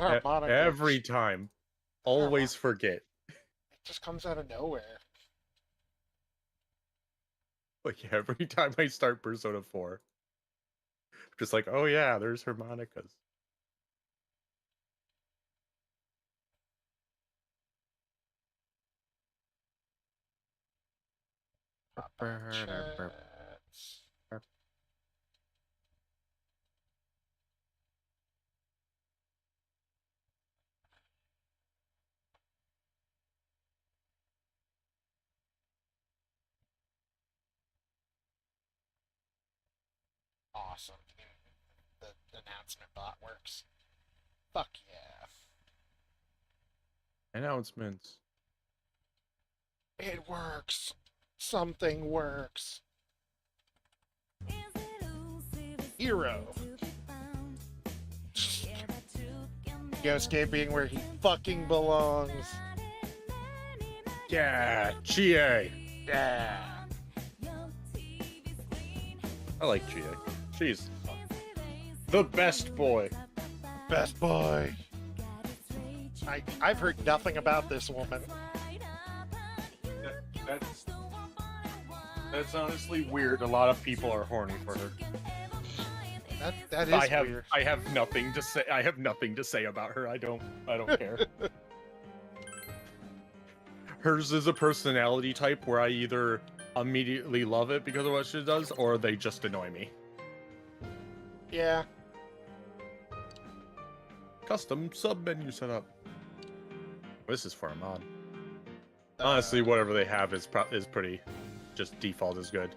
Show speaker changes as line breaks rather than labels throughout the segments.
That harmonica
Every time. Always forget.
it just comes out of nowhere.
Like every time I start Persona 4. Just like, oh yeah, there's harmonicas.
Chats. Awesome. The announcement bot works. Fuck yeah.
Announcements.
It works. Something works. Hero. Yosuke being where he fucking belongs.
Yeah, Chie.
Yeah.
I like Chie. She's the best boy.
Best boy. I've heard nothing about this woman.
That's honestly weird. A lot of people are horny for her.
That is weird.
I have nothing to say. I have nothing to say about her. I don't care. Hers is a personality type where I either immediately love it because of what she does, or they just annoy me.
Yeah.
Custom sub menu setup. This is for a mod. Honestly, whatever they have is pretty. Just default is good.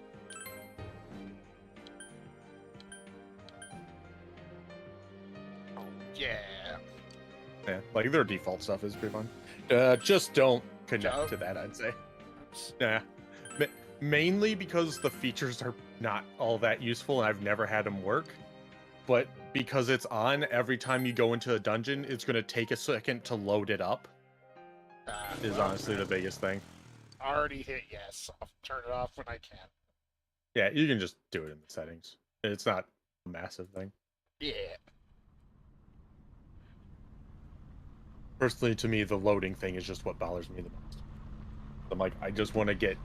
Yeah.
Yeah, like their default stuff is pretty fun. Just don't connect to that, I'd say. Yeah. Mainly because the features are not all that useful and I've never had them work. But because it's on, every time you go into a dungeon, it's going to take a second to load it up. Is honestly the biggest thing.
Already hit yes. I'll turn it off when I can.
Yeah, you can just do it in the settings. It's not a massive thing.
Yeah.
Personally, to me, the loading thing is just what bothers me the most. I'm like, I just want to get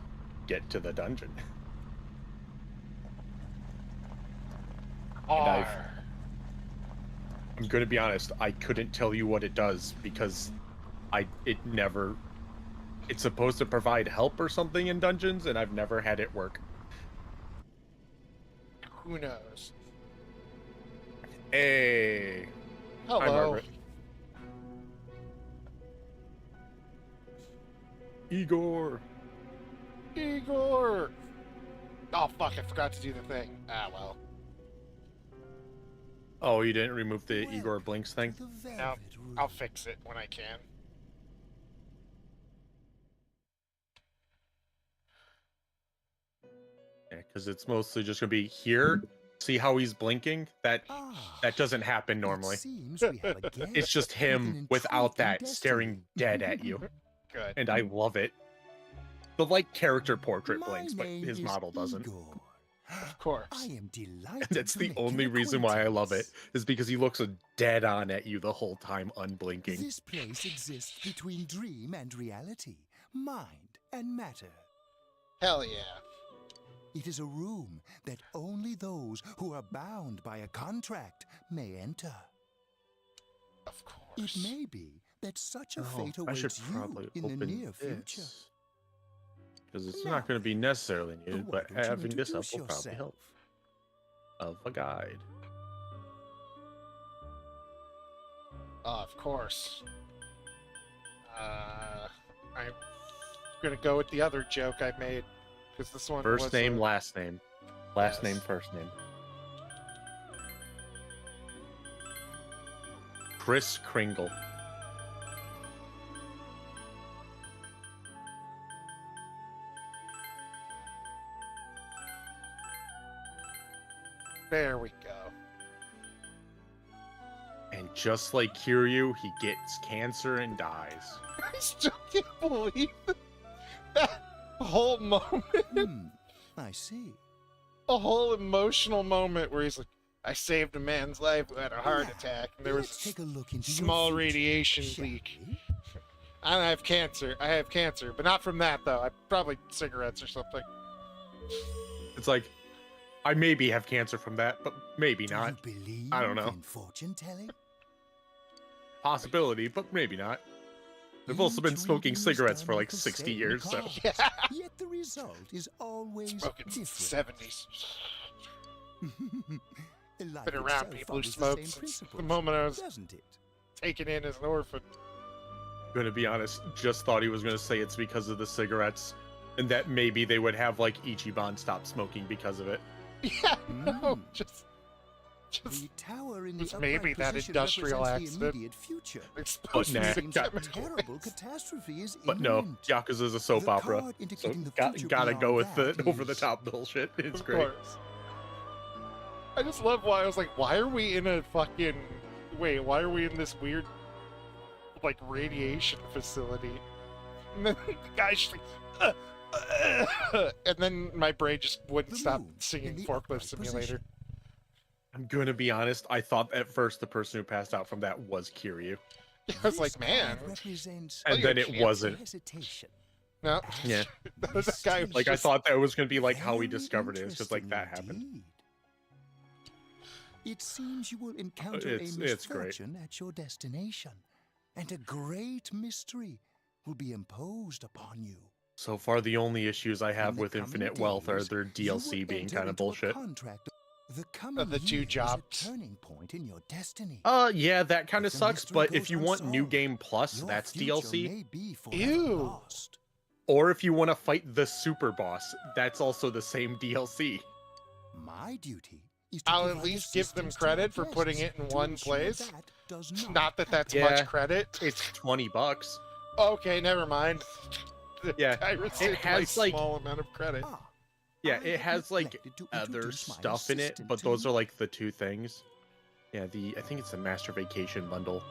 to the dungeon. I'm going to be honest, I couldn't tell you what it does because it's supposed to provide help or something in dungeons, and I've never had it work.
Who knows?
Hey.
Hello.
Hi, Margaret. Igor.
Igor. Oh fuck! I forgot to do the thing. Ah well.
Oh, you didn't remove the Igor Blinks thing?
No, I'll fix it when I can.
Yeah, because it's mostly just gonna be here. See how he's blinking? That doesn't happen normally. It's just him without that staring dead at you.
Good.
And I love it. The like character portrait blinks, but his model doesn't.
Of course.
I am delighted.
And that's the only reason why I love it, is because he looks dead on at you the whole time, unblinking.
This place exists between dream and reality, mind and matter.
Hell yeah.
It is a room that only those who are bound by a contract may enter.
Of course.
It may be that such a fate awaits you in the near future.
Because it's not going to be necessarily needed, but having this up will probably help. Of a guide.
Of course. I'm gonna go with the other joke I made, because this one
First
was
name, last name. Last name, first name. Kris Kringle.
There we go.
And just like Kiryu, he gets cancer and dies.
I still can't believe that whole moment.
I see.
A whole emotional moment where he's like, I saved a man's life who had a heart attack, and there was
Let's take a look into your
small
future,
radiation
shall
leak.
we?
I have cancer. I have cancer, but not from that though. I probably cigarettes or something.
It's like, I maybe have cancer from that, but maybe
Do
not.
you believe
I don't know.
in fortune telling?
Possibility, but maybe not. They've also been
Each
smoking
reading is
cigarettes
done
for like
with the
60
same
years, so.
cause,
Yeah.
Yet the result is always
Smoking
different.
since the 70s.
Life
Been around
itself
people who
follows the
smoke
same
since the
principles,
moment I was
doesn't it?
taken in as an orphan.
Gonna be honest, just thought he was gonna say it's because of the cigarettes, and that maybe they would have like Ichiban stop smoking because of it.
Yeah, no,
Mm.
just
The tower in
It's
the
maybe
upright
that
position
industrial
represents
accident.
the immediate future.
exposed
nah.
to
It seems that
chemicals.
terrible catastrophe is
But no,
imminent.
Yakuza's a soap
The
opera,
card
so
indicating the future
gotta go
beyond
with the
that
over the
is-
top bullshit. It's
Of
great.
course. I just love why I was like, why are we in a fucking why are we in this weird like radiation facility? And then the guy's just like and then my brain just wouldn't
The
stop
moon in
singing
the
Forklift
upright
Simulator.
position.
I'm gonna be honest, I thought at first the person who passed out from that was Kiryu.
I was like,
This
man,
card represents
And
you're
then it
champ.
wasn't.
hesitation.
no.
Yeah.
That guy was
Like I
just-
thought that was gonna be like how we
Very
discovered it, because like that
interesting
happened.
indeed. It seems you will encounter
It's
a
great.
misfortune at your destination, and a great mystery will be imposed upon you.
So far, the only issues I have
In the
with
coming
Infinite Wealth are
days,
their
you will
DLC being
enter
kind of
into a
bullshit.
contract. The coming
the two
year is a
jobs.
turning point in your destiny.
Yeah, that kind of
If the
sucks,
mystery
but
goes
if you want New
unsolved,
Game Plus,
Your
that's
future
DLC.
may be forever
Ew.
lost.
Or if you want to fight the Super Boss, that's also the same DLC.
My duty is to
I'll at
provide
least give them
assistance to
credit
your
for putting
guests
it in
to
one
ensure
place.
that does
Not that that's
Yeah.
much credit.
It's $20.
Okay, never mind. The
Yeah,
guy received
it has,
a
like-
small amount of credit.
Ah,
Yeah,
I
it
have
has like
neglected to
other
introduce my
stuff in it,
assistant
but
to
those
you.
are like the two things. Yeah, I think it's the Master Vacation bundle.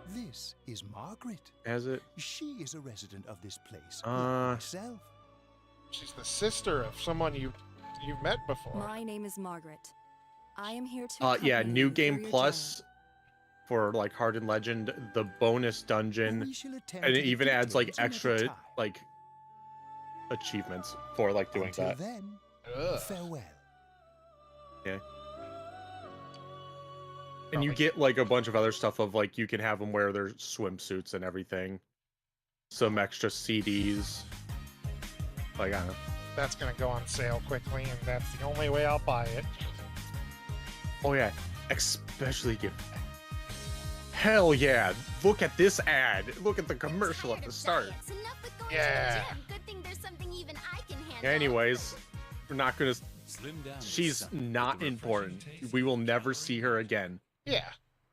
This is Margaret.
Has it?
She is a resident of this place,
Uh,
like myself.
She's the sister of someone you've met before.
My name is Margaret. I am here to.
Yeah,
accompany
New
you
Game
through your
Plus for like Hardened Legend, the bonus dungeon,
We shall attend
and
to
it
the
even adds like
details another
extra
time.
like achievements for like doing
Until
that.
then,
Ugh.
farewell.
And you get like a bunch of other stuff of like you can have them wear their swimsuits and everything. Some extra CDs. Like I don't know.
That's gonna go on sale quickly, and that's the only way I'll buy it.
Oh yeah, especially give. Hell yeah! Look at this ad. Look at the commercial at the start.
Yeah.
Good thing there's something even I can handle.
Anyways, we're not gonna.
Slim down with
She's
something
not
with a refreshing
important.
taste.
We will never see her again.
Yeah.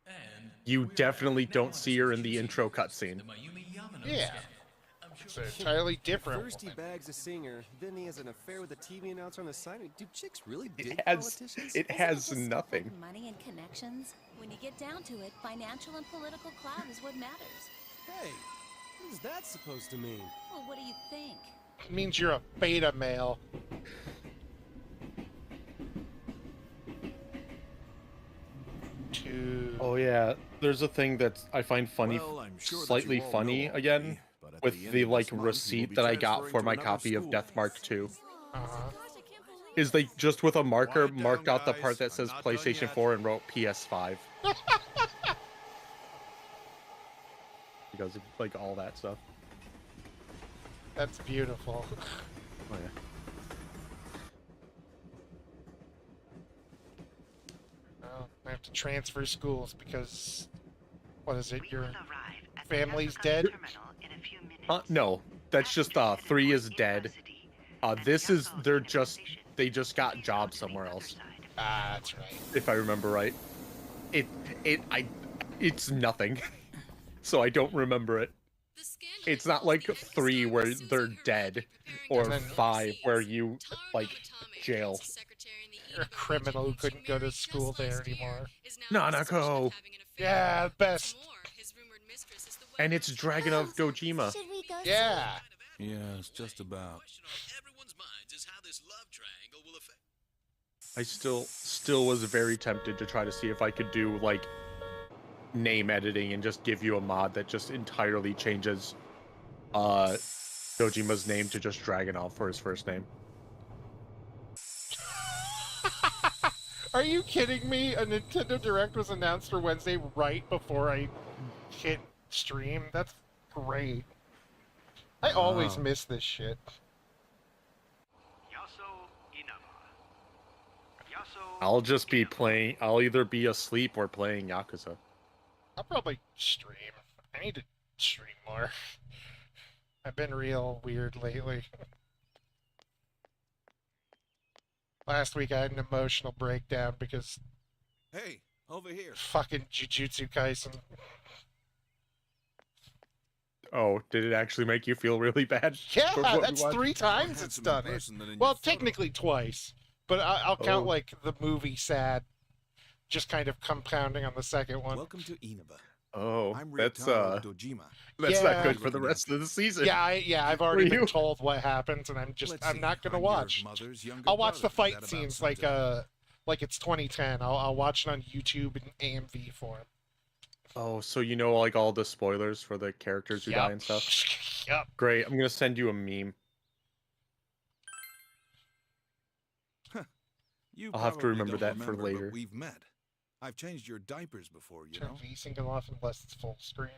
And
You
we're
definitely
now
don't see her in the
introducing
intro
the
cutscene.
Mayumi Yamano
Yeah.
sketch. I'm
It's
sure
an entirely different
First he
woman.
bags a singer, then he has an affair with a TV announcer on the side. Do chicks really dig
It has.
politicians?
It
Isn't
has
just stuff
nothing.
with money and connections? When you get down to it, financial and political clout is what matters.
Hey, what is that supposed to mean?
Well, what do you think?
It means you're a beta male.
Oh yeah, there's a thing that I find funny,
Well, I'm sure that
slightly
you all
funny
know
again,
already, but at
with
the end
the
of
like
this month, you will
receipt
be
that I got
transferring
for
to
my
another
copy of
school.
Death Mark 2.
Uh-huh.
Is they just with a marker
Quiet down,
marked out the
guys.
part that
I'm
says
not done
PlayStation
yet.
4 and wrote PS5. Because of like all that stuff.
That's beautiful.
Oh yeah.
Well, I have to transfer schools because, what is it? Your family's dead?
No, that's just 3 is dead. This is they just got jobs somewhere else,
Ah, that's right.
if I remember right. It's nothing. So I don't remember it. It's not like 3 where they're dead, or
And then-
5 where you like jail.
You're a criminal who couldn't go to school there anymore.
Nanako.
Yeah, best.
And it's Dragon of Dojima.
Should we go?
Yeah.
Yeah, it's just about.
I still was very tempted to try to see if I could do like name editing and just give you a mod that just entirely changes Dojima's name to just Dragunov for his first name.
Are you kidding me? A Nintendo Direct was announced for Wednesday right before I hit stream. That's great. I always miss this shit.
I'll just be playing. I'll either be asleep or playing Yakuza.
I'll probably stream. I need to stream more. I've been real weird lately. Last week I had an emotional breakdown because
Hey, over here.
fucking Jujutsu Kaisen.
Oh, did it actually make you feel really bad?
Yeah,
for what you
that's
watched?
3 times it's done it. Well, technically twice, but I'll count
Oh.
like the movie sad, just kind of compounding on the second one.
Welcome to Inaba.
Oh,
I'm
that's
Ryutaro Dojima.
that's
Yeah.
not good for the rest of the season.
Yeah, I've already
Were
been
you?
told what happens, and I'm
Let's see,
not gonna
I'm your
watch.
mother's younger
I'll watch the
brother. Is
fight
that about
scenes
something?
like it's 2010. I'll watch it on YouTube in AMV form.
Oh, so you know like all the spoilers for the characters who die and stuff.
Yep.
Great. I'm gonna send you a meme.
You
I'll have to
probably
remember
don't
that for
remember, but
later.
We've met. I've changed your diapers before, you
Turn
know.
V-Sync off unless it's full screen.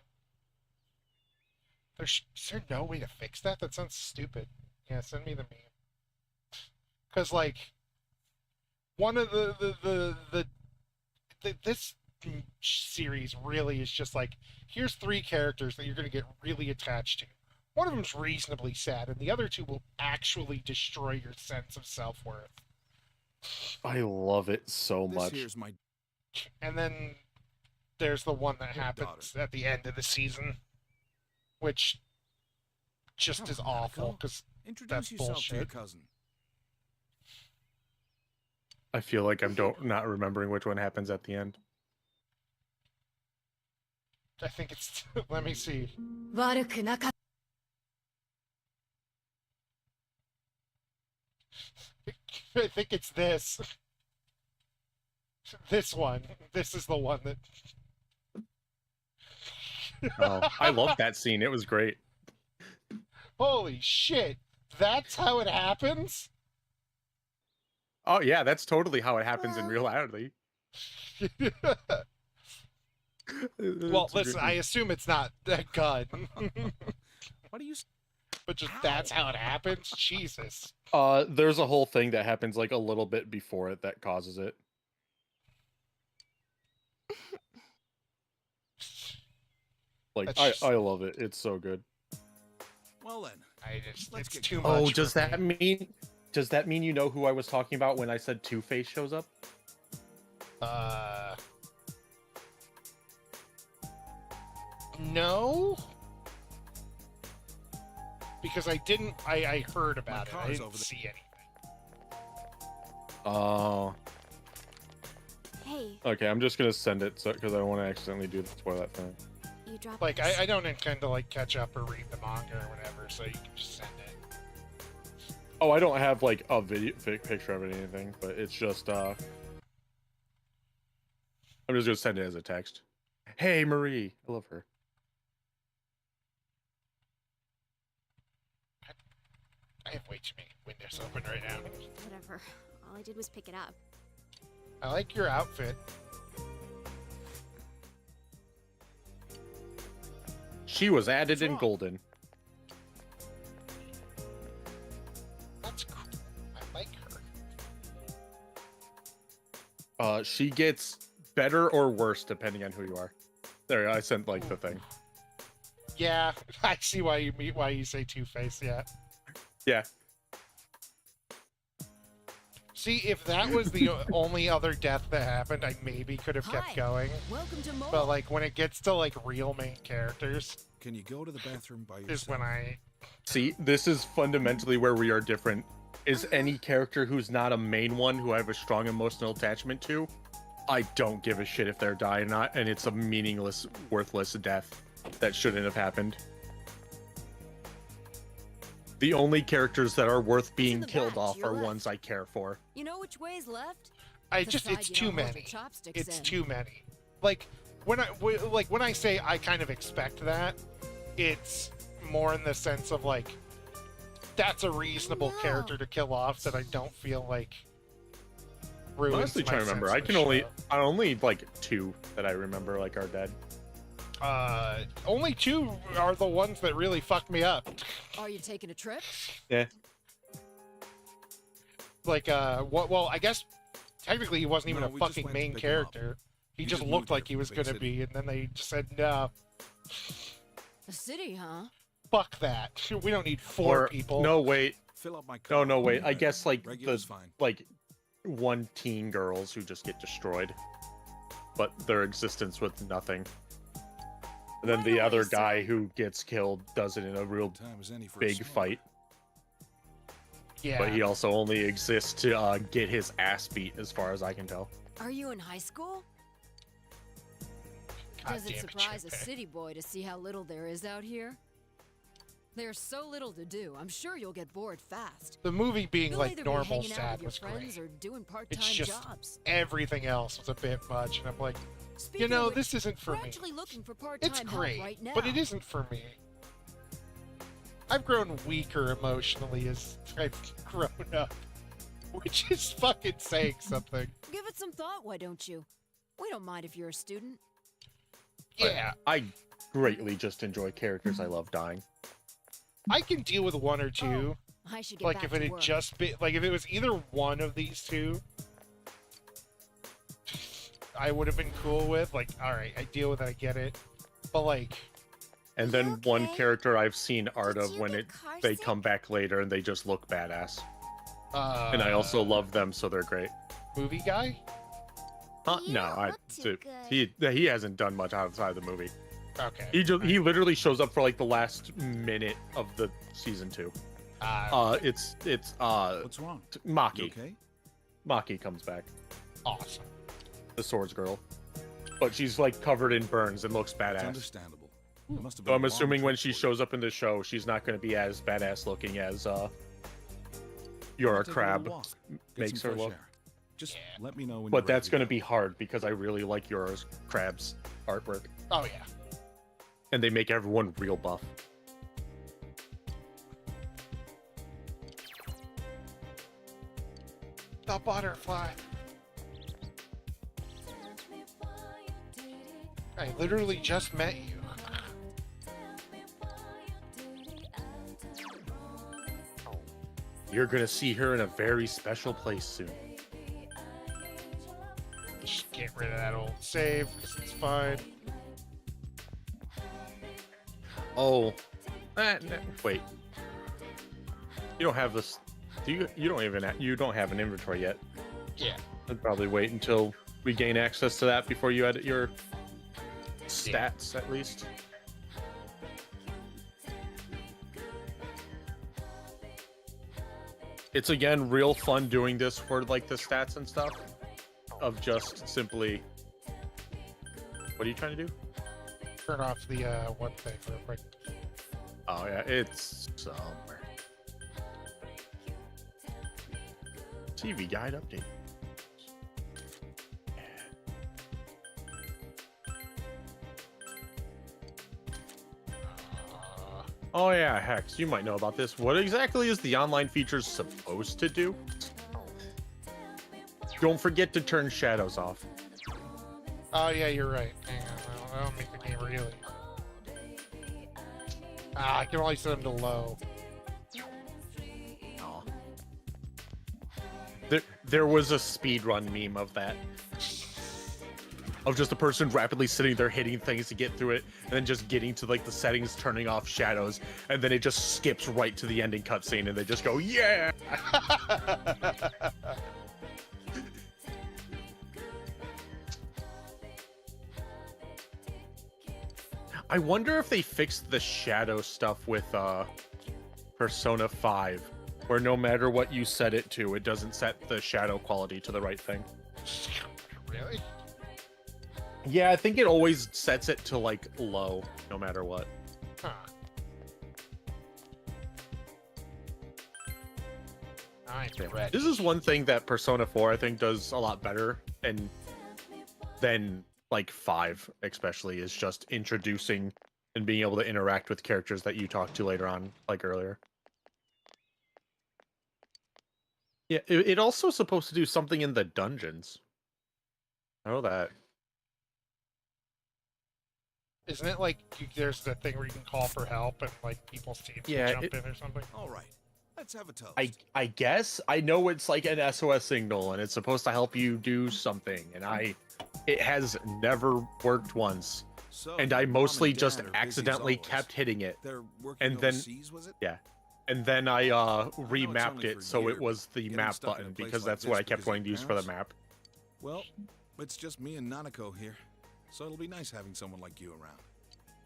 Is there no way to fix that? That sounds stupid. Yeah, send me the meme. Because like, one of this series really is just like, here's 3 characters that you're going to get really attached to. One of them's reasonably sad, and the other 2 will actually destroy your sense of self-worth.
I love it so
This
much.
here's my
And then there's the one that
Your
happens at the end of the season, which just is
Come on,
awful
Nico.
because
Introduce
That's
yourself to your
bullshit.
cousin.
I feel like I'm not remembering which one happens at the end.
I think it's. Let me see.
悪くなかっ
I think it's this. This one. This is the one that.
Oh, I love that scene. It was great.
Holy shit! That's how it happens.
Oh yeah, that's totally how it happens in reality.
Well,
It's a
listen.
good
I
one.
assume it's not that gun,
What do you?
but just that's how it happens. Jesus.
There's a whole thing that happens like a little bit before it that causes it. Like
That's
I
just-
love it. It's so good.
Well then,
It's
Let's get
too
going.
much.
Oh, does
for
that
me.
mean you know who I was talking about when I said Two-Face shows up?
No. Because I didn't. I heard about it. I
car's
didn't
over there.
see anything.
Oh.
Hey,
Okay, I'm just gonna send it because I don't want to accidentally spoil that thing.
you dropped
Like,
this.
I don't intend to like catch up or read the manga or whatever, so you can just send it.
Oh, I don't have like a picture of it or anything, but it's just I'm just gonna send it as a text. Hey Marie, I love her.
I have way too many windows open right now.
Whatever. All I did was pick it up.
I like your outfit.
She was added in
wrong?
golden.
That's cool. I like her.
She gets better or worse depending on who you are. There, I sent like the thing.
Yeah, I see why you say Two-Face. Yeah.
Yeah.
See, if that was the only other death that happened, I maybe could have kept
Hi.
going.
Welcome to Mobile.
But like when it gets to like real main characters,
can you go to the bathroom by
is
yourself?
when I.
See, this is fundamentally where we are different. Is any character who's not a main one who I have a strong emotional attachment to, I don't give a shit if they're dying or not, and it's a meaningless, worthless death that shouldn't have happened. The only characters that are worth being
the
killed
back,
off
to your
are
left.
ones I care for.
You know which way's left?
I
The
just
side
it's
you
too
don't hold your
many.
chopsticks
It's
in.
too many. Like when I say I kind of expect that, it's more in the sense of like that's a reasonable
Wow.
character to kill off that I don't feel like
I'm
ruins
honestly
my
trying to remember.
sense
I
of
can
the
only
show.
I only like 2 that I remember like are dead.
Only 2 are the ones that really fucked me up.
Are you taking a trip?
Yeah.
Like well I guess technically he wasn't even
No,
a
we just
fucking
went to
main
pick him up.
character. He
He
just
just
looked
moved
like
here
he was
from the big
gonna be, and then they just said no.
The city, huh?
Fuck that. We don't need 4
Or
people.
no wait.
Fill up my car.
No wait. I guess like
Regular's
the
fine.
like 1 teen girls who just get destroyed, but their existence with nothing. And then
Right
the
away,
other
sir.
guy who gets killed does it in a real
Time as any for a
big
smoke.
fight,
Yeah.
but he also only exists to get his ass beat, as far as I can tell.
Are you in high school?
God
Does it
damn
surprise a
Chimpy.
city boy to see how little there is out here? There's so little to do. I'm sure you'll get bored fast.
The movie being
You'll
like
either
normal
be hanging out
sad
with
was
your friends
great.
or doing part-time
It's just
jobs.
everything else was a bit much, and I'm like,
Speaking
you know,
of which,
this isn't for
we're
me.
actually looking for part-time
It's
help
great,
right now.
but it isn't for me. I've grown weaker emotionally as I've grown up, which is fucking saying something.
Give it some thought, why don't you? We don't mind if you're a student.
Yeah,
I greatly just enjoy characters I love dying.
I can deal with 1 or 2.
I should get
Like
back
if it
to
had
work.
just been, like if it was either one of these 2, I would have been cool with. Like, all right, I deal with it, I get it. But like,
And then one
okay?
character I've seen art
Did
of
you
when
get car
they
sick?
come back later and they just look badass. And I also love them, so they're great.
movie guy.
You
No,
don't
I
look too
he hasn't done much outside the movie.
Okay.
He literally shows up for like the last minute of the season 2. It's
What's wrong? You
Maki.
okay?
Maki comes back,
awesome.
the swords girl, but she's like covered in burns and looks
It's
badass.
understandable. It must have
So
been
I'm
a long
assuming when
trip
she
for you.
shows up in the show, she's not going to be as badass looking as
I'll
Yura
take a
Crab
little walk, get
makes
some
her
fresh
look.
air. Just let me know when.
But
you're
that's
ready
going to
go.
be hard because I really like Yura's Crab's artwork,
Oh yeah.
and they make everyone real buff.
The butterfly. I literally just met you.
You're going to see her in a very special place soon.
Just get rid of that old save, 'cause it's fine.
Oh, wait. You don't have this. Do you? You don't even. You don't have an inventory yet.
Yeah.
I'd probably wait until we gain access to that before you edit your stats, at least. It's again real fun doing this for like the stats and stuff. Of just simply. What are you trying to do?
Turn off the one thing real quick.
Oh yeah, it's somewhere. TV guide update. Oh yeah, Hex, you might know about this. What exactly is the online feature supposed to do? Don't forget to turn shadows off.
Oh yeah, you're right. Hang on, I'll make the game really. I can only set them to low.
Aw. There was a speedrun meme of that. Of just a person rapidly sitting there hitting things to get through it, and then just getting to like the settings, turning off shadows, and then it just skips right to the ending cutscene, and they just go, yeah! I wonder if they fixed the shadow stuff with Persona 5, where no matter what you set it to, it doesn't set the shadow quality to the right thing.
Really?
Yeah, I think it always sets it to like low, no matter what.
Huh.
This is one thing that Persona 4 I think does a lot better, and then like 5 especially, is just introducing and being able to interact with characters that you talk to later on, like earlier. Yeah, it also supposed to do something in the dungeons. I know that.
Isn't it like there's the thing where you can call for help and like people's teams can jump in or something?
All right, let's have a toast.
I guess I know it's like an SOS signal and it's supposed to help you do something, and it has never worked once,
So,
and I
Mom
mostly
and Dad
just
are busy as
accidentally
always.
kept hitting it,
They're working
and then
overseas, was it?
yeah, and then I
only
remapped
for
it
a
so
year,
it was the
getting
map
stuck in a
button
place
because
like
that's what
this
I kept
because
wanting
of
to use for the
parents?
map.
Well, it's just me and Nanako here, so it'll be nice having someone like you around.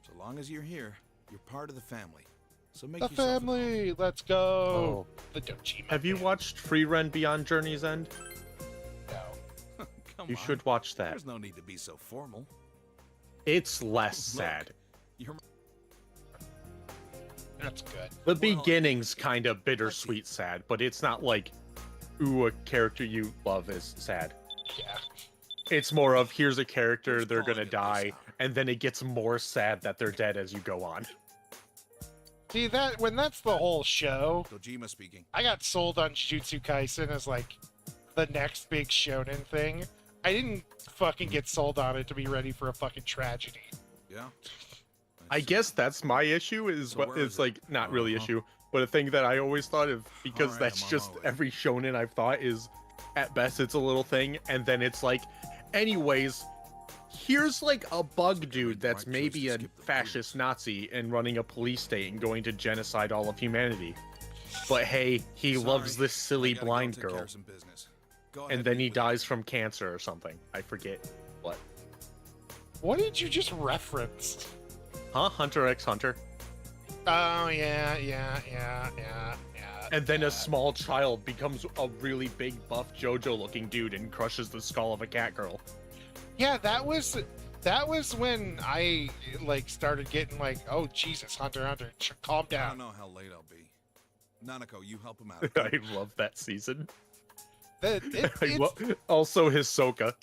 So long as you're here, you're part of the family. So make
The
yourself at home.
family, let's go. The Dojima.
Have you watched Free Ren Beyond Journey's End?
No.
Come
You
on.
should watch that.
There's no need to be so formal.
It's less sad.
You're
That's good.
The beginning's kind of bittersweet sad, but it's not like, ooh, a character you love is sad.
Yeah.
It's more of, here's a character,
Who's
they're
calling
gonna
it this
die,
hour?
and then it gets more sad that they're dead as you go on.
See that when that's the whole show,
Dojima speaking.
I got sold on Jujutsu Kaisen as like the next big shonen thing. I didn't fucking get sold on it to be ready for a fucking tragedy.
Yeah.
I
see.
guess that's my issue, is
So
what
where is
it's
it?
like not really
Uh-huh.
issue, but a thing that I always thought of, because
Alright,
that's
I'm on
just
my way.
every shonen I've thought is, at best it's a little thing, and then it's like, anyways, here's like a bug dude that's
right choice
maybe
to
a
skip the
fascist
food.
Nazi and running a police state and going to genocide all of humanity. But hey, he
Sorry,
loves this
I
silly
gotta go
blind
take care
girl,
of some business. Go
and
ahead,
then
meet
he
with
dies
me.
from cancer or something. I forget what.
What did you just reference?
Huh? Hunter x Hunter.
Oh yeah.
And then a small child becomes a really big buff JoJo looking dude and crushes the skull of a cat girl.
Yeah, that was when I like started getting like, oh Jesus, Hunter x Hunter, calm
I
down.
don't know how late I'll be. Nanako, you help him out.
I love that season.
It's
Also Hisoka.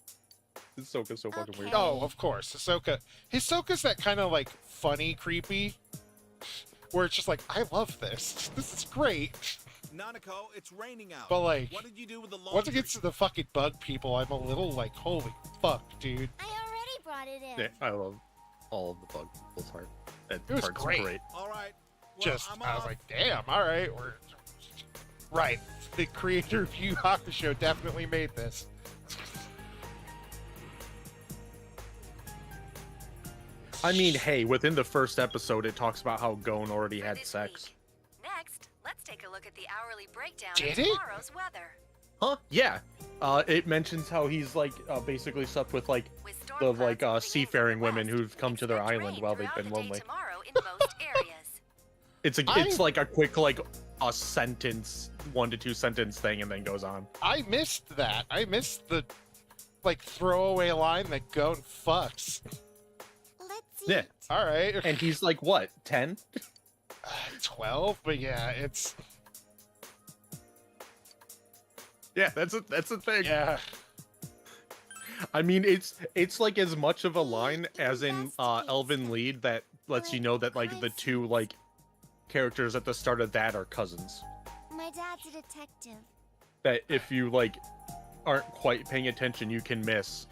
Hisoka's so fucking weird.
Oh, of course, Hisoka. Hisoka's that kind of like funny, creepy, where it's just like, I love this. This is great.
Nanako, it's raining out.
But like,
What did you do with the laundry?
once it gets to the fucking bug people, I'm a little like, holy fuck, dude.
I already brought it in.
Yeah, I love all of the bug people's heart. That
It was
part's
great.
All right. Well,
Just,
I'm
I was
off.
like, damn, all right, we're right. The creator of Yu Hakusho definitely made this.
I mean, hey, within the first episode, it talks about how Gon already had sex.
Next, let's take a look at the hourly breakdown
Did
of
it?
tomorrow's weather.
Huh? Yeah. It mentions how he's like basically slept with like
With storm
the
clouds
like
moving in from
seafaring
the
women
west,
who've come to their
expect
island
rain
while they've
throughout
been
the day
lonely.
tomorrow in most areas.
It's like a quick like a sentence, 1 to 2 sentence thing, and then goes on.
I missed that. I missed the like throwaway line that Gon fucks.
Let's
Yeah.
eat.
All right,
And he's like what, 10?
12, but yeah, it's
Yeah, that's a thing.
yeah.
I mean, it's like as much of a line as in Elven Lied that lets you know that like the two like characters at the start of that are cousins.
My dad's a detective.
That if you like aren't quite paying attention, you can miss,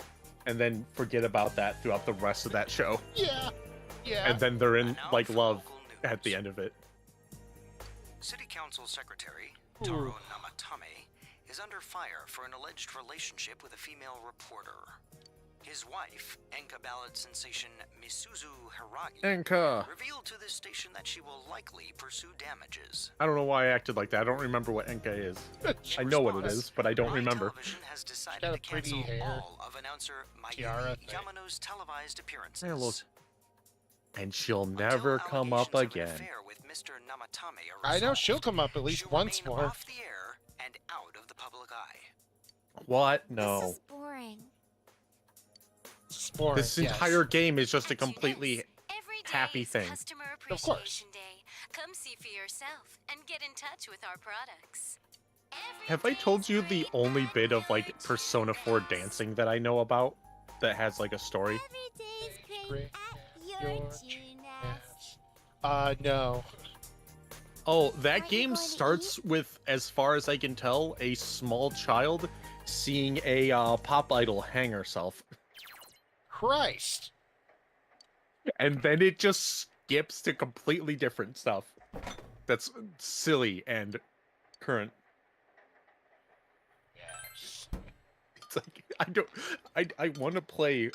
and then forget about that throughout the rest of that show.
Yeah. Yeah.
And then they're in
And now
like
for
love
local
at
news.
the end of it.
City Council Secretary Taro Namatame is under fire for an alleged relationship with a female reporter. His wife, Enka ballad sensation Misuzu Hiragi,
Enka.
revealed to this station that she will likely pursue damages.
I don't know why I acted like that. I don't remember what Enka is. I know what it is, but I don't
Rai
remember.
Television has decided
got a
to cancel
pretty hair.
all of announcer
Tiara
Mayumi
thing.
Yamano's televised appearances.
Yeah, look. And she'll
Until
never come up
allegations of an
again.
affair with Mr. Namatame are
I know
resolved,
she'll come up at least
she'll
once
remain
more.
off the air and out of the public eye.
What?
This
No.
is boring.
Sport,
This
yes.
entire game is just a
Actually,
completely
it is. Every day
happy
is
thing.
Customer
Of course.
Appreciation Day. Come see for yourself and get in touch with our products.
Have I told you the only bit of like Persona 4 dancing that I know about that has like a story?
Every day's
Great
great at your gymnast.
No.
Oh, that
Aren't you
game
going to
starts with, as far as I can tell, a small child seeing a pop idol hang herself.
Christ.
And then it just skips to completely different stuff. That's silly and current.
Yes.
It's like I want to play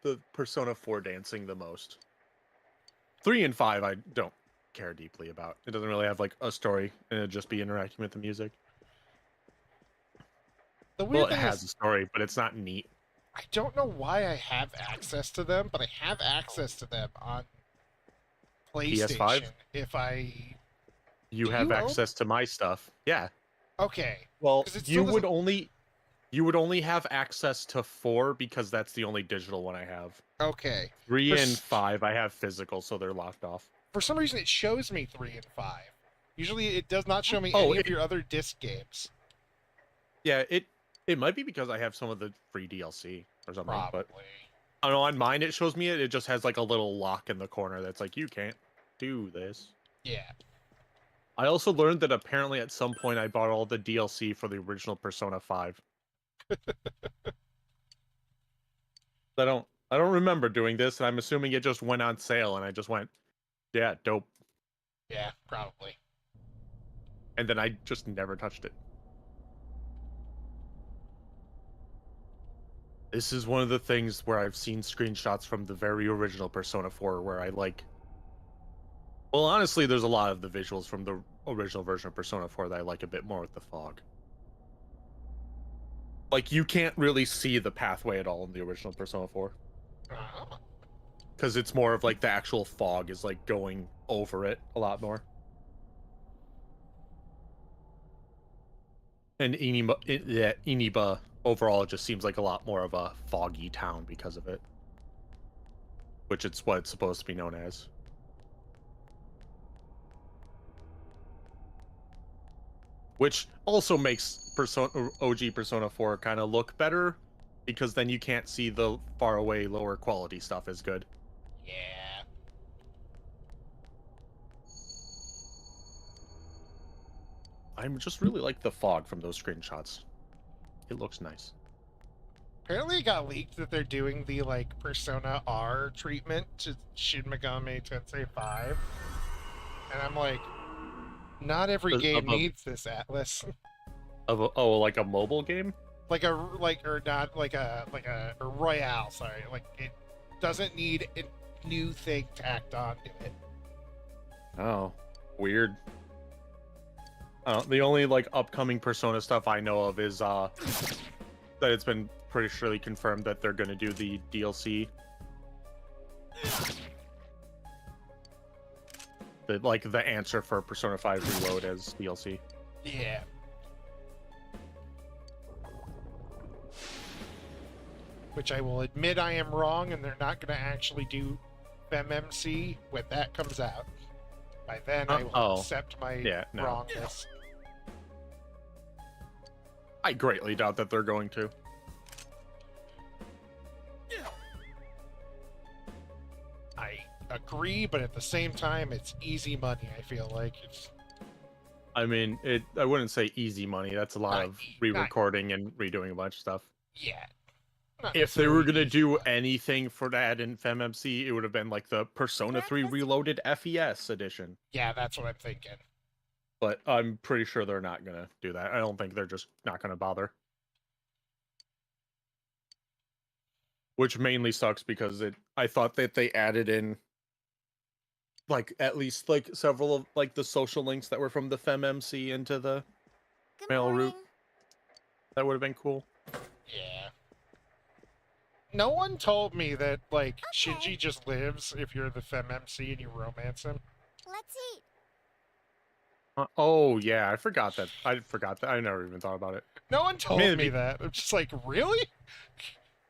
the Persona 4 dancing the most. 3 and 5 I don't care deeply about. It doesn't really have like a story, and it'd just be interacting with the music.
The weird
Well, it
thing
has
is,
a story, but it's not neat.
I don't know why I have access to them, but I have access to them on PlayStation.
PS5?
If I
You
Do
have
you own-
access to my stuff. Yeah.
okay,
Well,
'Cause it
you
still
would
doesn't-
only have access to 4 because that's the only digital one I have.
okay.
3
For
and
s-
5 I have physical, so they're locked off.
For some reason, it shows me 3 and 5. Usually, it does not show me
Oh,
any of your other disc games.
Yeah, it might be because I have some of the free DLC or something,
Probably.
but I don't know, on mine it shows me it just has like a little lock in the corner that's like, you can't do this.
Yeah.
I also learned that apparently at some point I bought all the DLC for the original Persona 5. I don't remember doing this, and I'm assuming it just went on sale and I just went, yeah, dope.
Yeah, probably.
And then I just never touched it. This is one of the things where I've seen screenshots from the very original Persona 4 where I like... Well, honestly, there's a lot of the visuals from the original version of Persona 4 that I like a bit more with the fog. Like, you can't really see the pathway at all in the original Persona 4.
Uh-huh.
Because it's more of like the actual fog is like going over it a lot more. And Iniba overall, it just seems like a lot more of a foggy town because of it. Which it's what it's supposed to be known as. Which also makes OG Persona 4 kind of look better, because then you can't see the far away, lower quality stuff as good.
Yeah.
I just really like the fog from those screenshots. It looks nice.
Apparently, it got leaked that they're doing the like Persona R treatment to Shin Megami Tensei 5, and I'm like, not every game needs this, Atlas.
Like a mobile game?
Like a Royale. Sorry, like it doesn't need a new thing tacked on to it.
Oh, weird. The only like upcoming Persona stuff I know of is that it's been pretty surely confirmed that they're going to do the DLC. The answer for Persona 5 Reload as DLC.
Yeah. Which I will admit I am wrong, and they're not going to actually do FemMC when that comes out. By then, I will accept my wrongness.
I greatly doubt that they're going to.
I agree, but at the same time, it's easy money, I feel like.
I mean, I wouldn't say easy money. That's a lot of re-recording and redoing a bunch of stuff.
Yeah.
If they were going to do anything for that in FemMC, it would have been like the Persona 3 Reloaded FES edition.
Yeah, that's what I'm thinking.
But I'm pretty sure they're not going to do that. I don't think they're just not going to bother. Which mainly sucks because I thought that they added in like at least like several of like the social links that were from the FemMC into the mail route. That would have been cool.
Yeah. No one told me that like Shinji just lives if you're the FemMC and you romance him.
Let's eat.
Oh yeah, I forgot that. I never even thought about it.
No one told me that. I'm just like, really?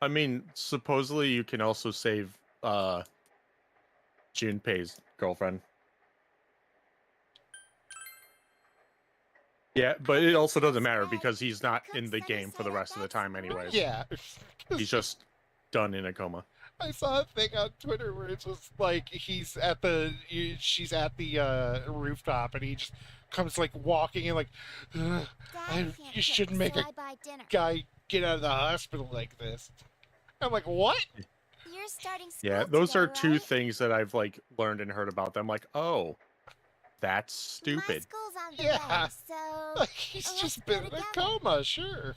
I mean, supposedly you can also save Junpei's girlfriend. Yeah, but it also doesn't matter because he's not in the game for the rest of the time anyways.
Yeah.
He's just done in a coma.
I saw a thing on Twitter where it's just like she's at the rooftop and he just comes like walking in like, you shouldn't make a guy get out of the hospital like this. I'm like, what?
You're starting school
Yeah, those
today,
are two
right?
things that I've like learned and heard about them. Like, oh, that's
My
stupid.
school's on the
Yeah.
way, so
Like he's
let's
just
go
been in a
together.
coma, sure.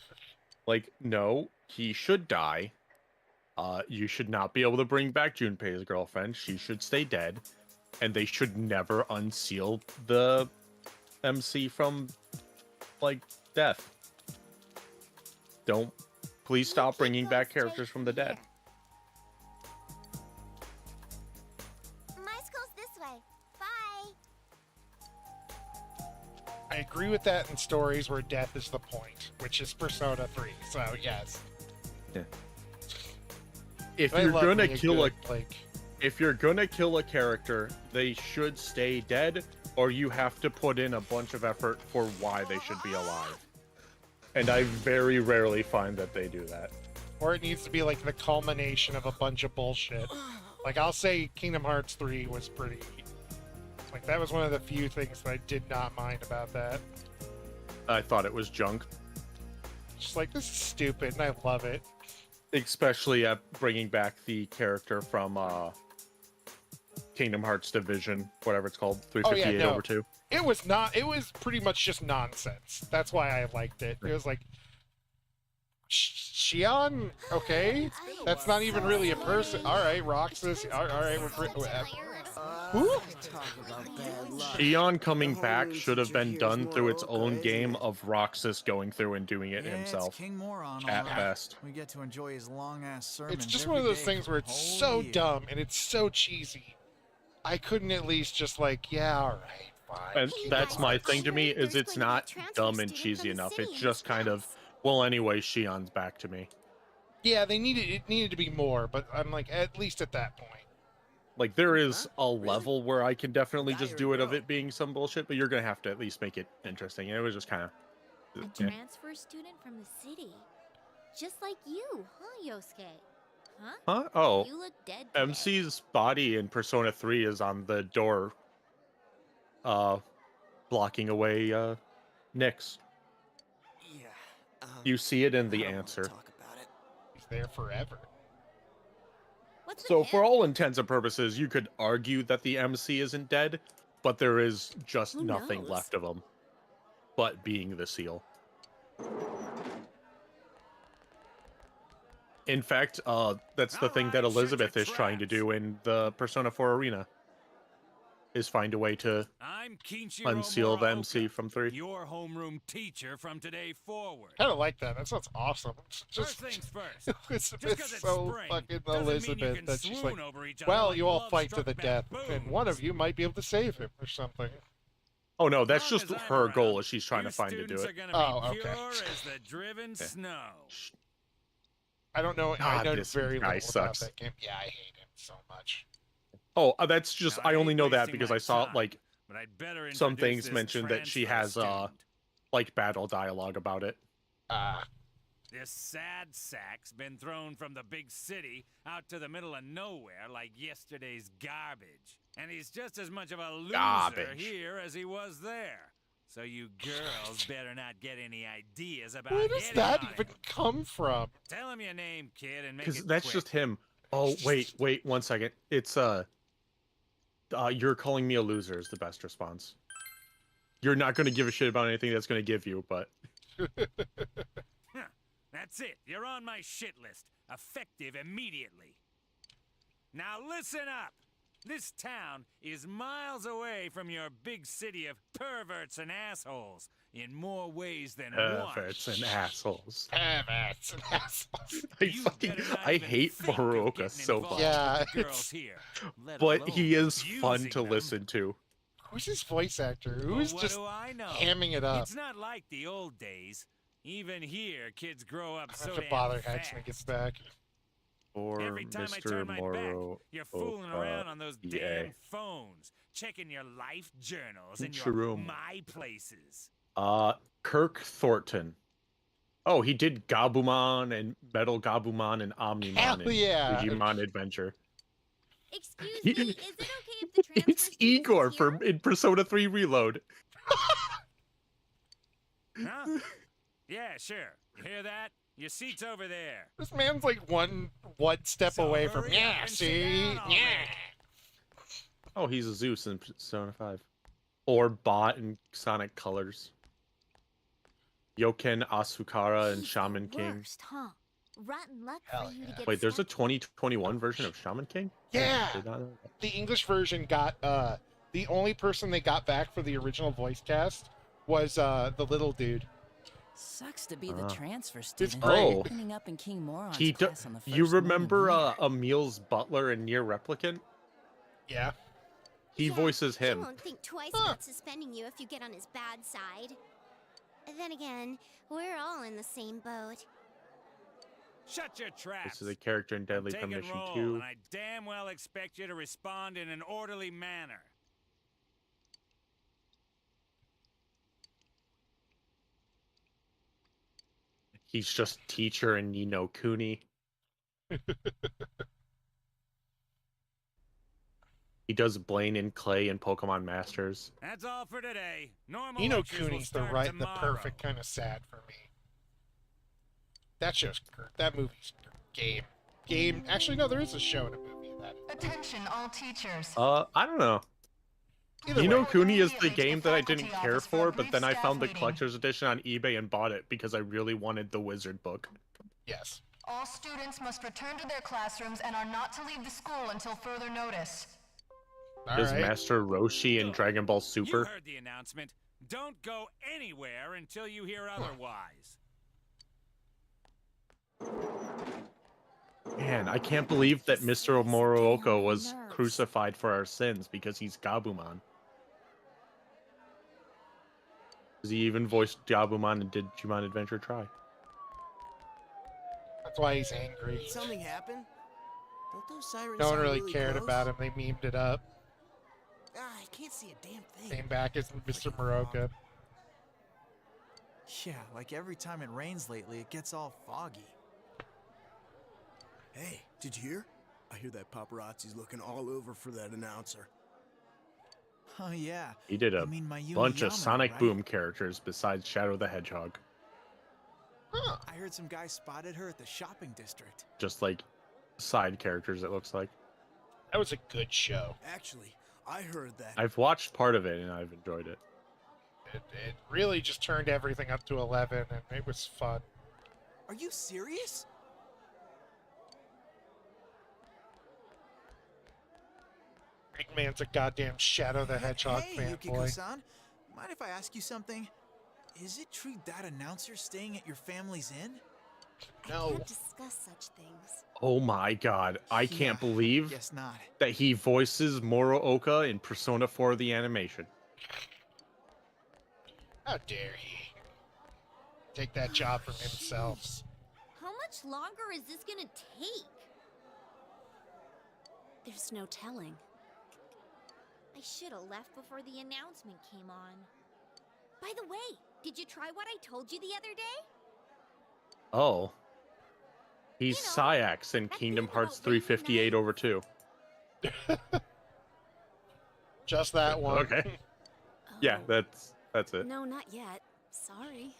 Like, no, he should die. You should not be able to bring back Junpei's girlfriend. She should stay dead. And they should never unseal the MC from, like, death. Please stop bringing back characters from the dead.
My school's this way. Bye.
I agree with that in stories where death is the point, which is Persona 3. So yes.
Yeah. If
I
you're
love
gonna
me a
kill a
good, like,
if you're gonna kill a character, they should stay dead, or you have to put in a bunch of effort for why they should be alive. And I very rarely find that they do that.
or it needs to be like the culmination of a bunch of bullshit. Like I'll say Kingdom Hearts 3 was pretty, like that was one of the few things that I did not mind about that.
I thought it was junk,
Just like, this is stupid and I love it.
especially at bringing back the character from Kingdom Hearts Division, whatever it's called, 358
no.
over 2.
It was not, it was pretty much just nonsense. That's why I liked it. It was like, Xion, okay, that's not even really a person. All right, Roxas. All right, Who?
Eon coming back should have been done through its own game of Roxas going through and doing it himself.
King Moron,
At
all right.
best.
We get to enjoy his long-ass sermons.
It's just one of
every
those
day
things
for
where
a
it's
whole
so
year.
dumb and it's so cheesy. I couldn't at least just like, yeah, all right, fine.
And that's my thing to me, is it's not dumb and cheesy enough. It's just kind of, well, anyway, Shion's back to me.
Yeah, it needed to be more, but I'm like, at least at that point.
Like, there is a level where I can definitely just do it of it being some bullshit, but you're gonna have to at least make it interesting. And it was just kind of...
A transfer student from the city. Just like you, huh, Yosuke? Huh?
Huh? Oh.
You look dead today.
MC's body in Persona 3 is on the door, blocking away, Nyx.
Yeah.
You see it in
I
the
don't wanna
answer.
talk about it.
He's there forever.
What's
So
the
for all intents and purposes, you could argue that the MC isn't dead, but there is just
Who
nothing
knows?
left of him, but being the seal. In fact, that's the thing that Elizabeth is trying to do in the Persona 4 arena, is find a way to
I'm
unseal the MC from 3.
Your homeroom teacher from today forward.
Kind of like that. That sounds awesome. It's
First
just
things first.
Elizabeth's so fucking Elizabeth that she's like,
over each other
well,
like
you all fight to the
love-struck
death, and one of
baboons.
you might be able to save him or something.
Oh no, that's
Long
just
as I'm
her
around,
goal, is she's trying
you
to find to do
students
it.
are gonna
Oh,
be
okay.
pure as the driven snow.
I don't know. I
God,
know
this
very
guy
little
sucks.
about that game. Yeah, I hate him so much.
Oh, that's just,
Now,
I
I
only
ain't
know that
wasting
because
my
I saw,
time.
like,
But I'd better
some
introduce
things
this
mentioned that she
transfer
has,
student.
like, battle dialogue about it.
This sad sack's been thrown from the big city out to the middle of nowhere like yesterday's garbage. And he's just as much of a loser
Garbage.
here as he was there. So you girls better not get any ideas about
Where does
hitting
that
on
even
him.
come from?
Tell him your name, kid, and make
Because
it
that's
quick.
just him. Oh, wait, 1 second. It's, you're calling me a loser is the best response. You're not going to give a shit about anything that's going to give you, but...
Huh, that's it. You're on my shit list. Effective immediately. Now listen up. This town is miles away from your big city of perverts and assholes in more ways than
Perverts
one.
and assholes.
Perverts and assholes.
I hate Furuoka so much.
Yeah,
Girls here, let
But
alone
he is fun
abusing
to
them.
listen to.
Who's his voice actor?
Well,
Who's
what
just
do I know?
hamming it up?
It's not like the old days. Even here, kids grow up
I
so
have to
damn
bother
fast.
Hex when he gets back.
Or
Every time I
Mr.
turn my
Moro.
back, you're fooling around on those
EA.
damn phones, checking your life journals and your
Shroom.
my places.
Kirk Thornton. Oh, he did Gabumon and Metal Gabumon and Omnimon
Hell
in
yeah.
Digimon Adventure.
Excuse me, is it okay if the transfer
It's
student is
Igor
here?
in Persona 3 Reload.
Huh? Yeah, sure. You hear that? Your seat's over there.
This man's like one step
So
away from
hurry up
yeah,
and sit
see?
down already.
Yeah.
Oh, he's a Zeus in Persona 5. Or Bot in Sonic Colors. Yoken Asukara and
He's
Shaman
the
King.
worst, huh? Rotten luck
Hell
for you
yeah.
to get
Wait, there's a
stuck.
2021 version of Shaman King?
Yeah.
Did not know that.
The English version got the only person they got back for the original voice cast was the little dude.
Sucks to be the
Ah.
transfer student.
great.
Oh.
Opening up in King Moron's
He do-
class on the
you
first morning
remember
here.
Emil's butler in Near Replicant?
Yeah.
He
Yeah,
voices
He
him.
won't think twice about suspending you if you get on his bad side. Then again, we're all in the same boat.
Shut your traps.
This is a character in Deadly
Take and
Premonition
roll,
2.
and I damn well expect you to respond in an orderly manner.
He's just teacher in Nino Kuni. He does Blaine and Clay in Pokemon Masters.
That's all for today. Normal
Nino
lectures will
Kuni's the
start
the
tomorrow.
perfect kind of sad for me. That show's that movie's game. Actually, no, there is a show and a movie of that.
Attention, all teachers.
I don't know.
Either
Nino
way.
Kuni is the game that I didn't care for, but then I found the collector's edition on eBay and bought it because I really wanted the Wizard book.
Yes.
All students must return to their classrooms and are not to leave the school until further notice.
All
Does
right.
Master Roshi in Dragon Ball
You
Super?
heard the announcement. Don't go anywhere until you hear otherwise.
Man, I can't believe that Mr. Morooko was crucified for our sins because he's Gabumon. Does he even voice Gabumon in Digimon Adventure Try?
That's why he's angry.
Did something happen? Don't those sirens
No one
sound
really cared
close?
about him. They memed it up.
Ah, I can't see a damn thing.
Came back as Mr. Moroka.
Yeah, like every time it rains lately, it gets all foggy.
Hey, did you hear? I hear that paparazzi's looking all over for that announcer.
Oh yeah.
He did a
You mean Mayumi
bunch of
Yamada,
Sonic
right?
Boom characters besides Shadow the Hedgehog.
I heard some guy spotted her at the shopping district.
Just like side characters, it looks like.
That was a good show.
Actually, I heard that.
I've watched part of it and I've enjoyed it.
It really just turned everything up to 11, and it was fun.
Are you serious?
Big man's a goddamn Shadow the Hedgehog
Hey,
fanboy.
Yukiko-san. Mind if I ask you something? Is it true that announcer's staying at your family's inn?
I can't discuss such things.
Oh my god, I can't believe
Guess not.
that he voices Morooka in Persona 4 the animation.
How dare he take that job from himself?
How much longer is this gonna take? There's no telling. I should have left before the announcement came on. By the way, did you try what I told you the other day?
Oh. He's Sayax in Kingdom Hearts 358 over 2.
Just that one.
Okay. Yeah, that's it.
No, not yet. Sorry.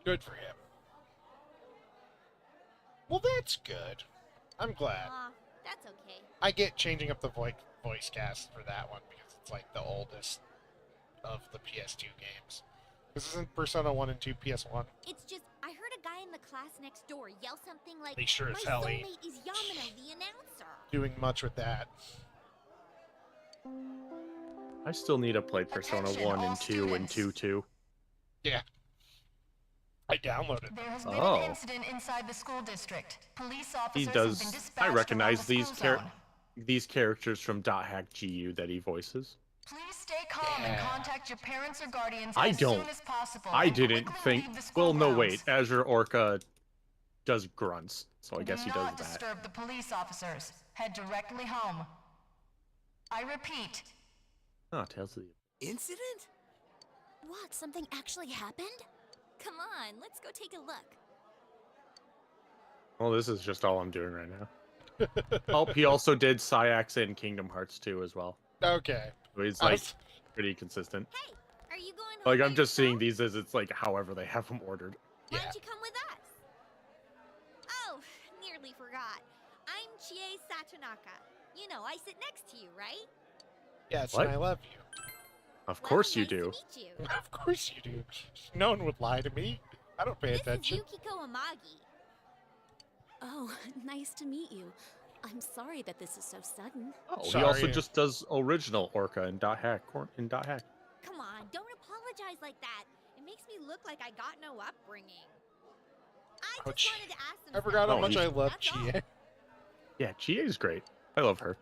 Good for him. Well, that's good. I'm glad.
That's okay.
I get changing up the voice cast for that one because it's like the oldest of the PS2 games. This isn't Persona 1 and 2 PS1.
It's just, I heard a guy in the class next door yell something like,
They sure as
"My
hell ain't."
soulmate is Yamano, the announcer."
Doing much with that.
I still need to play Persona 1 and 2 and 2-2.
Yeah. I downloaded.
There has been
Oh.
an incident inside the school district. Police
He
officers have
does.
been dispatched
I
around
recognize
the
these
school zone.
these characters from Dot Hack GU that he voices.
Please stay calm and contact your parents or guardians
I
as
don't.
soon as possible.
I
and
didn't
quickly
think.
leave the school
Well, no,
grounds.
wait. Azure Orca does grunts, so I guess
Do
he does
not
that.
disturb the police officers. Head directly home. I repeat,
Oh, Tales of the.
Incident?
What? Something actually happened? Come on, let's go take a look.
Well, this is just all I'm doing right now. Oh, he also did Sayax in Kingdom Hearts 2 as well.
Okay.
So he's like pretty consistent.
Hey, are you going home
Like
by
I'm just seeing
yourself?
these as it's like however they have them ordered.
Why don't you come with us? Oh, nearly forgot. I'm Chie Satonaka. You know, I sit next to you, right?
Yes,
What?
and I love you.
Of course you
nice to
do.
meet you.
Of course you do. No one would lie to me. I don't pay
This
attention.
is Yukiko Amagi.
Oh, nice to meet you. I'm sorry that this is so sudden.
Oh, he
Sorry.
also just does original Orca in .hack.
Come on, don't apologize like that. It makes me look like I got no upbringing. I
Oh,
just
Chie.
wanted to ask some
I forgot how
Oh,
much
he's-
I love
That's all.
Chie.
Yeah, Chie's great. I love her.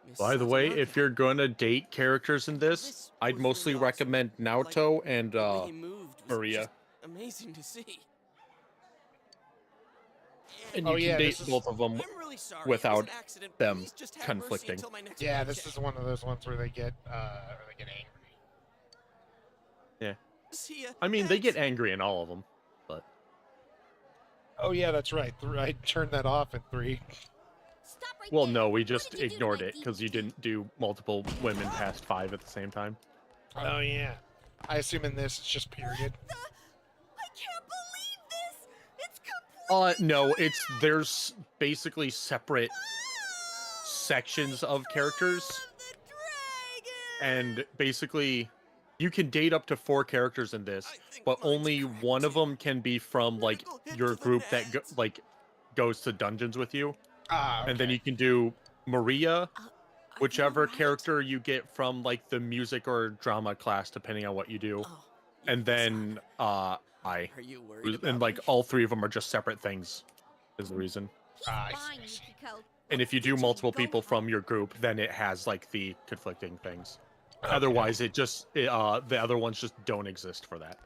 Miss
By the way,
Satonaka,
if you're gonna date characters in this, I'd
was
mostly
really awesome.
recommend Naoto and
the way he moved was
Maria.
just amazing to see.
And
Oh,
you
yeah,
can date
this is-
both of them
I'm really sorry. It was
without
an accident.
them
Please just have
conflicting.
mercy until my next
Yeah,
paycheck.
this is one of those ones where they get angry.
Yeah.
See ya.
I mean, they
Thanks.
get angry in all of them, but
Oh yeah, that's right. I turned that off in 3.
Stop right
well,
there.
no, we
What
just
did you do to
ignored
my
it because you
DVD?
didn't do multiple women past 5 at the same time.
Oh yeah. I assume in this it's just period.
I can't believe this! It's complete.
No, there's basically separate sections of characters, and basically you can date up to 4 characters in this, but only one of them can be from like your group that goes to dungeons with you, and then you can do Maria, whichever character you get from like the music or drama class, depending on what you do, and then
Are you worried about
and like
me?
all 3 of them are just separate things. Is the reason.
I
Fine,
see.
Yukiko.
And if you do multiple people from your group, then it has like the conflicting things. Otherwise, it just the other ones just don't exist for that.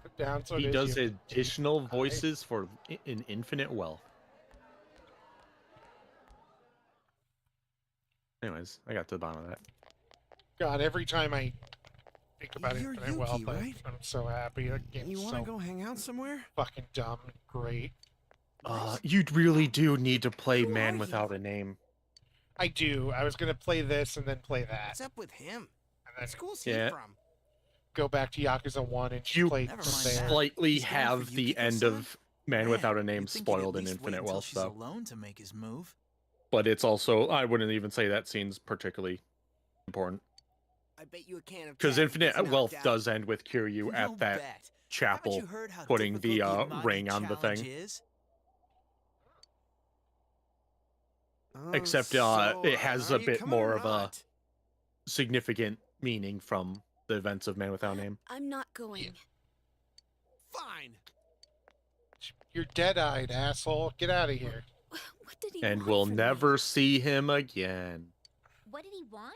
Put down so
He
it is
does
you.
additional voices for an infinite wealth. Anyways, I got to the bottom of that.
God, every time I think about
You're
Infinite
Yuki,
Wealth,
right?
I'm so happy. That game's
You want to
so
go hang out somewhere?
fucking dumb and great.
You really do need to play
Who are
Man
you?
Without a Name.
I do. I was gonna play this and then play that,
What's up with him?
and
What
then
school's he
Yeah.
from?
go back to Yakuza 1 and just
You
play
Never
from
mind
there.
that.
slightly
He's going for
have the
Yukiko-san?
end of Man
Man,
Without a Name
you'd think he'd at
spoiled in
least wait
Infinite
until
Wealth,
she's
though.
alone to make his move.
But it's also, I wouldn't even say that scene's particularly important.
I bet you a can of
Because
Jack
Infinite
gets knocked
Wealth
out.
does end with Kiryu
You
at that
bet.
chapel
Haven't you heard how
putting the
difficult Amagi
ring on the
challenge
thing.
is?
Except
So,
it has
are
a
you
bit
coming
more
or
of a
not?
significant meaning from the events of Man Without a Name.
I'm not going.
Fine.
You're dead-eyed, asshole. Get out of here.
What did he
And
want
we'll
from me?
never see him again.
What did he want?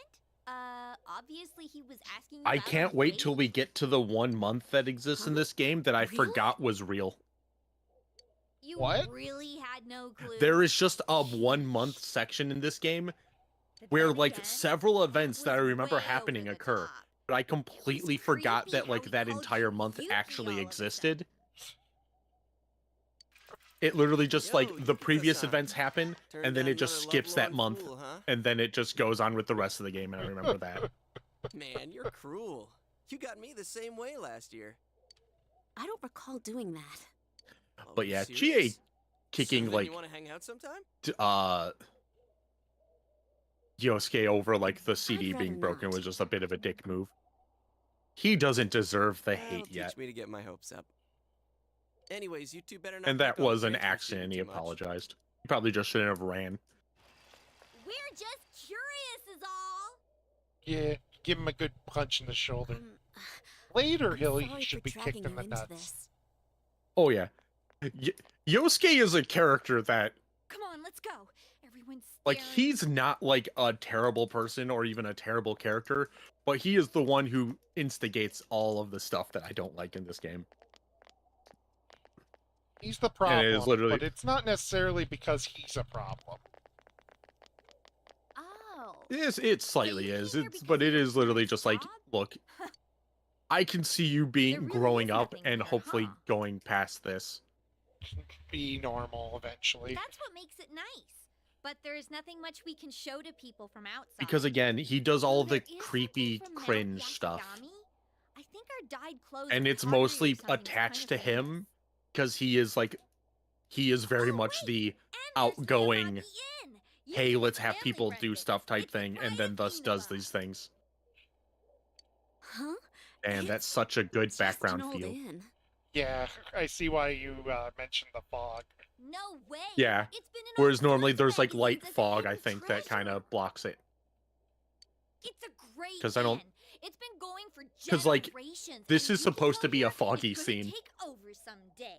Obviously he was asking you
I
out on
can't
a
wait
date.
till we get to the 1 month that exists in
Huh?
this game that I
Really?
forgot was real.
You
What?
really had no clue.
There is just a 1 month section in this game
But
where
then
like
again,
several events
it
that I
was
remember
way
happening
over the
occur.
top.
But I completely forgot
creepy
that
how
like
he
that
called
entire
you
month
Yuki
actually
all of a
existed. It literally just like
Yo,
the previous
Yukiko-san.
events happen
Turned
and then
down
it just
another
skips that
lovelorn
month
fool, huh?
and then it just goes on with the rest of the game and I remember that.
Man, you're cruel. You got me the same way last year.
I don't recall doing that.
Oh,
But yeah,
serious?
GA kicking
So then
like
you want to hang out sometime?
Yosuke over like the CD
rather
being broken
not.
was just a bit of a dick move. He doesn't deserve the
That'll
hate
teach
yet.
me to get my hopes up. Anyways, you two better not.
And
pick
that
on
was
the
an
transfer
accident and he
student too much.
apologized. He probably just shouldn't have ran.
We're just curious is all.
Yeah, give him a good punch in the shoulder.
Um,
Later,
I'm
he
sorry
should
for
be
dragging
kicked in
you
the
into
nuts.
this.
Oh yeah. Yosuke is a character that
Come on, let's go. Everyone's
like
staring.
he's not like a terrible person or even a terrible character, but he is the one who instigates all of the stuff that I don't like in this game.
He's the problem,
is literally-
but it's not necessarily because he's a problem.
Oh.
It slightly is. But it is literally just like, look, I can see you being growing up and hopefully going past this.
Be normal eventually.
That's what makes it nice. But there is nothing much we can show to people from outside.
Because again, he does all the creepy cringe stuff.
I think our dyed clothes
And
are
it's
pottery or
mostly
something is
attached to
kind of famous.
him because he is very much the outgoing, hey, let's have people do stuff type thing, and then thus does these things.
Huh?
And that's such a good background feel.
Yeah, I see why you mentioned the fog.
No way.
Yeah. Whereas normally there's like light fog, I think, that kind of blocks it.
It's a great
Because I don't.
inn. It's been going for
Because like,
generations,
this
and
is
you
supposed to
go
be a
there,
foggy
it's gonna
scene.
Take over someday.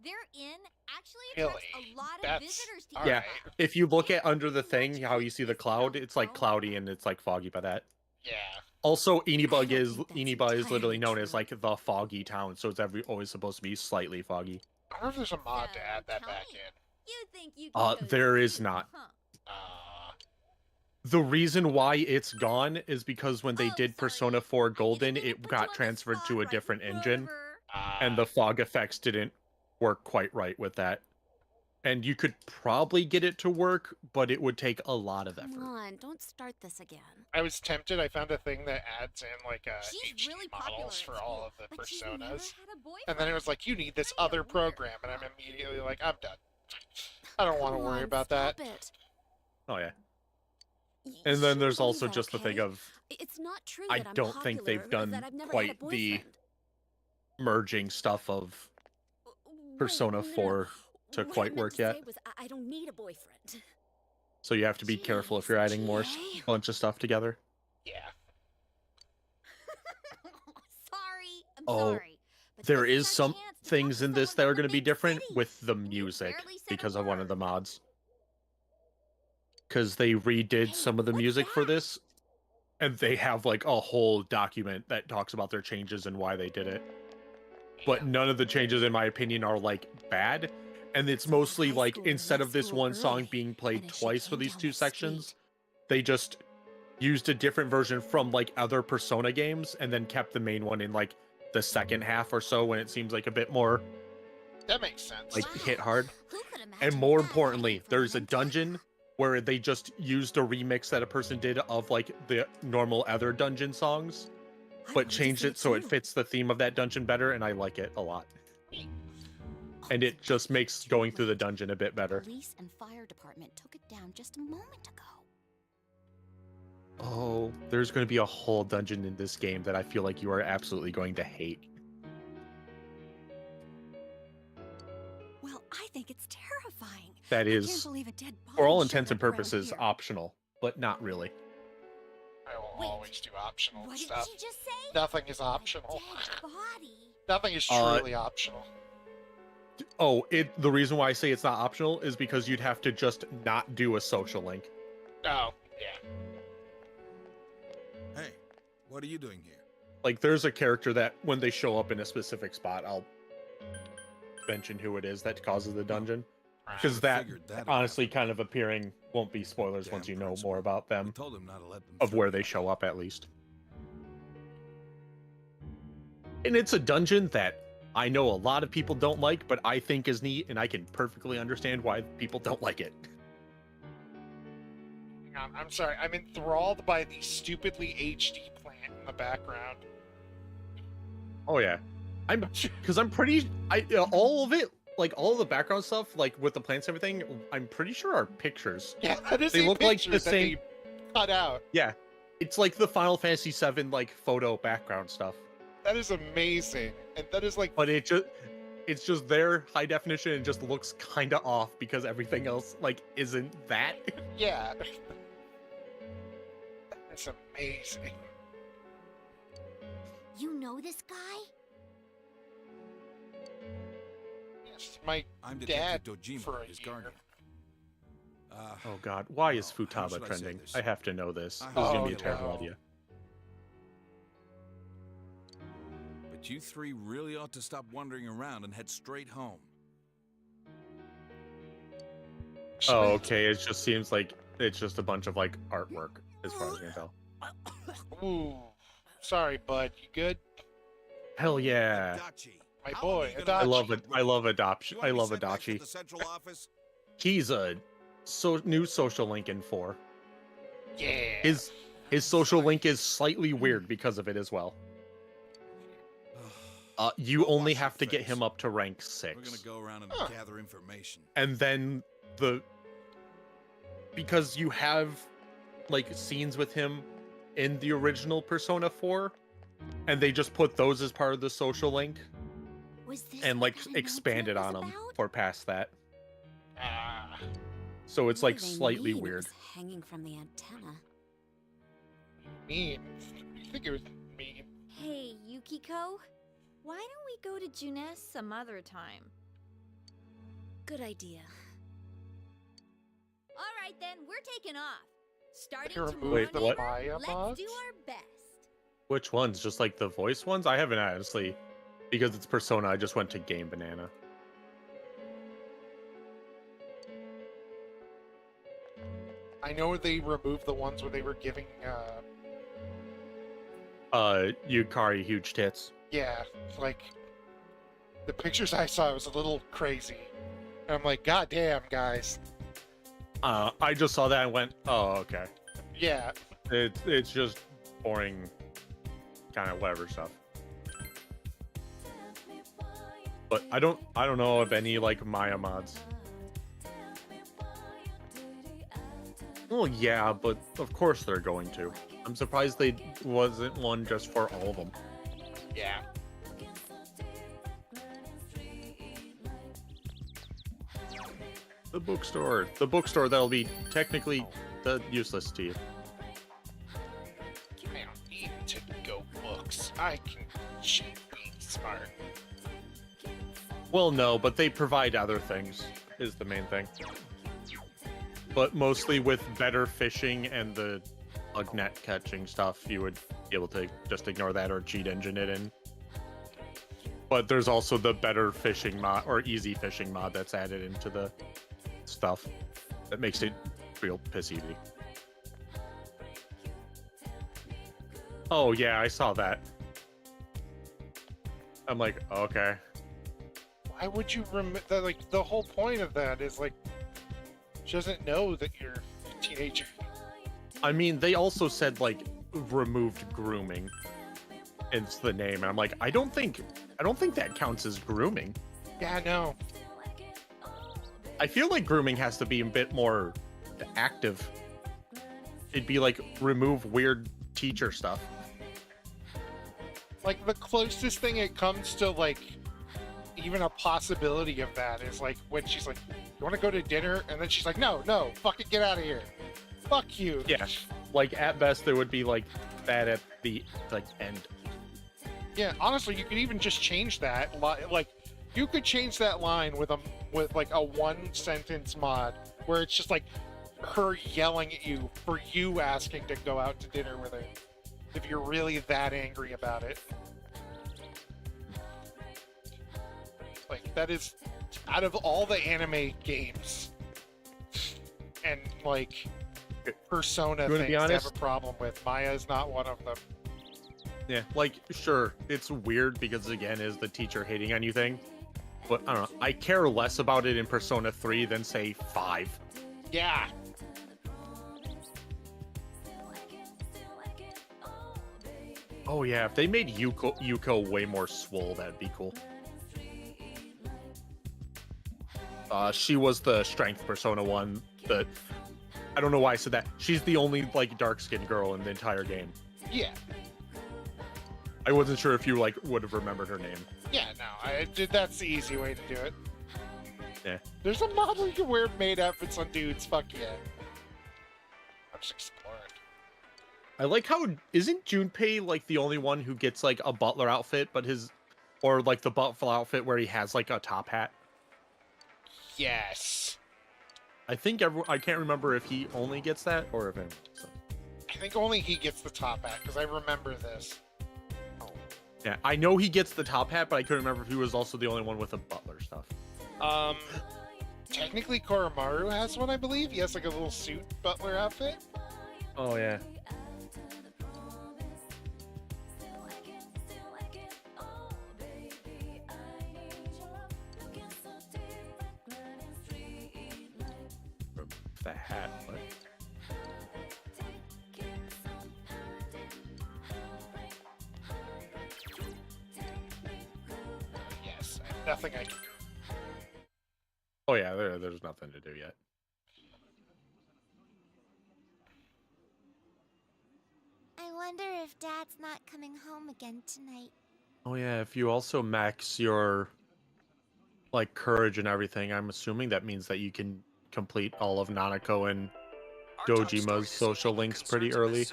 Their inn actually
Really?
attracts a lot of
That's
visitors to
Yeah.
Utah.
If you look at under the thing, how you see the cloud, it's like cloudy and it's like foggy by that.
Yeah.
Also, Eneba is literally known as like the foggy town, so it's always supposed to be slightly foggy.
I wonder if there's a mod to add that back in.
You think you can go
There
to
is
sea,
not.
huh?
The reason why it's gone is because when they did Persona 4 Golden, it got transferred to a different engine, and the fog effects didn't work quite right with that. And you could probably get it to work, but it would take a lot of
Come
effort.
on, don't start this again.
I was tempted. I found a thing that adds in like
She's
HD
really popular
models
at
for
school,
all of the
but she's never
personas,
had a boyfriend.
and then it was like, you need this other program, and I'm immediately like, I'm done. I don't want to
Come
worry
on,
about
stop
that.
it.
Oh yeah.
Y-
And then
she
there's
believes
also
that,
just the thing
okay?
of
It's not true
I
that I'm
don't think
popular,
they've
or
done
that I've never
quite
had a
the
boyfriend.
merging stuff of Persona 4 to
What I
quite
meant
work
to
yet.
say was I don't need a boyfriend.
So you have to be careful if you're adding more
Jay.
bunch of stuff together.
Yeah.
Sorry, I'm
Oh,
sorry. But
there
this
is
our
some
chance to talk
things
to
in this
someone
that are
from
going
a
to be
big
different
city.
with the music
barely said a
because of one of the
word.
mods. Because they redid some of the
what's
music for
that?
this, and they have like a whole document that talks about their changes and why they did it. But none of the changes, in my opinion, are like bad. And it's mostly
high
like
school
instead
left
of this
school
one song
early,
being played
and then she
twice for
came
these
down
two
to
sections,
speak.
they just used a different version from like other Persona games and then kept the main one in like the second half or so when it seems like a bit more
That makes sense.
like hit hard.
Who could
And
imagine
more
that
importantly,
happening from
there's a
Hentai?
dungeon where they just used a remix that a person did of like the normal other dungeon songs,
I
but
wanted to
changed
see
it so it
too.
fits the theme of that dungeon better, and I like it a lot. And it just makes going through the dungeon a bit better.
Police and fire department took it down just a moment ago.
Oh, there's going to be a whole dungeon in this game that I feel like you are absolutely going to hate.
Well, I think it's terrifying.
That
I can't
is,
believe a dead
for all
body
intents and
showed up around
purposes,
here.
optional, but not really.
I will
Wait,
always do optional
What did
stuff.
she just say?
Nothing is optional.
Dead body.
Nothing is
Uh,
truly optional.
Oh, the reason why I say it's not optional is because you'd have to just not do a social link.
Oh, yeah.
Hey, what are you doing here?
Like, there's a character that when they show up in a specific spot, I'll mention who it is that causes the dungeon. Because that,
Figured that out.
honestly, kind of appearing won't be spoilers
Damn
once you know
principal.
more about them,
We told him not to let them
of
through.
where they show up at least. And it's a dungeon that I know a lot of people don't like, but I think is neat, and I can perfectly understand why people don't like it.
I'm sorry. I'm enthralled by the stupidly HD plant in the background.
Oh yeah, because I'm pretty. All of it, like all of the background stuff, like with the plants and everything, I'm pretty sure are pictures.
Yeah, that is
They
a
look like
picture
the
that
same.
they cut out.
Yeah, it's like the Final Fantasy VII like photo background stuff.
That is amazing, and that is like.
But it's just there high definition and just looks kind of off because everything else like isn't that.
Yeah. That's amazing.
You know this guy?
Yes, my
I'm
dad
Detective
for
Dojima,
a
his
year.
guardian.
Oh God, why is
well, how
Futaba
should I say
trending?
this?
I have to know this.
I
This is gonna
hope
be a
you
terrible
know.
idea.
But You three really ought to stop wandering around and head straight home.
Oh, okay. It just seems like it's just a bunch of like artwork, as far as I can tell.
Ooh, sorry, bud. You good?
Hell yeah!
My boy, Adachi.
I love it. I love adoption.
You
I
want me
love
sent back to
Adachi.
the central office?
He's a new social link in 4.
Yeah.
His social link is slightly weird because of it as well. You only have to get him up to rank
We're gonna
6,
go around and gather information.
and then because you have like scenes with him in the original Persona 4, and they just put those as part of the social link
Was this
and
what
like
that
expanded on
announcement
them
was about?
for past that.
Ah,
So it's
What
like
do they
slightly
mean it
weird.
was hanging from the antenna.
mean. You think it was mean?
Hey, Yukiko. Why don't we go to Junes some other time?
Good idea.
All right, then, we're taking off. Starting
They
tomorrow
Wait, the what?
night,
Maya
let's
mods?
do our best.
Which ones? Just like the voice ones? I haven't honestly, because it's Persona. I just went to Game Banana.
I know they removed the ones where they were giving,
Yukari huge tits.
yeah, like, the pictures I saw was a little crazy. And I'm like, God damn, guys.
I just saw that and went, oh, okay.
Yeah.
It's just boring, kind of whatever stuff. But I don't know of any like Maya mods. Well, yeah, but of course they're going to. I'm surprised they wasn't one just for all of them.
Yeah.
The bookstore that'll be technically useless to you.
I don't need to go books. I can cheat being smart.
Well, no, but they provide other things, is the main thing. But mostly with better fishing and the net catching stuff, you would be able to just ignore that or cheat engine it in. But there's also the better fishing mod, or easy fishing mod, that's added into the stuff that makes it real piss easy. Oh yeah, I saw that. I'm like, okay.
Why would you that? Like, the whole point of that is, like, she doesn't know that you're a teenager.
I mean, they also said, like, removed grooming. It's the name. And I'm like, I don't think that counts as grooming.
Yeah, no.
I feel like grooming has to be a bit more active. It'd be like remove weird teacher stuff.
Like, the closest thing it comes to, like, even a possibility of that is, like, when she's like, you want to go to dinner? And then she's like, no, fucking get out of here. Fuck you.
Yeah. Like, at best, there would be, like, that at the, like, end.
Yeah, honestly, you could even just change that. Like, you could change that line with like a one-sentence mod where it's just like her yelling at you for you asking to go out to dinner with her. If you're really that angry about it. Like, that is, out of all the anime games and, like, Persona
You wanna
things
be
to have
honest?
a problem with, Maya is not one of them.
Yeah, like, sure, it's weird because, again, is the teacher hating on you thing. But, I don't know, I care less about it in Persona 3 than, say, 5.
Yeah.
Oh yeah, if they made Yuko way more swole, that'd be cool. She was the strength Persona 1 that... I don't know why I said that. She's the only, like, dark-skinned girl in the entire game.
Yeah.
I wasn't sure if you, like, would have remembered her name.
Yeah, no, that's the easy way to do it.
Yeah.
There's a mod where you can wear maid outfits on dudes, fuck yeah. I'm just exploring.
I like how... Isn't Junpei, like, the only one who gets, like, a butler outfit, but his... Or, like, the butler outfit where he has, like, a top hat?
Yes.
I think I can't remember if he only gets that, or if anyone. So.
I think only he gets the top hat, because I remember this.
Yeah, I know he gets the top hat, but I couldn't remember if he was also the only one with a butler stuff.
Technically Koromaru has one, I believe. He has like a little suit butler outfit.
Oh yeah. The hat, what?
Yes, nothing I can do.
Oh yeah, there's nothing to do yet.
I wonder if Dad's not coming home again tonight.
Oh yeah, if you also max your like courage and everything, I'm assuming that means that you can complete all of Nanako and Dojima's social links pretty early.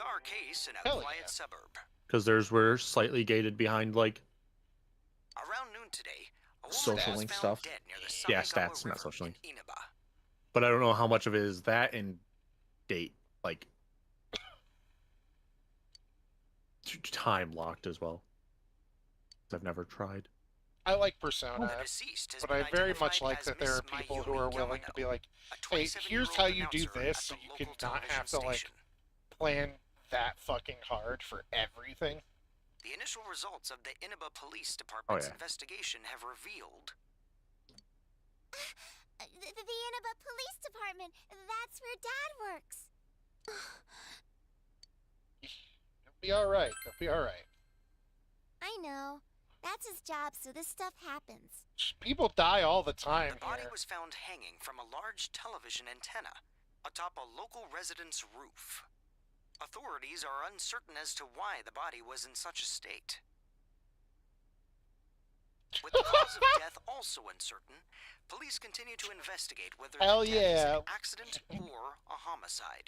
Hell yeah.
Because theirs were slightly gated behind like
Around noon today, a woman
social
was
link
found
stuff.
dead near the
Yeah,
Samigawa
stats, not
River
social link.
in Inaba.
But I don't know how much of it is that and date, like time locked as well. I've never tried.
I like Persona,
The deceased has
but
been
I very much
identified
like
as
that there are
Miss
people who are
Mayumi
willing to be
Yamano,
like,
a
hey, here's how you do
27-year-old
this, so
announcer
you
at
can
the
not
local
have to like
station.
plan that fucking hard for everything.
The initial results of the Inaba Police Department's
yeah.
investigation have revealed
The Inaba Police Department. That's where Dad works.
It'll be alright. It'll be alright.
I know. That's his job, so this stuff happens.
People die all the time
the body
here.
was found hanging from a large television antenna atop a local resident's roof. Authorities are uncertain as to why the body was in such a state. With the cause of death also uncertain, police continue to investigate whether
Hell
the death is
yeah.
an accident or a homicide.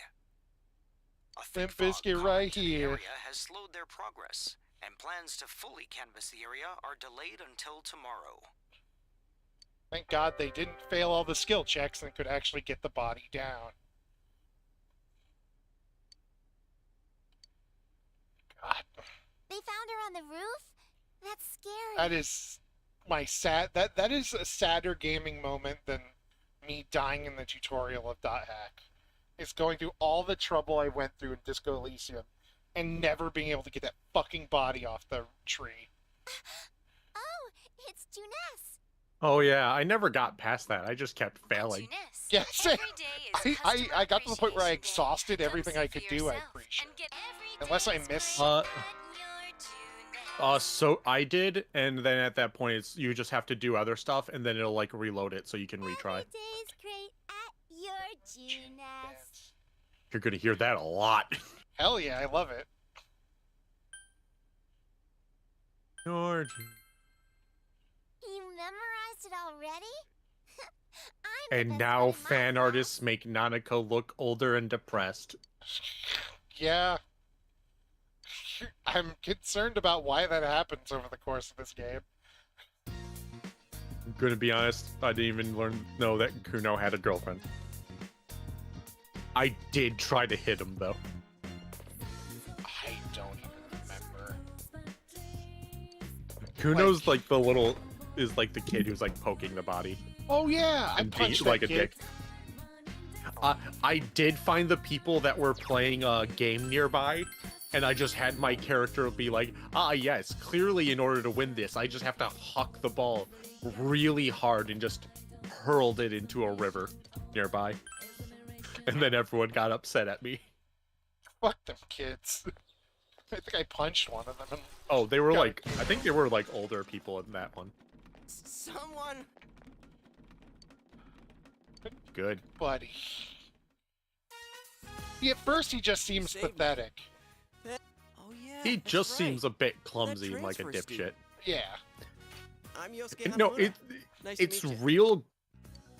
A
Limp
thick fog
Bizkit
common
right
to the
here.
area has slowed their progress, and plans to fully canvass the area are delayed until tomorrow.
Thank God they didn't fail all the skill checks and could actually get the body down. God.
They found her on the roof? That's scary.
That is my sad. That is a sadder gaming moment than me dying in the tutorial of Dot Hack. It's going through all the trouble I went through in Disco Elysium and never being able to get that fucking body off the tree.
Oh, it's Juness.
Oh yeah, I never got past that. I just kept failing.
Yeah, same. I got to the point where I exhausted everything I could do. I appreciate. Unless I miss.
So I did, and then at that point, it's you just have to do other stuff, and then it'll like reload it so you can retry.
Every day's great at your Juness.
You're gonna hear that a lot.
Hell yeah, I love it.
George.
You memorized it already?
And now fan artists make Nanako look older and depressed.
Yeah. I'm concerned about why that happens over the course of this game.
I'm gonna be honest, I didn't even know that Kuno had a girlfriend. I did try to hit him though.
I don't even remember.
Kuno's like the little is like the kid who's like poking the body.
Oh yeah, I
And
punched
like
that
a
kid.
dick. I did find the people that were playing a game nearby, and I just had my character be like, ah yes, clearly in order to win this, I just have to huck the ball really hard and just hurled it into a river nearby. And then everyone got upset at me.
Fuck them kids. I think I punched one of them. And
Oh, they were like, I think they were like older people in that one.
Someone.
Good.
buddy. Yeah, at first he just seems
Saved me.
pathetic.
Oh yeah.
He
that's
just
right.
seems a bit clumsy and like a
transfer
dipshit.
student.
Yeah.
I'm Yosuke
No,
Hanamura. Nice to
it's
meet you.
real.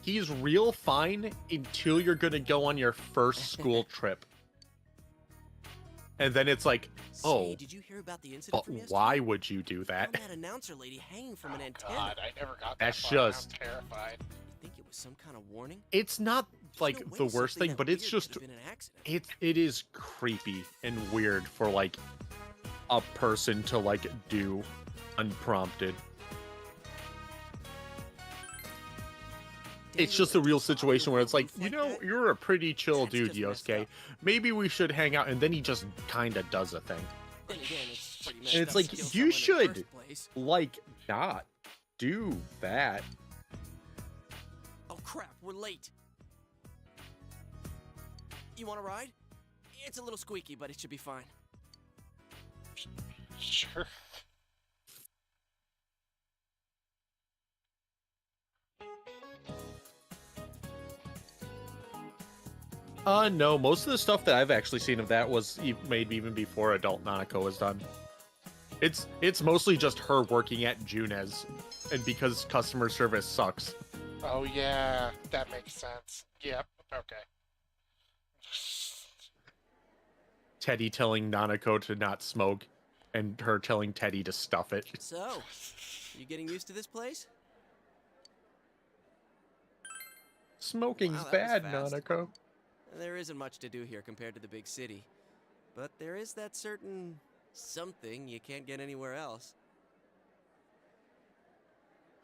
He's real fine until you're gonna go on your first school trip, and then it's like, oh,
Say, did you hear about the incident
but
from yesterday?
why would you do that?
Found that announcer lady hanging from an antenna.
God, I never got that
That's
far. I'm
just-
terrified.
You think it was some kind of warning?
It's not like
no way
the worst
something
thing,
that
but it's
weird
just
could've been an accident.
it is creepy and weird for like a person to like do unprompted. It's just a real situation where it's like, you know, you're a pretty chill dude, Yosuke. Maybe we should hang out, and then he just kind of does a thing.
Then again, it's pretty messed
And it's
up
like,
to kill
you
someone in the
should,
first place.
like, not do that.
Oh crap, we're late. You want a ride? It's a little squeaky, but it should be fine.
Sure.
No, most of the stuff that I've actually seen of that was made even before Adult Nanako was done. It's mostly just her working at Junes, and because customer service sucks.
Oh yeah, that makes sense. Yep. Okay.
Teddy telling Nanako to not smoke, and her telling Teddy to stuff it.
So, you getting used to this place?
Smoking's
Wow, that
bad,
was fast.
Nanako.
There isn't much to do here compared to the big city. But there is that certain something you can't get anywhere else.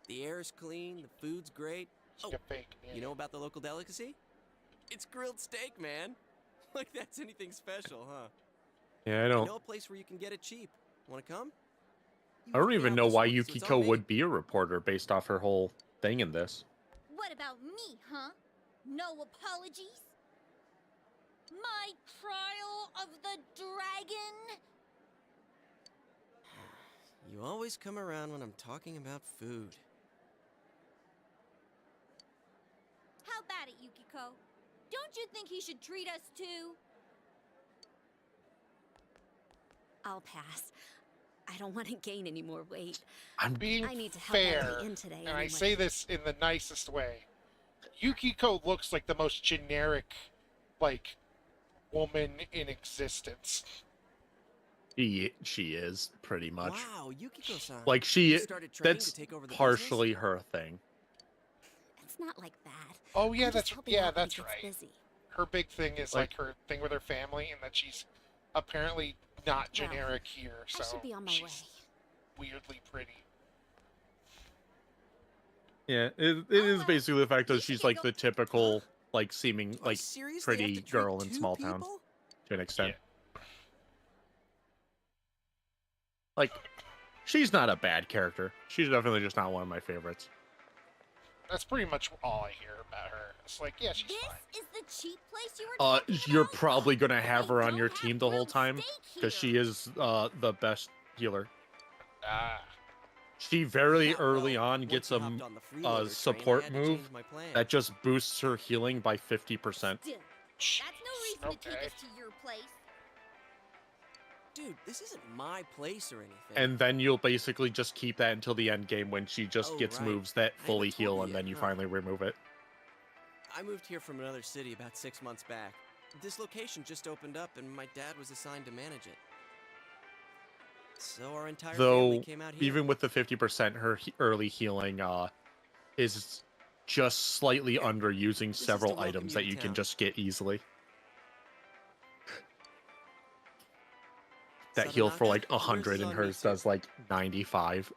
The air's clean, the food's great. Oh, you know about the local delicacy? It's grilled steak, man. Like that's anything special, huh?
Yeah, I
I
don't.
know a place where you can get it cheap. Wanna come?
I don't even know why Yukiko would be a reporter based off her whole thing in this.
What about me, huh? No apologies? My trial of the dragon?
You always come around when I'm talking about food.
How about it, Yukiko? Don't you think he should treat us too?
I'll pass. I don't want to gain any more weight.
I'm being
I need to help
fair,
Ellie in today
and I
anyway.
say this in the nicest way. Yukiko looks like the most generic, like, woman in existence.
She is pretty much.
Wow, Yukiko-san.
Like
You started training
that's
to take over the
partially her thing.
It's not like that.
Oh yeah,
I'm just
that's
helping
yeah,
out when
that's
he gets
right.
busy.
Her big thing is like her thing with her family, and that she's apparently not generic here. So
I should be on my way.
she's weirdly pretty.
Yeah, it is basically the fact that she's like the typical, like seeming like pretty girl in small town to an extent. Like, she's not a bad character. She's definitely just not one of my favorites.
That's pretty much all I hear about her. It's like, yeah, she's fine.
Is the cheap place you were
You're probably gonna have her on your team the whole time because she is the best healer. She very early on gets a support move that just boosts her healing by 50%.
Still, that's no reason to take us to your place.
Dude, this isn't my place or anything.
And then you'll basically just keep that until the end game when she just gets
right.
moves that
I
fully
never told
heal
you
and then
yet,
you
huh?
finally remove it.
I moved here from another city about 6 months back. This location just opened up and my dad was assigned to manage it. So our entire family
Though,
came out here.
even with the 50%, her early healing is just slightly under using several
welcome
items
you
that
to
you can
town.
just get easily. That heal for
Sadanaka,
like
yours is
100 and
on
hers
YouTube.
does like 95.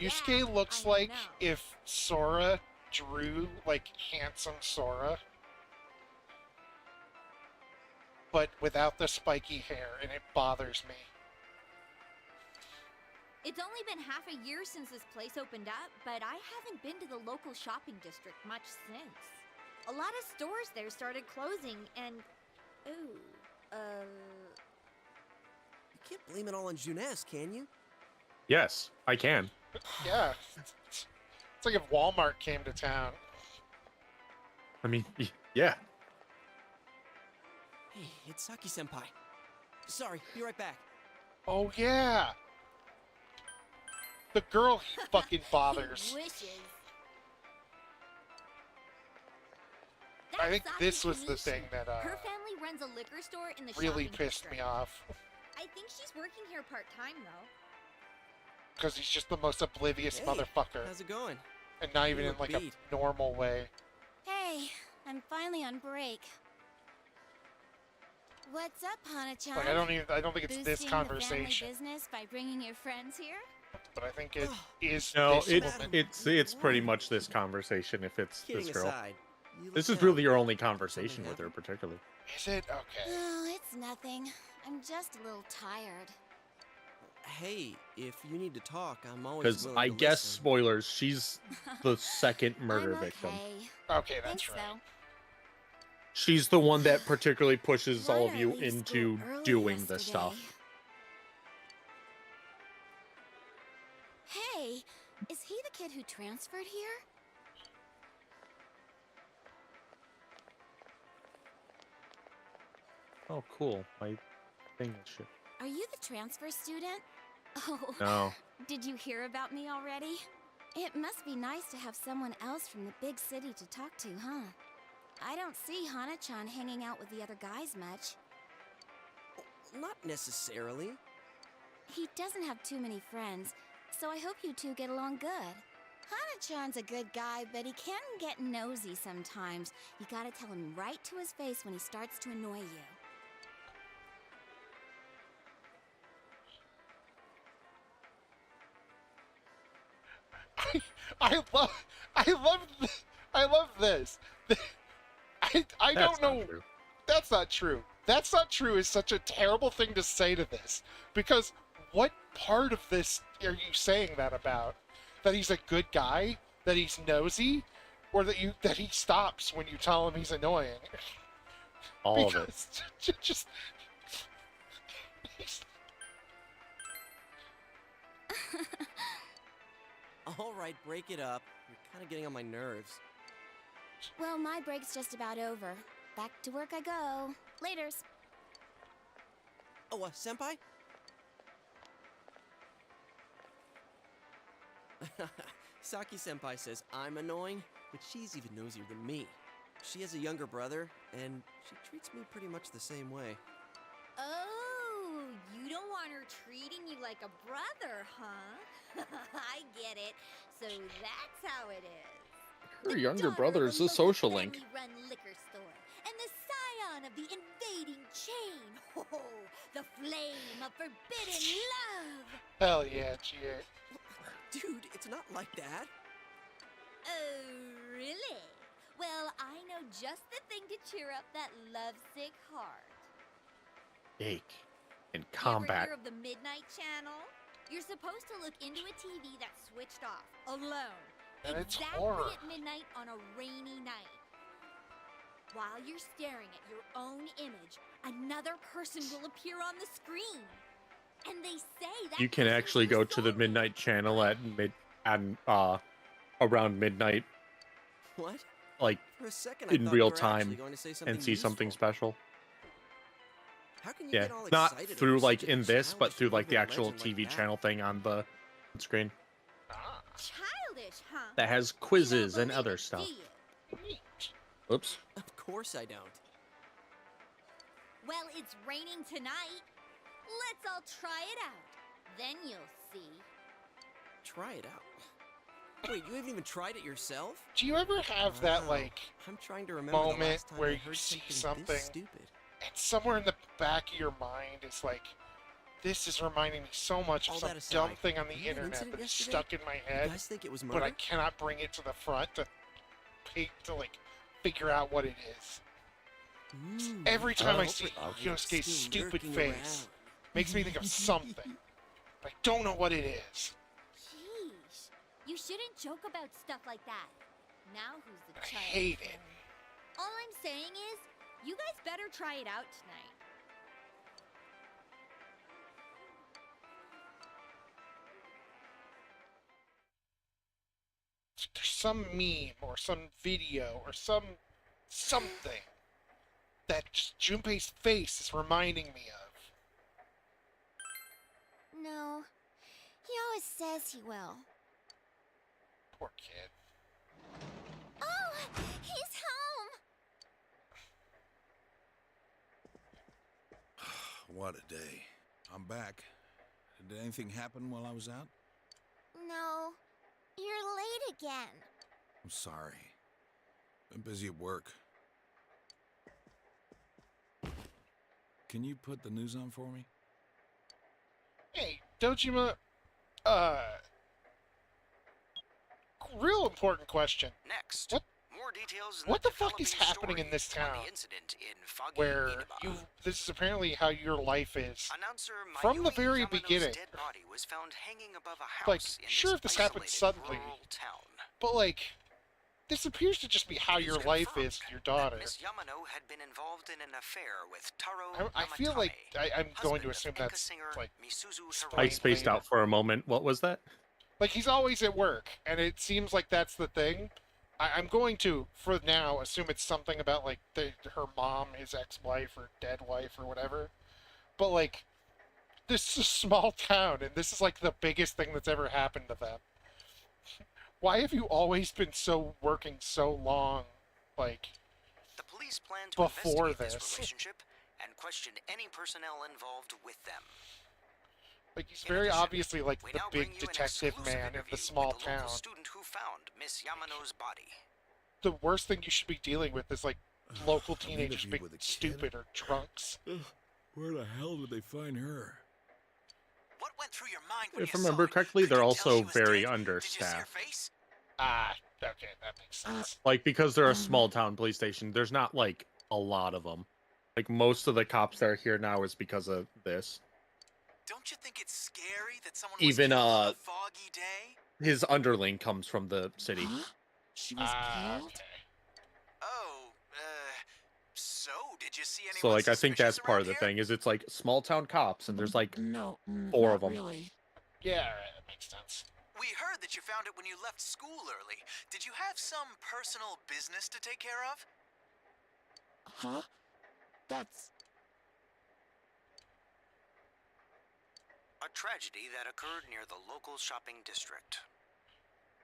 Yusuke looks like if Sora drew like handsome Sora, but without the spiky hair, and it bothers me.
It's only been half a year since this place opened up, but I haven't been to the local shopping district much since. A lot of stores there started closing, and
You can't blame it all on Junes, can you?
Yes, I can.
Yeah, it's like if Walmart came to town.
I mean, yeah.
Hey, it's Saki-senpai. Sorry, be right back.
Oh yeah, the girl he fucking bothers.
wishes.
I think
That's
this was
Saki
the
Kanishi.
thing that
Her family runs a liquor store in the
really
shopping
pissed
district.
me off.
I think she's working here part-time, though.
Because he's just the most oblivious
Hey,
motherfucker.
how's it going?
And not even
You
in
look
like
beat.
a normal way.
Hey, I'm finally on break.
What's up, Hana-chan?
Like, I don't think it's this
Boosting
conversation,
the family business by bringing your friends here?
but I think it is.
No,
this woman.
it's pretty much this conversation. If it's
Kidding
this girl,
aside, you
this
look
is really
down.
your only conversation with her, particularly.
Is it? Okay.
Oh, it's nothing. I'm just a little tired.
Hey, if you need to talk, I'm always
Because
willing
I
to
guess
listen.
spoilers. She's the second murder
I'm
victim.
Okay,
Thanks,
that's right.
though.
She's the one that particularly pushes all
Why'd
of
I
you
leave school
into
early
doing the
yesterday?
stuff.
Hey, is he the kid who transferred here?
Oh, cool. My thing is shit.
Are you the transfer student? Oh,
No.
did you hear about me already? It must be nice to have someone else from the big city to talk to, huh? I don't see Hana-chan hanging out with the other guys much.
Not necessarily.
He doesn't have too many friends, so I hope you two get along good. Hana-chan's a good guy, but he can get nosy sometimes. You gotta tell him right to his face when he starts to annoy you.
I love this. I don't
That's not
know.
true.
That's not true. That's not true is such a terrible thing to say to this, because what part of this are you saying that about? That he's a good guy? That he's nosy? Or that he stops when you tell him he's annoying?
All of it.
Because just
All right, break it up. You're kind of getting on my nerves.
Well, my break's just about over. Back to work I go. Laters.
Oh, senpai? Saki senpai says I'm annoying, but she's even nosier than me. She has a younger brother, and she treats me pretty much the same way.
Oh, you don't want her treating you like a brother, huh? I get it. So that's how it is.
Her younger brother is a social link.
Run liquor store and the scion of the invading chain. Oh, the flame of forbidden love.
hell yeah, G8.
Dude, it's not like that.
Oh, really? Well, I know just the thing to cheer up that lovesick heart.
Ache and
You ever
combat.
hear of the Midnight Channel? You're supposed to look into a TV that's switched off, alone.
And it's
exactly
horror.
at midnight on a rainy night. While you're staring at your own image, another person will appear on the screen. And they say that
You can actually go to the Midnight Channel at around midnight,
What?
like
For a second, I
in
thought
real
you were actually
time,
going to say something
and see something
useful.
special.
How can you
Yeah,
get all
not
excited
through
over
like
such a
in this, but
childish
through like the
urban
actual
legend like
TV
that?
channel thing on the screen
childish, huh?
that has quizzes and other
Do
stuff.
you?
Oops.
Of course I don't.
Well, it's raining tonight. Let's all try it out. Then you'll see.
Try it out. Wait, you haven't even tried it yourself?
Do you ever have that
Wow.
like
I'm trying to remember the
moment
last time
where
I
you
heard
see
something
something
this stupid.
and somewhere in the back of your mind it's like, this is reminding me so much of
All
some
that
dumb
aside,
thing on the
you had an
internet
incident
that's
yesterday?
stuck in my
You
head,
guys think it was
but I
murder?
cannot bring it to the front to like figure out what it is.
Ooh,
Every time I
hope
see
it-
Yosuke's
still
stupid
lurking
face,
around.
makes me think of something. But I don't know what it is.
Sheesh. You shouldn't joke about stuff like that. Now who's the
I
child?
hate it.
All I'm saying is, you guys better try it out tonight.
There's some meme or some video or something that just Junpei's face is reminding me of.
No. He always says he will.
Poor kid.
Oh, he's home!
What a day. I'm back. Did anything happen while I was out?
No. You're late again.
I'm sorry. Been busy at work.
can you put the news on for me?
Hey, Dojima, real important question.
Next,
What?
more details.
What the fuck is happening in this town?
The incident in Foggy
Where
Inaba.
this is apparently how your life is.
Announcer
From the
Mayumi
very
Yamano's
beginning.
dead body was found hanging above a house
Like,
in
sure, if this happened
isolated
suddenly,
rural town.
but like, this appears to just be how your life is with your daughter.
Miss Yamano had been involved in an affair with Taro
I feel like I'm going to assume that's like
I spaced out for a moment. What was that?
Like, he's always at work, and it seems like that's the thing. I'm going to, for now, assume it's something about, like, her mom, his ex-wife, or dead wife, or whatever. But, like, this is a small town, and this is, like, the biggest thing that's ever happened to them. Why have you always been working so long, like,
The police plan to
before
investigate
this?
this relationship and question any personnel involved with them.
Like, he's very obviously, like, the big detective man in the small
The local
town.
student who found Miss Yamano's body.
The worst thing you should be dealing with is, like, local teenagers
interview
being
with a kid?
stupid or drunks.
Where the hell did they find her?
What went through your mind when
If I
you
remember
saw it?
correctly,
Could
they're
you tell
also
she was
very
dead?
understaffed.
Did you see her face?
Ah, okay, that makes sense.
Like, because they're a small town police station, there's not like a lot of them. Like, most of the cops that are here now is because of this.
Don't you think it's scary that someone
Even
was killed on a foggy day?
his underling comes from the city.
She was killed?
Oh, so did you see anyone
So like I think that's
suspicious
part of
around
the
here?
thing is it's like small town cops and there's like
No,
4
not
of them.
really.
Yeah, alright, that makes sense.
We heard that you found it when you left school early. Did you have some personal business to take care of?
Huh? That's...
A tragedy that occurred near the local shopping district.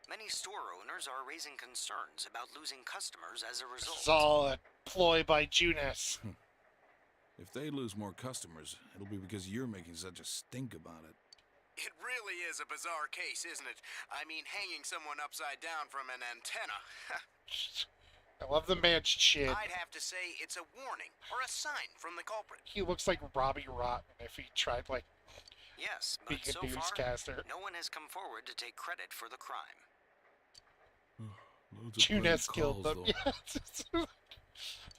Many store owners are raising concerns about losing customers as a result.
It's all a ploy by Junis.
If they lose more customers, it'll be because you're making such a stink about it.
It really is a bizarre case, isn't it? I mean, hanging someone upside down from an antenna.
I love the man's chin.
I'd have to say it's a warning or a sign from the culprit.
He looks like Robbie Rotten if he tried, like,
Yes,
being
but so
a
far,
newscaster.
no one has come forward to take credit for the crime.
Loads of
Junis
prank
killed
calls,
them.
though.
Yes.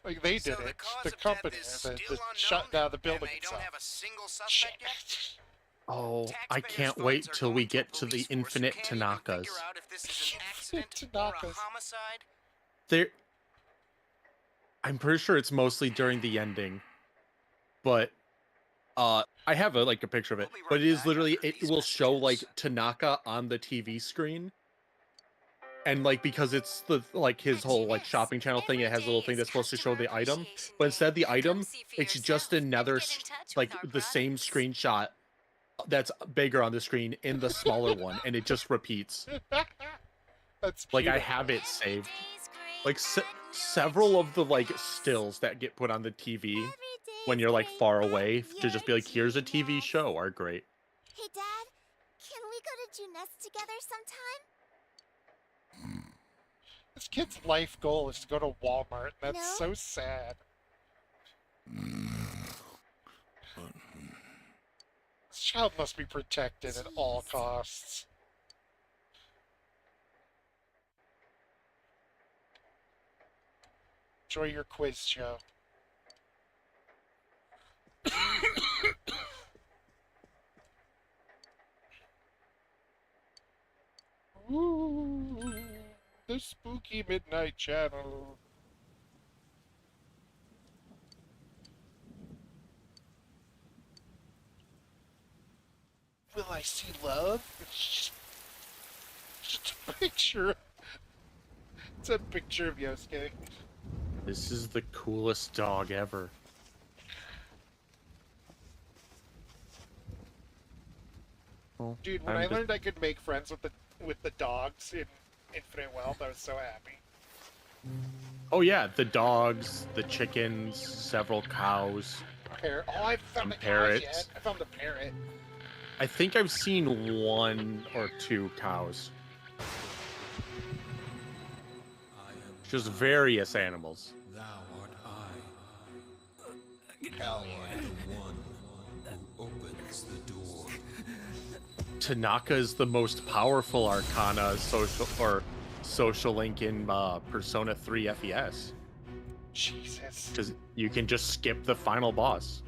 Like, they
So
did
the
it.
cause
The
of
company,
death is
the
still
shut down the
unknown,
building
and they don't
itself.
have a single suspect yet?
Oh, I
Taxpayers'
can't
funds
wait
are
till
going
we
to a
get to the
police force who
infinite
can't even
Tanakas.
figure out if this is an accident or a homicide.
There, I'm pretty sure it's mostly during the ending, but I have a picture of it. But it is literally it will show like Tanaka on the TV screen, and like because it's the his whole like shopping channel thing, it has a little thing that's supposed to show the item, but instead the item it's just another the same screenshot that's bigger on the screen in the smaller one, and it just repeats.
That's
like I
beautiful.
have it saved. Like several of the like stills that get put on the TV when you're like far away to just be like, here's a TV show are great.
Hey, Dad, can we go to Junes together sometime?
This kid's life goal is to go to Walmart. That's
No?
so sad. This child must be protected at all costs. Enjoy your quiz, Joe. Ooh, the spooky midnight channel. Will I see love? It's just a picture. It's a picture of Yosuke.
This is the coolest dog ever. Well,
Dude, when
I'm
I
just-
learned I could make friends with the dogs in Infinite Wealth, I was so happy.
Oh yeah, the dogs, the chickens, several cows.
Parrot. Oh, I found
Some
a
parrots.
yet. I found a parrot.
I think I've seen 1 or 2 cows. Just various animals.
Thou art I.
Hell yeah.
The one who opens the door.
Tanaka is the most powerful Arcana social link in Persona 3 FES.
Jesus.
Because you can just skip the final boss.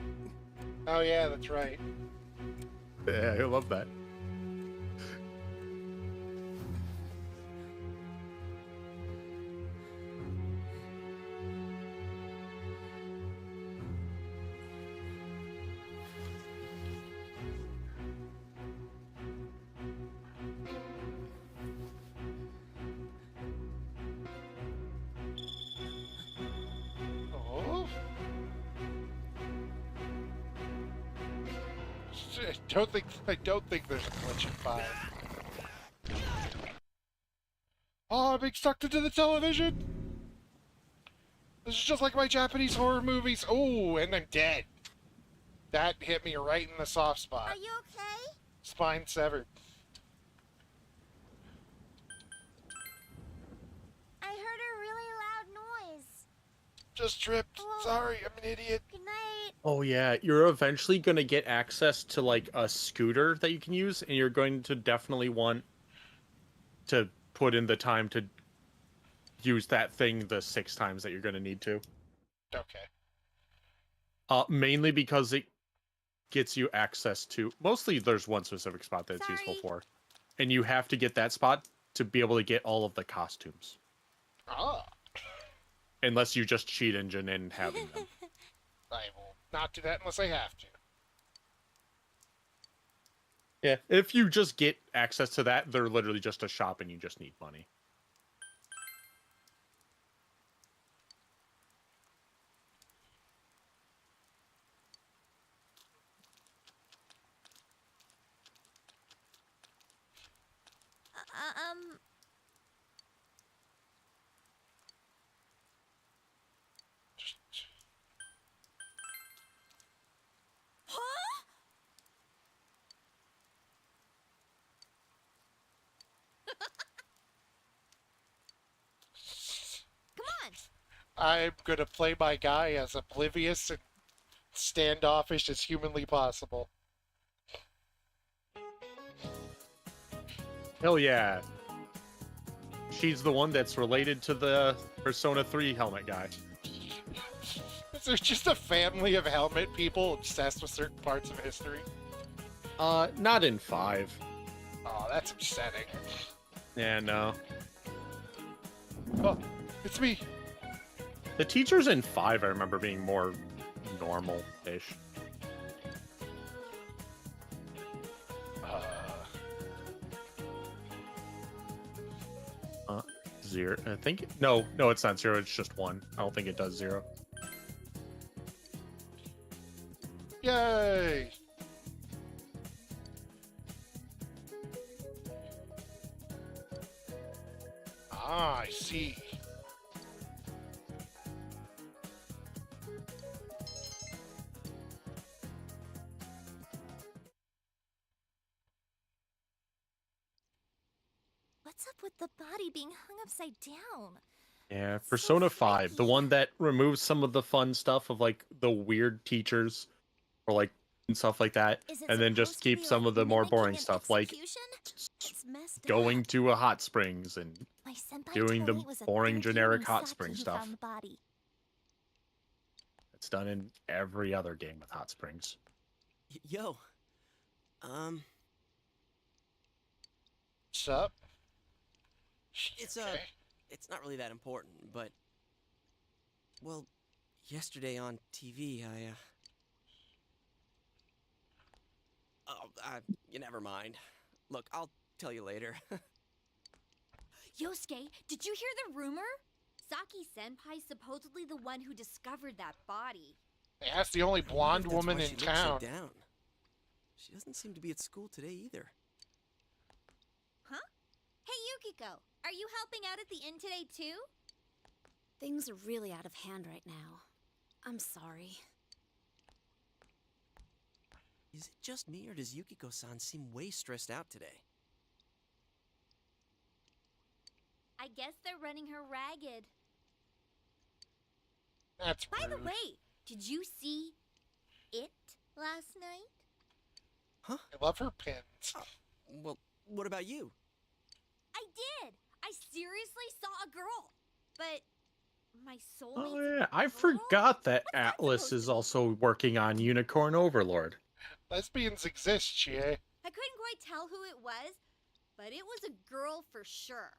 Oh yeah, that's right.
Yeah, I love that.
Oh. I don't think there's a glitch in 5. Oh, I'm being sucked into the television. This is just like my Japanese horror movies. Oh, and I'm dead. That hit me right in the soft spot.
Are you okay?
Spine severed.
I heard a really loud noise.
Just tripped. Sorry, I'm an idiot.
Good night.
Oh yeah, you're eventually going to get access to like a scooter that you can use, and you're going to definitely want to put in the time to use that thing the 6 times that you're going to need to.
Okay.
Mainly because it gets you access to... Mostly there's one specific spot that it's useful for. And you have to get that spot to be able to get all of the costumes.
Ah.
Unless you just cheat engine in having them.
I will not do that unless I have to.
Yeah, if you just get access to that, they're literally just a shop and you just need money.
I'm gonna play my guy as oblivious and standoffish as humanly possible.
Hell yeah. She's the one that's related to the Persona 3 helmet guy.
Is there just a family of helmet people obsessed with certain parts of history?
Not in 5.
Oh, that's upsetting.
Yeah, no.
Oh, it's me.
The teachers in 5 I remember being more normal-ish. Zero. I think... No, it's not 0, it's just 1. I don't think it does 0.
Yay! Ah, I see.
What's up with the body being hung upside down?
Yeah, Persona 5, the one that removes some of the fun stuff of like the weird teachers or like and stuff like that, and then just keep some of the more boring stuff like going to a hot springs and doing the boring generic hot spring stuff. It's done in every other game with hot springs.
Yo.
What's up?
It's not really that important, but well, yesterday on TV you never mind. Look, I'll tell you later.
Yosuke, did you hear the rumor? Saki-senpai's supposedly the one who discovered that body.
Yeah, that's the only blonde woman in town.
She doesn't seem to be at school today either.
Huh? Hey, Yukiko, are you helping out at the inn today too?
Things are really out of hand right now. I'm sorry.
Is it just me, or does Yukiko-san seem way stressed out today?
I guess they're running her ragged.
That's
By the
rude.
way, did you see last night?
Huh?
I love her pins.
Well, what about you?
I did. I seriously saw a girl. But my soulmate.
Oh yeah, I forgot that Atlas is also working on Unicorn Overlord.
Lesbians exist, Chie.
I couldn't quite tell who it was, but it was a girl for sure.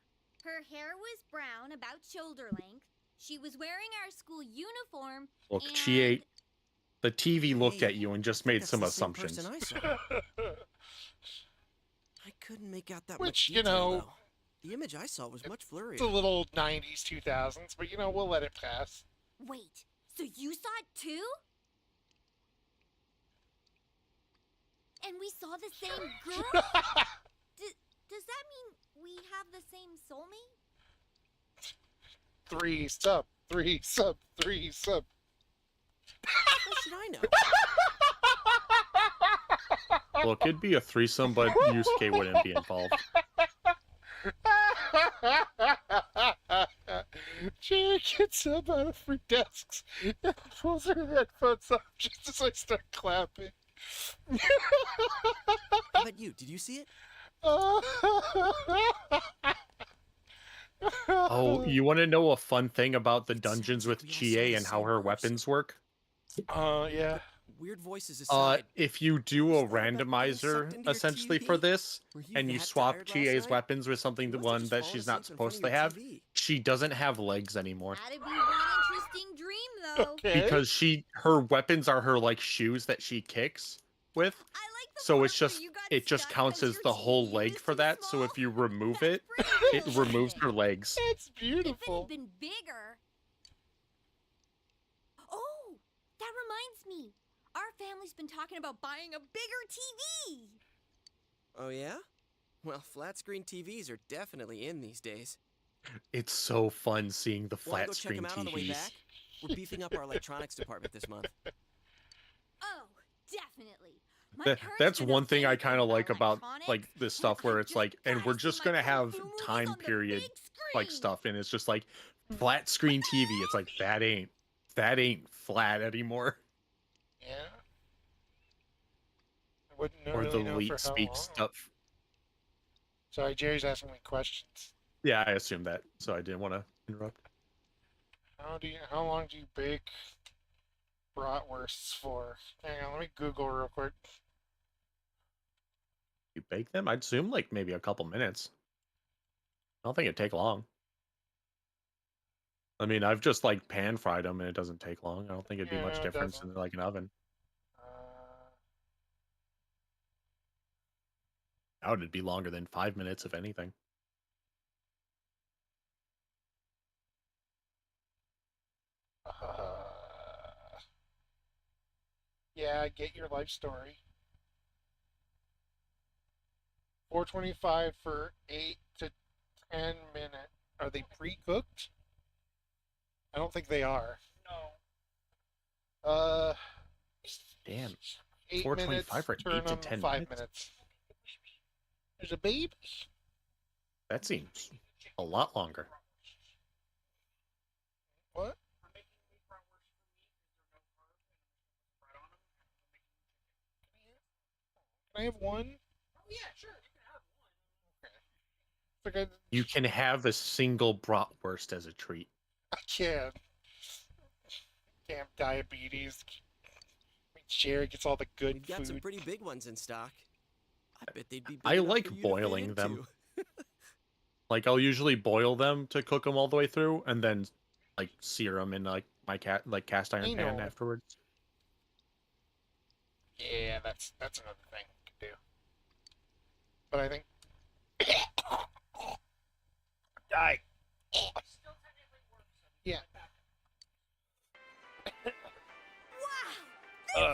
Her hair was brown, about shoulder length. She was wearing our school uniform.
Look,
and...
Chie, the TV looked at you and just made
That's
some
the same
assumptions.
person I saw. I couldn't make out that
Which,
much
you
detail,
know,
though. The image I saw was much blurrier.
It's a little 90s, 2000s, but you know, we'll let it pass.
Wait, so you saw it too? And we saw the same girl? Does that mean we have the same soulmate?
3 sub.
How should I know?
Look, it'd be a threesome, but Yusuke wouldn't be involved.
She gets up out of her desks and pulls her headphones up just as I start clapping.
How about you? Did you see it?
Oh, you want to know a fun thing about the dungeons with Chie and how her weapons work?
Yeah.
Weird voices aside.
If you do a randomizer essentially for this, and you swap Chie's weapons with something the one that she's not supposed to have, she doesn't have legs anymore.
That'd be one interesting dream, though.
Okay.
Because her weapons are her like shoes that she kicks with. So it's just it just counts as the whole leg for that. So if you remove it, it removes her legs.
It's beautiful.
If it had been bigger. Oh, that reminds me. Our family's been talking about buying a bigger TV.
Oh yeah? Well, flat screen TVs are definitely in these days.
It's so fun seeing the
Wanna
flat
go check
screen
'em out on the way
TVs.
back? We're beefing up our electronics department this month.
Oh, definitely.
That's one thing I kind of like about like this stuff where it's like, and we're just gonna have time period like stuff, and it's just like flat screen TV. It's like that ain't flat anymore.
Yeah. I wouldn't
Or the
really know for
leak
how
speak
long.
stuff.
Sorry, Jerry's asking me questions.
Yeah, I assumed that, so I didn't want to interrupt.
How long do you bake bratwursts for? Hang on, let me Google real quick.
You bake them? I'd assume like maybe a couple minutes. I don't think it'd take long. I mean, I've just like pan fried them and it doesn't take long. I don't think it'd be much
Yeah, it
difference
doesn't.
in like an oven. That would be longer than 5 minutes, if anything.
Yeah, get your life story. 425 for 8 to 10 minutes. Are they pre-cooked? I don't think they are. No.
Damn.
8
425
minutes,
for
turn
8 to
them
10
5
minutes?
minutes. There's a baby.
That seems a lot longer.
What? Can I have one?
Oh, yeah, sure. You can have one.
Okay.
You can have a single bratwurst as a treat.
I can. Damn diabetes. Jerry gets all the good
We've got
food.
some pretty big ones in stock. I bet they'd be big
I
enough
like
for you to fit
boiling them.
into.
Like I'll usually boil them to cook them all the way through, and then like sear them in like my cast iron
I
pan
know.
afterwards.
Yeah, that's another thing you can do. But I think die. Yeah.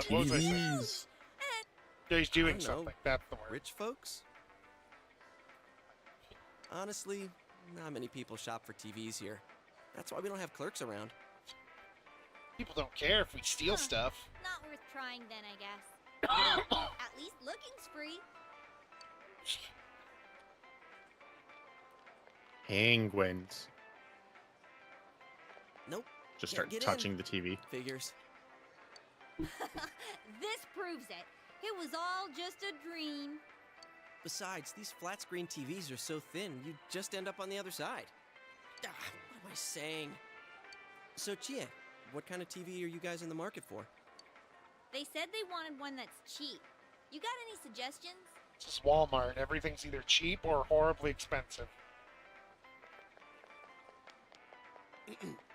What was I saying?
Jeez.
He's
I
doing
don't know,
something. That's the word.
Rich folks? Honestly, not many people shop for TVs here. That's why we don't have clerks around.
People don't care if we steal stuff.
Not worth trying then, I guess. At least looking's free.
Penguins.
Nope.
Just
Can't
start
get
touching
in.
the TV.
Figures.
This proves it. It was all just a dream.
Besides, these flat screen TVs are so thin, you'd just end up on the other side. What am I saying? So, Chia, what kind of TV are you guys in the market for?
They said they wanted one that's cheap. You got any suggestions?
It's just Walmart. Everything's either cheap or horribly expensive.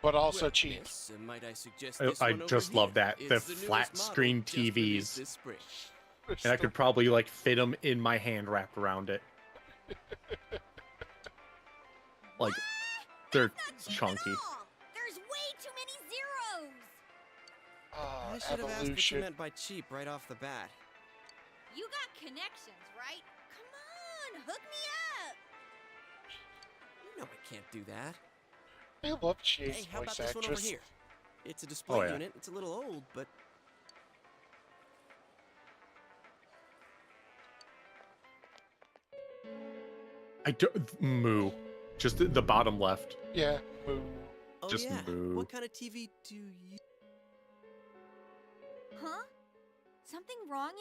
But also
Well,
cheap.
miss, might I suggest this
I
one over
just
here?
love that.
It's
The
newest
flat
model,
screen
just released
TVs.
this spring.
And I could probably like fit them in my hand wrapped around it. Like, they're chunky.
There's way too many zeros.
I should have asked what you
evolution.
meant by cheap right off the bat.
You got connections, right? Come on, hook me up.
You know I can't do that.
I love Chia's
Hey, how about
voice
this one over
actress.
here? It's a display
Oh, yeah.
unit. It's a little old, but
I don't moo. Just the bottom left.
Yeah, moo.
oh
Just
yeah.
moo.
What kind of TV do you?
Huh? Something wrong,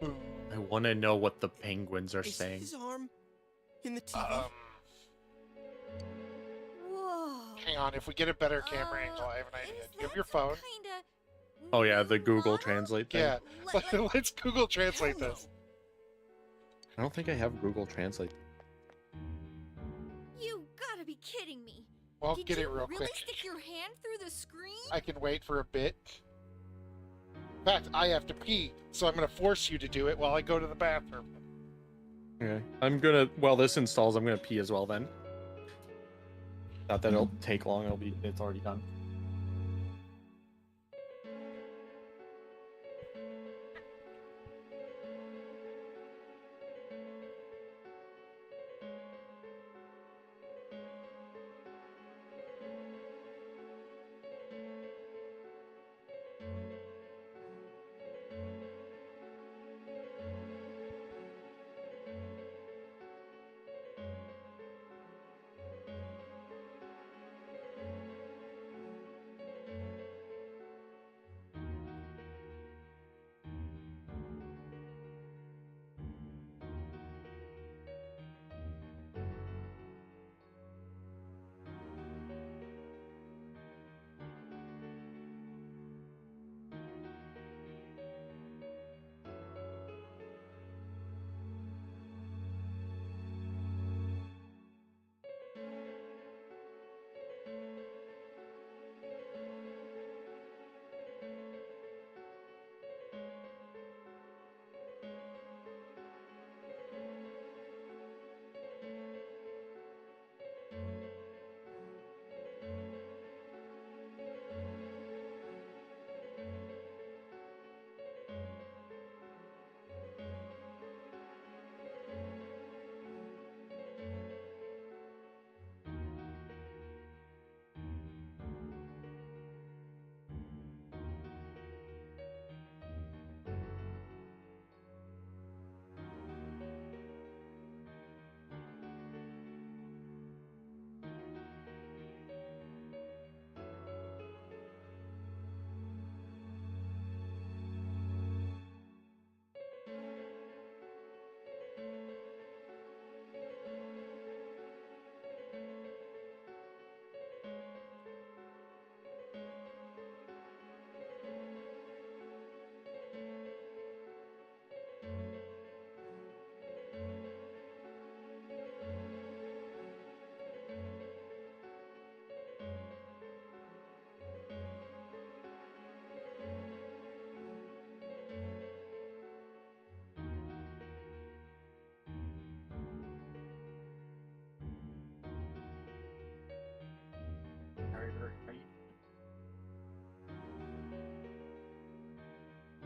Yosuke?
I want to know what the penguins are
Is
saying.
his arm in the TV?
Whoa.
Hang on, if we get a better camera angle, I have an idea. Do you have your phone?
Kinda.
Oh yeah, the Google Translate thing.
Yeah, let's Google Translate this.
I don't think I have Google Translate.
You gotta be kidding me.
Well,
Did
get
you
it real
really
quick.
stick your hand through the screen?
I can wait for a bit. In fact, I have to pee, so I'm going to force you to do it while I go to the bathroom.
Okay. I'm gonna, while this installs, I'm gonna pee as well then. Not that it'll take long, it's already done.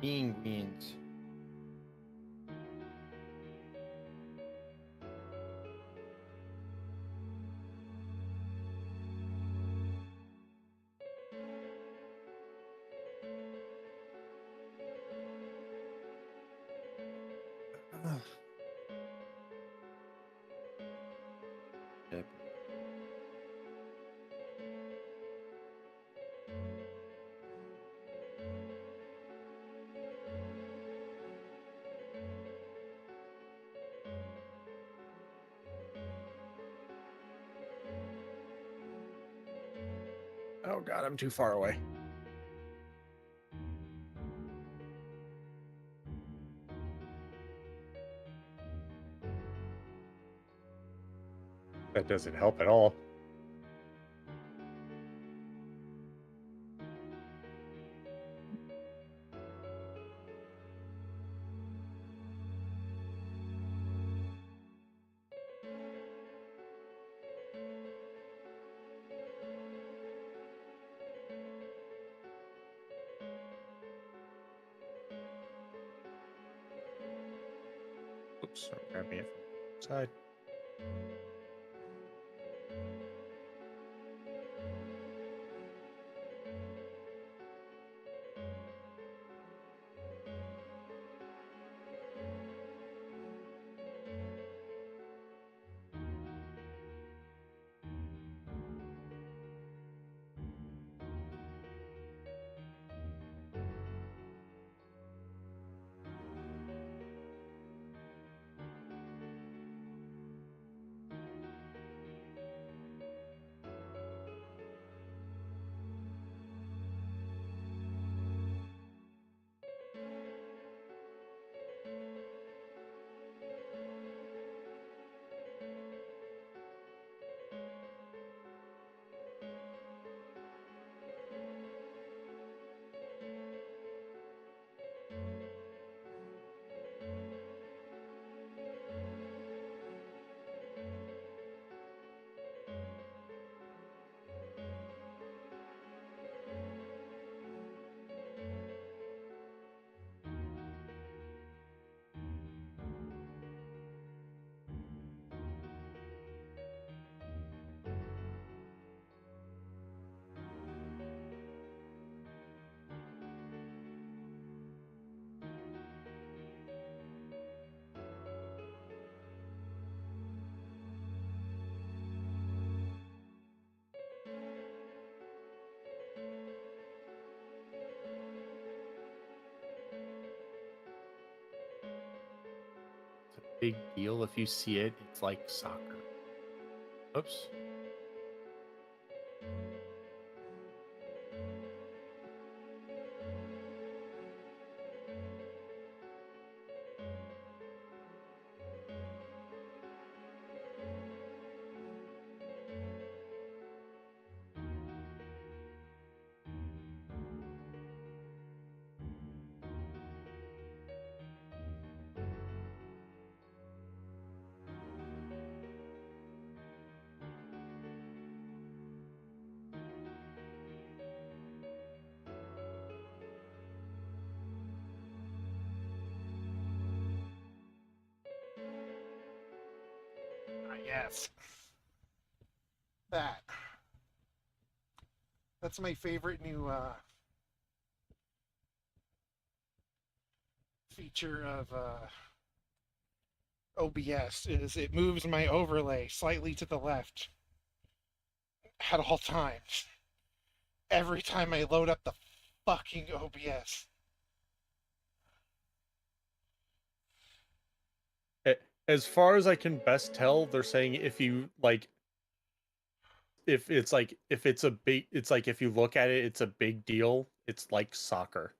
Penguins. Yep. Oh god, I'm too far away. That doesn't help at all. Oops, I'm grabbing it from the side.
Big deal. If you see it, it's like soccer. Oops.
Yes. That. That's my favorite new feature of OBS is it moves my overlay slightly to the left at all times. Every time I load up the fucking OBS.
As far as I can best tell, they're saying if you like, if it's a big, it's like if you look at it, it's a big deal. It's like soccer.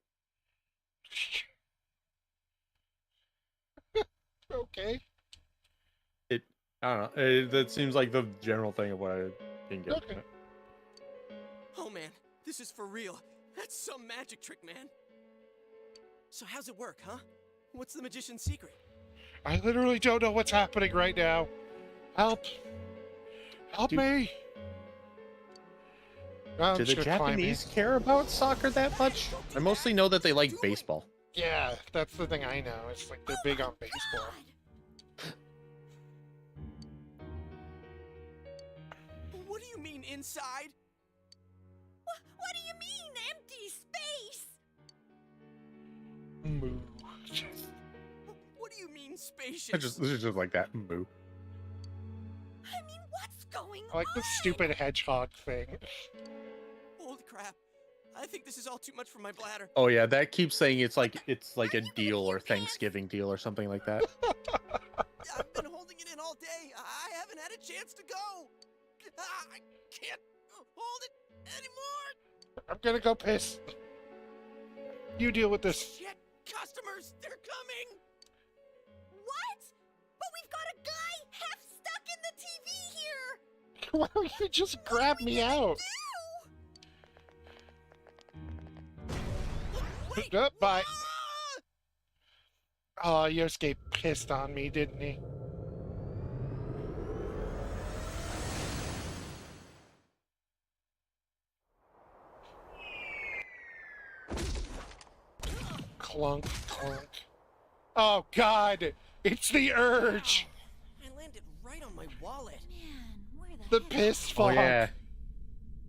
Okay.
I don't know. That seems like the general thing of what I can get.
Okay.
Oh man, this is for real. That's some magic trick, man. So how's it work, huh? What's the magician's secret?
I literally don't know what's happening right now. Help. Help me.
Do the Japanese care about soccer that much? I mostly know that they like baseball.
Yeah, that's the thing I know. It's like they're big on baseball.
What do you mean inside?
What do you mean, empty space?
Moo.
What do you mean spacious?
This is just like that. Moo.
I mean, what's going
I like the stupid hedgehog thing.
Holy crap. I think this is all too much for my bladder.
Oh yeah, that keeps saying it's like a deal or Thanksgiving deal or something like that.
I've been holding it in all day. I haven't had a chance to go. I can't hold it anymore!
I'm gonna go piss. You deal with this.
Shit! Customers! They're coming!
What? But we've got a guy half stuck in the TV here!
Why don't you just grab me out? Bye. Oh, Yosuke pissed on me, didn't he? Clunk, clunk. Oh, God! It's the urge!
I landed right on my wallet.
The piss
Oh
fog.
yeah.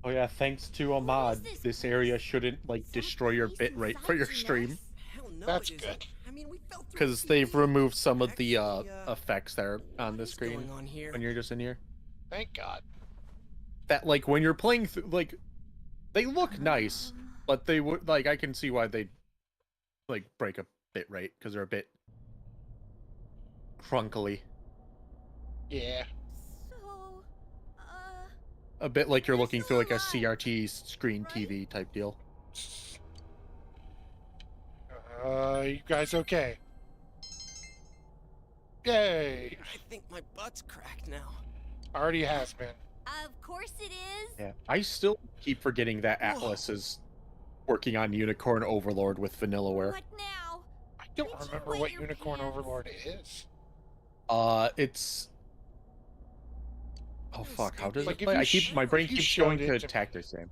Oh yeah, thanks to a mod, this area shouldn't like destroy your bitrate for your stream.
Hell no,
That's
it
good.
isn't. I mean, we fell through
Because
the
they've
ceiling.
removed some of the effects that are on the
is
screen
going on here?
when you're just in here.
Thank God.
That like when you're playing like they look nice, but they would like I can see why they like break a bitrate because they're a bit crunkly.
Yeah.
So,
A bit like you're looking through like a CRT screen TV type deal.
You guys okay? Yay!
I think my butt's cracked now.
Already has been.
of course it is.
Yeah, I still keep forgetting that Atlas is working on Unicorn Overlord with Vanillaware.
What now?
I don't remember what Unicorn Overlord is.
It's. Oh fuck! How does
Like,
it
if
play?
you
I keep my brain
if you
keeps
showed
going
it
to
to me.
Tactics Game.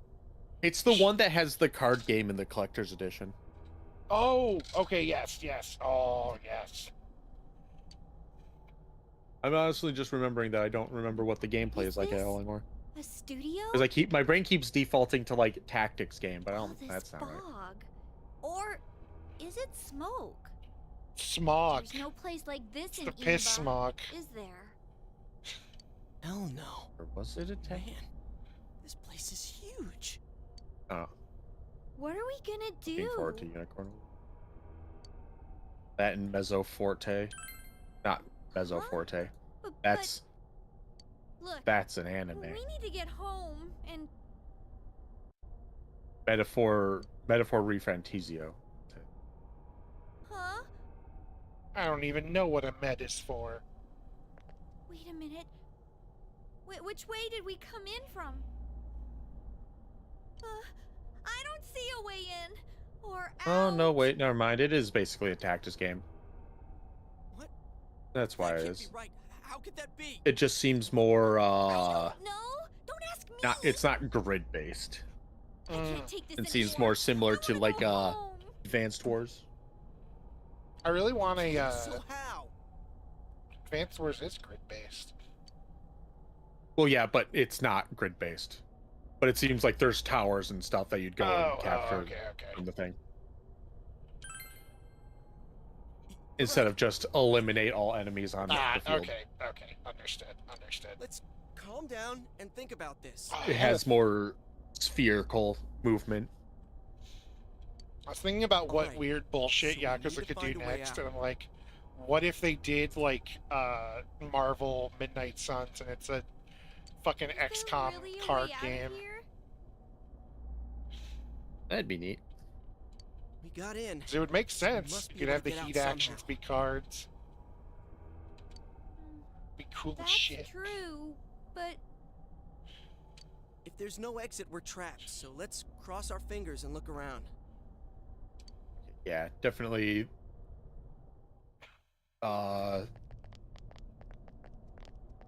It's the one that has the card game in the collector's edition.
Oh, okay, yes, yes. Oh, yes.
I'm honestly just remembering that I don't remember what the gameplay is like at all anymore.
A studio?
Because my brain keeps defaulting to like Tactics Game, but I don't.
This
That's not right.
fog. Or is it smoke?
Smog.
There's no place like this in
The piss
Iba,
smog.
is there?
Hell no.
Or was it a tech?
Man, this place is huge.
Oh,
What are we gonna
looking
do?
forward to Unicorn. That and Mezzo Forte, not Mezzo Forte. That's
Look,
that's an anime.
we need to get home and
Metaphor Refantizio.
huh?
I don't even know what a med is for.
Wait a minute. Which way did we come in from? I don't see a way in or out.
Oh no, wait, never mind. It is basically a Tactics game.
What?
That's why it
Can't
is.
be right. How could that be?
It just seems more
No, don't ask me.
not it's not grid based.
I can't take this
It seems
anymore.
more similar
I
to
wanna
like
go home.
Advanced Wars.
I really want a,
So how?
Advanced Wars is grid based.
Well, yeah, but it's not grid based. But it seems like there's towers and stuff that you'd go and capture
okay.
from the thing. Instead of just eliminate all enemies on the field.
Okay. Understood.
Let's calm down and think about this.
It has more spherical movement.
I was thinking about what
Alright,
weird bullshit
so we need
Yakuza
to
could do
find a way
next,
out.
and I'm like, what if they did like Marvel Midnight Suns, and it's a fucking XCOM
Really a
card
way out
game?
of here?
That'd be neat.
We got in.
'Cause it would make sense.
must be
You could
able
have
to
the
get out
heat actions
somehow.
be cards. Be cool as
That's
shit.
true, but
If there's no exit, we're trapped. So let's cross our fingers and look around.
Yeah, definitely.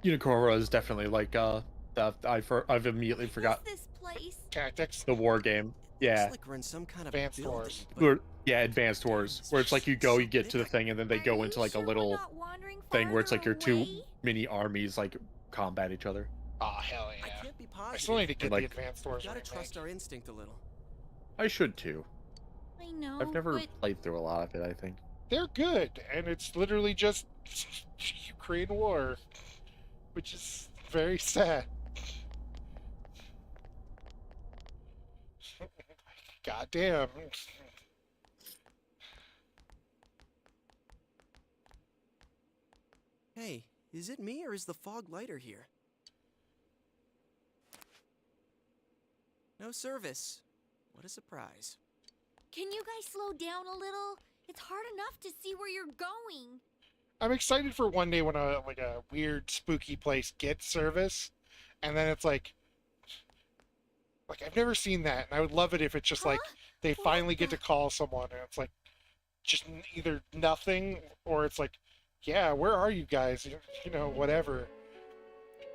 Unicora is definitely like I've immediately forgot
this place.
Tactics.
the war game. Yeah,
It's like we're in some kind of
Advanced
building,
Wars.
but
Or- yeah, Advanced Wars, where it's like you go, you get to the thing, and then they go
Are
into
you
like a
sure we're
little
not wandering
thing where it's like your two
farther
mini armies like combat each other.
Oh hell
I
yeah!
can't be
I
positive.
still need to get
Like-
the Advanced Wars.
Gotta
remake.
trust our instinct a little.
I should too.
away? I know.
I've never
but
played through a lot of it, I think.
They're good, and it's literally just Ukraine war, which is very sad. God damn.
Hey, is it me or is the fog lighter here? No service. What a surprise.
Can you guys slow down a little? It's hard enough to see where you're going.
I'm excited for one day when a weird spooky place gets service, and then it's like I've never seen that, and I would love it if it's just like they finally get to call someone, and it's like just either nothing, or it's like, yeah, where are you guys? You know, whatever.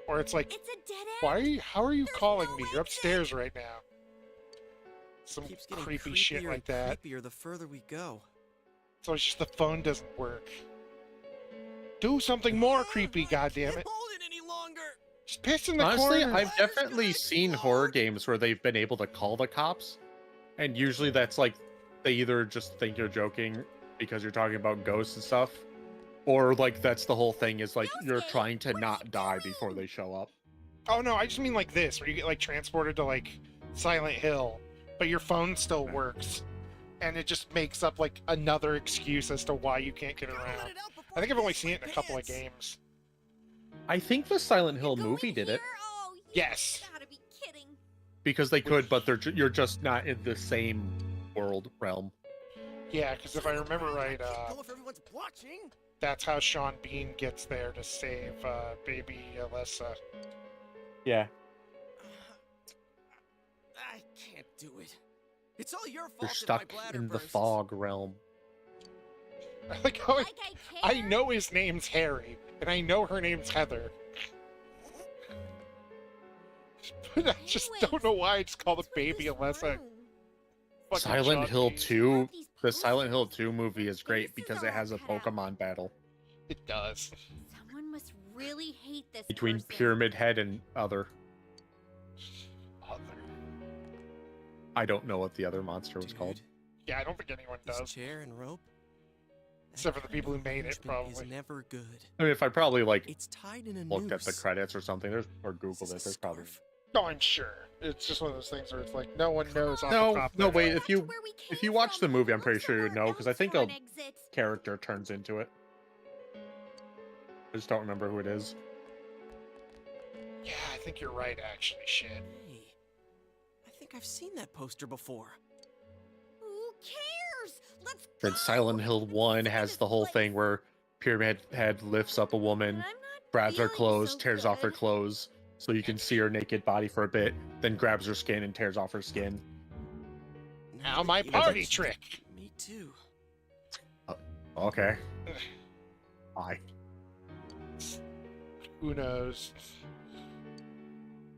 Or it's like,
It's a dead end.
why are you? How are you calling me? You're upstairs right now. Some
Keeps getting
creepy shit
creepier
like that.
and creepier the further we go.
So it's just the phone doesn't work. Do something more creepy, goddammit.
Hold it any longer.
Just piss in the
Honestly,
corner.
I've definitely seen horror games where they've been able to call the cops, and usually that's like they either just think you're joking because you're talking about ghosts and stuff, or like that's the whole thing is like you're trying to not die before they show up.
Oh no, I just mean like this, where you get like transported to like Silent Hill, but your phone still works, and it just makes up like another excuse as to why you can't get around. I think I've only seen it in a couple of games.
I think the Silent Hill movie did it
Yes.
Gotta be kidding.
because they could, but you're just not in the same world realm.
Yeah, because if I remember right,
Go if everyone's watching.
that's how Sean Bean gets there to save baby Alyssa.
Yeah.
I can't do it. It's all your fault.
You're
that
stuck
my bladder
in the
bursts.
fog realm.
I like how I know his name's Harry, and I know her name's Heather. But I just don't know why I just call the baby Alyssa. Fucking
Silent
Sean
Hill
Bean.
2, the Silent Hill 2 movie is great because it has a Pokemon battle
It does.
Someone must really hate this
between
person.
Pyramid Head and other. I don't know what the other monster was called.
Yeah, I don't think anyone
This
does.
chair and rope.
Except for the people who made it,
Arrangement is
probably.
never good.
I mean, if I probably like
It's tied in a
looked at the
noose.
credits or something, or Googled it, there's probably.
No, I'm sure. It's just one of those things where it's like no one knows off the
No,
top of
no,
their
wait.
head.
If you watch the movie, I'm pretty sure you would know because I think a character turns into it. I just don't remember who it is.
Yeah, I think you're right, actually. Shit.
Hey, I think I've seen that poster before.
Who cares? Let's
Then Silent Hill 1 has the whole thing where Pyramid Head lifts up a woman, grabs her clothes, tears off her clothes, so you can see her naked body for a bit, then grabs her skin and tears off her skin.
Now my party trick.
Me too.
Okay. Bye.
Who knows?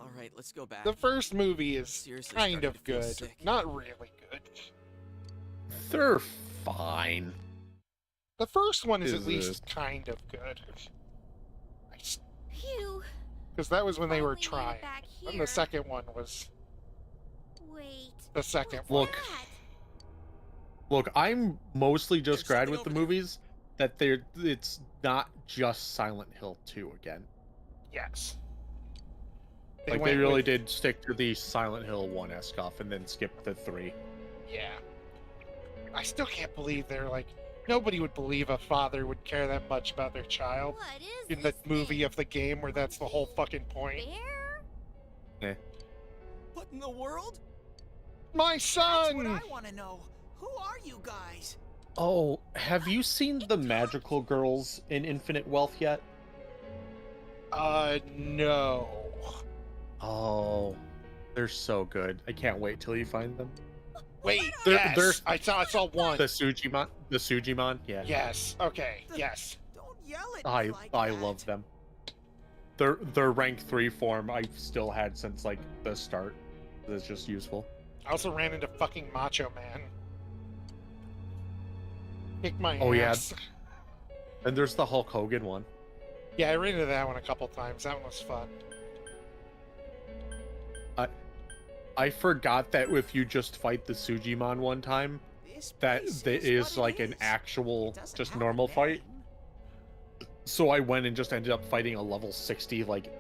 All right, let's go back.
The first movie is
Seriously
kind
starting
of
to feel
good.
sick.
Not really good.
They're fine.
The first one is
Is
at least
it?
kind of good.
Phew.
Because that was when they were
Finally made it
trying.
back
And
here.
the second one was
Wait.
the second one.
Look, look, I'm mostly just glad with the movies that it's not just Silent Hill 2 again.
Yes.
They
went
really
with-
did stick to the Silent Hill 1 stuff and then skip the 3.
Yeah. I still can't believe they're like, nobody would believe a father would care that much about their child in the movie of the game where that's the whole fucking point.
Eh.
What in the world?
My
That's
son!
what I want to know. Who are you guys?
Oh, have you seen the magical girls in Infinite Wealth yet?
No.
Oh, they're so good. I can't wait till you find them.
Wait,
They're-
yes! I saw one.
The Sujimon, yeah.
Yes, okay, yes.
Don't yell at
I
me like
I
that.
love them. Their rank 3 form I've still had since like the start. It's just useful.
I also ran into fucking Macho Man. Kick my
Oh, yeah.
ass.
And there's the Hulk Hogan one.
Yeah, I ran into that one a couple times. That one was fun.
I forgot that if you just fight the Sujimon one time, that is like an actual just normal fight. So I went and just ended up fighting a level 60 like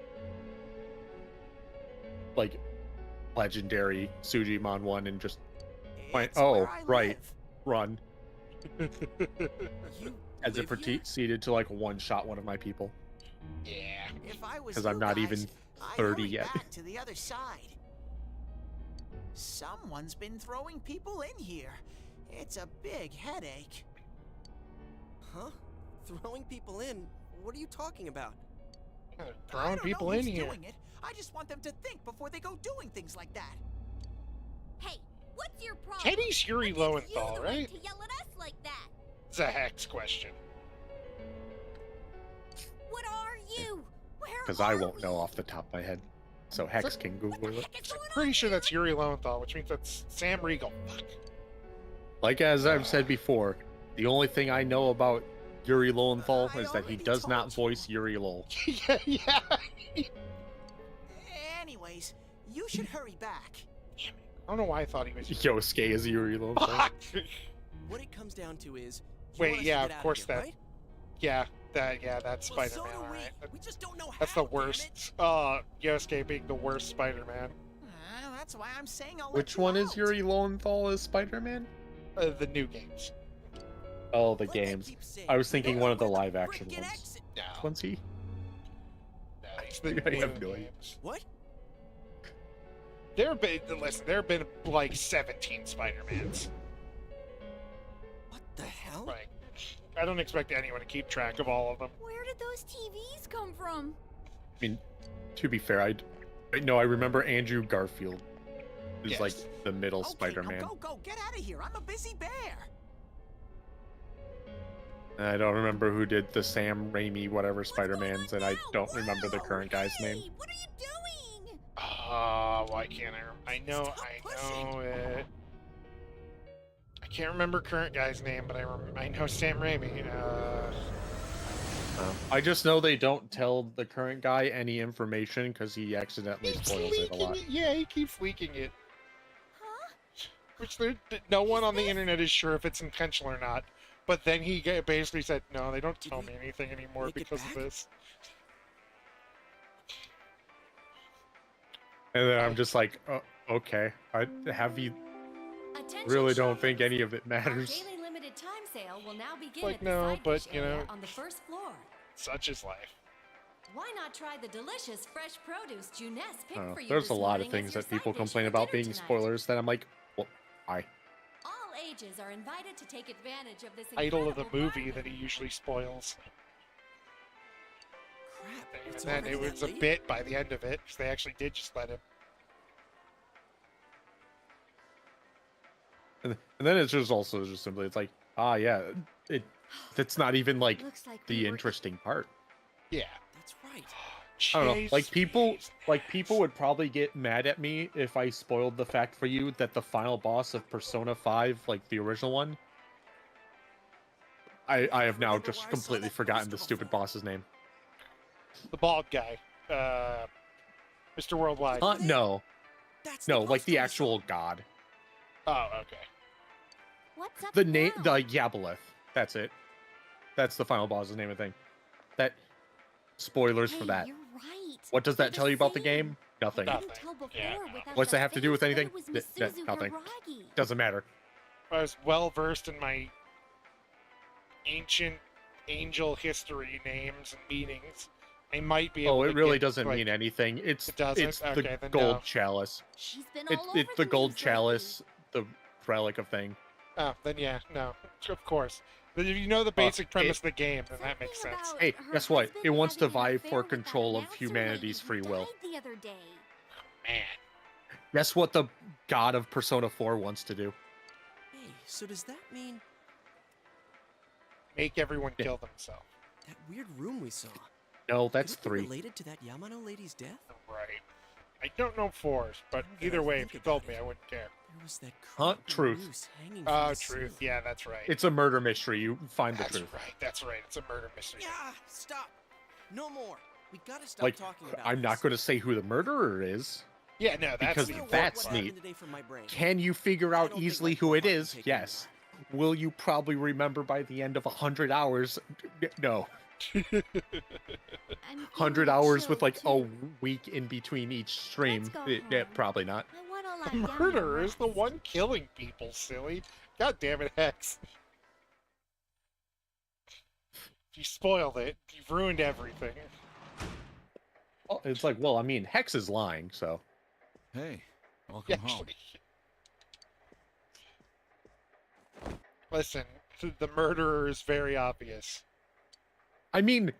legendary Sujimon one and just went, oh right, run. As it proceeded to like one shot one of my people.
Yeah.
If I was
Because I'm
you
not
guys,
even
I'd
30
hurry
yet.
back to the other side. Someone's been throwing people in here. It's a big headache.
Huh? Throwing people in? What are you talking about?
Throwing people in here.
Doing it. I just want them to think before they go doing things like that.
Hey, what's your problem?
Teddy's Yuri Lowenthal,
You
right?
to yell at us like that.
It's a Hex question.
What are you? Where
Because I won't know off the top of my head. So Hex can Google it.
Pretty sure that's Yuri Lowenthal, which means that's Sam Riegel. Fuck.
Like as I've said before, the only thing I know about Yuri Lowenthal is that he does not voice Yuri Lowell.
yeah.
Anyways, you should hurry back.
I don't know why I thought he was.
Yosuke is Yuri Lowenthal.
Fuck.
What it comes down to is.
Wait, yeah, of course
here,
that.
Right?
Yeah, that's
Well,
Spider-Man.
so do we.
Alright.
We just don't know
That's
how,
the worst. Yosuke being the worst Spider-Man.
That's why I'm saying I'll let
Which
you
one
out.
is Yuri Lowenthal as Spider-Man?
The new games.
Oh, the games. I was thinking one of the live-action ones.
No.
Which one's he?
No, he's the
I
new
have no idea.
games.
What?
There have been like 17 Spider-Mans.
What the hell?
Like, I don't expect anyone to keep track of all of them.
Where did those TVs come from?
I mean, to be fair, I remember Andrew Garfield is
Yes.
like the middle
Okay,
Spider-Man.
now go, get out of here. I'm a busy bear.
I don't remember who did the Sam Raimi whatever Spider-Mans, and I don't remember the current guy's name.
What are you doing?
Why can't I know it. I can't remember current guy's name, but I know Sam Raimi.
I just know they don't tell the current guy any information because he accidentally
Keeps
spoils it a
leaking
lot.
it. Yeah, he keeps leaking it.
Huh?
Which no one on the internet is sure if it's intentional or not. But then he basically said, no, they don't tell me anything anymore
make it
because of
back?
this.
And then I'm just like, oh, okay. Really don't think any of it matters.
Our daily limited time sale will now begin
Like,
at the
no,
side
but,
dish
you
area
know.
on the first floor.
Such is life.
Why not try the delicious fresh produce Juness picked for you
There's
this
a lot of
morning as
things
your
that people
side dish
complain
for
about
dinner
being
tonight?
spoilers that I'm like, well, why?
All ages are invited to take advantage of this
Title of the
incredible
movie that he usually spoils.
Crap.
And
It's
then
already
it was
that
a
late?
bit by the end of it, because they actually did just let him.
And then it's just also just simply, it's like, that's not even like
Looks like
the interesting part.
Yeah.
That's right.
I don't know. Like people would probably get mad at me if I spoiled the fact for you that the final boss of Persona 5, like the original one, I have now just completely forgotten the stupid boss's name.
The bald guy. Mr. Worldwide.
No.
That's
No, like the actual god.
Oh, okay.
What's up
The name,
now?
the Yaboleth. That's it. That's the final boss's name, I think. That spoilers for that.
You're right.
What does that
They're
tell you about the
same.
game? Nothing.
I couldn't tell before without
What's that
that
have to do with
face,
anything?
but it was Misuzu
Nothing.
Hiragi.
Doesn't matter.
I was well versed in my ancient angel history names and meanings. I might be able
Oh,
to
it really
get,
doesn't
like,
mean anything. It's
It doesn't?
it's
Okay,
the
then
gold
no.
chalice.
She's been
It's
all over
it's the gold
news
chalice, the relic of thing.
Oh, then yeah, no, of course. But if you know the basic premise of the game, then that makes sense.
Hey, guess what? It wants to vie for control of humanity's free will.
The other day.
Man.
Guess what the god of Persona 4 wants to do?
Hey, so does that mean
Make everyone kill themselves.
that weird room we saw?
No, that's
could it be
3.
related to that Yamano lady's death?
Right. I don't know fours, but either way, if you told me, I wouldn't care.
There was that
Huh?
creepy
Truth.
noose hanging from
Oh,
the
truth.
ceiling.
Yeah, that's right.
It's a murder mystery. You find the
That's
truth.
right. That's right. It's a murder mystery.
Yeah, stop. No more. We gotta stop
Like,
talking about
I'm not
this.
going to say who the murderer is.
Yeah, no, that's
Because
the
What
that's
happened
neat.
today from my brain?
Can you figure
I
out
don't think
easily
my
who it
brain
is?
can take
Yes. Will you probably remember by the end of 100 hours? No.
I'm feeling
100 hours
chill,
with like
too.
a week in between each stream.
Let's go
Yeah,
home.
probably not.
I wanna lie
The
down and
murderer is the
rest.
one killing people, silly. God damn it, Hex. You spoiled it. You've ruined everything.
Oh, it's like, well, I mean, Hex is lying, so.
Hey, welcome
Yeah,
home.
actually, Listen, the murderer is very obvious.
I mean,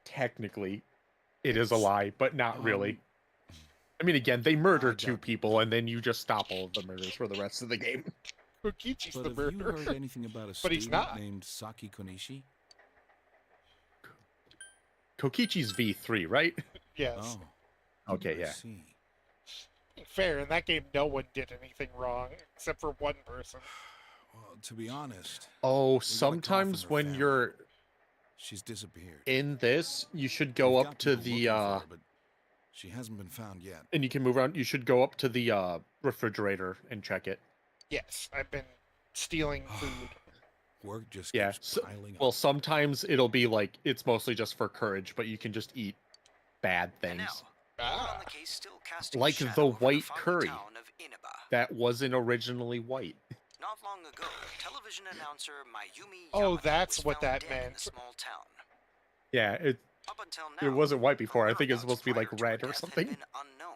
technically, it is a lie, but not really. I mean, again, they murder two people, and then you just stop all of the murders for the rest of the game.
Kokichi's
But
the
have you
murderer.
heard anything about a
But he's
student
not.
named Saki Konishi?
Kokichi's V3, right?
Yes.
Oh,
Okay,
I
yeah.
see.
Fair, in that game, no one did anything wrong, except for one person.
Well, to be honest,
Oh,
we got a call
sometimes
from her
when
family.
you're
She's disappeared.
in this, you should go
We've
up
got
to
people
the
looking for her, but she hasn't been found yet.
and you can move around. You should go up to the refrigerator and check it.
Yes, I've been stealing food.
Work just
Yeah.
keeps piling up.
Well, sometimes it'll be like it's mostly just for courage, but you can just eat bad
And
things.
now, more on the case still casting a
Like
shadow
the
over
white
foggy
curry.
town of Inaba.
That wasn't originally white.
Not long ago, television announcer Mayumi
Oh,
Yamada
that's
was
what
found
that
dead in
meant.
the small town.
Yeah, it
Up until
it
now,
wasn't white before. I
her
think it's
whereabouts
supposed to be like
prior to her
red or
death had
something.
been unknown.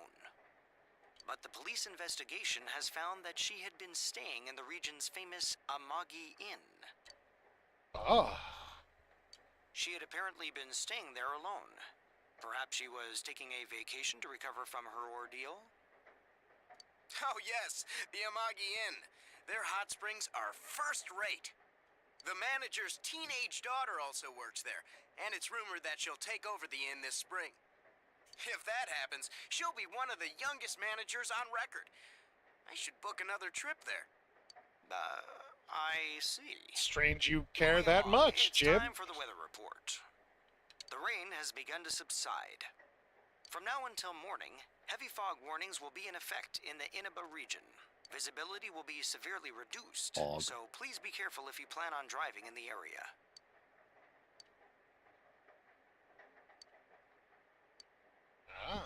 But the police investigation has found that she had been staying in the region's famous Amagi Inn.
Oh.
She had apparently been staying there alone. Perhaps she was taking a vacation to recover from her ordeal?
Oh, yes, the Amagi Inn. Their hot springs are first rate. The manager's teenage daughter also works there, and it's rumored that she'll take over the inn this spring. If that happens, she'll be one of the youngest managers on record. I should book another trip there.
I see.
Strange you care
Moving
that
on,
much,
it's
Jim.
time for the weather report. The rain has begun to subside. From now until morning, heavy fog warnings will be in effect in the Inaba region. Visibility will be severely reduced,
Fog.
so please be careful if you plan on driving in the area.
Ah.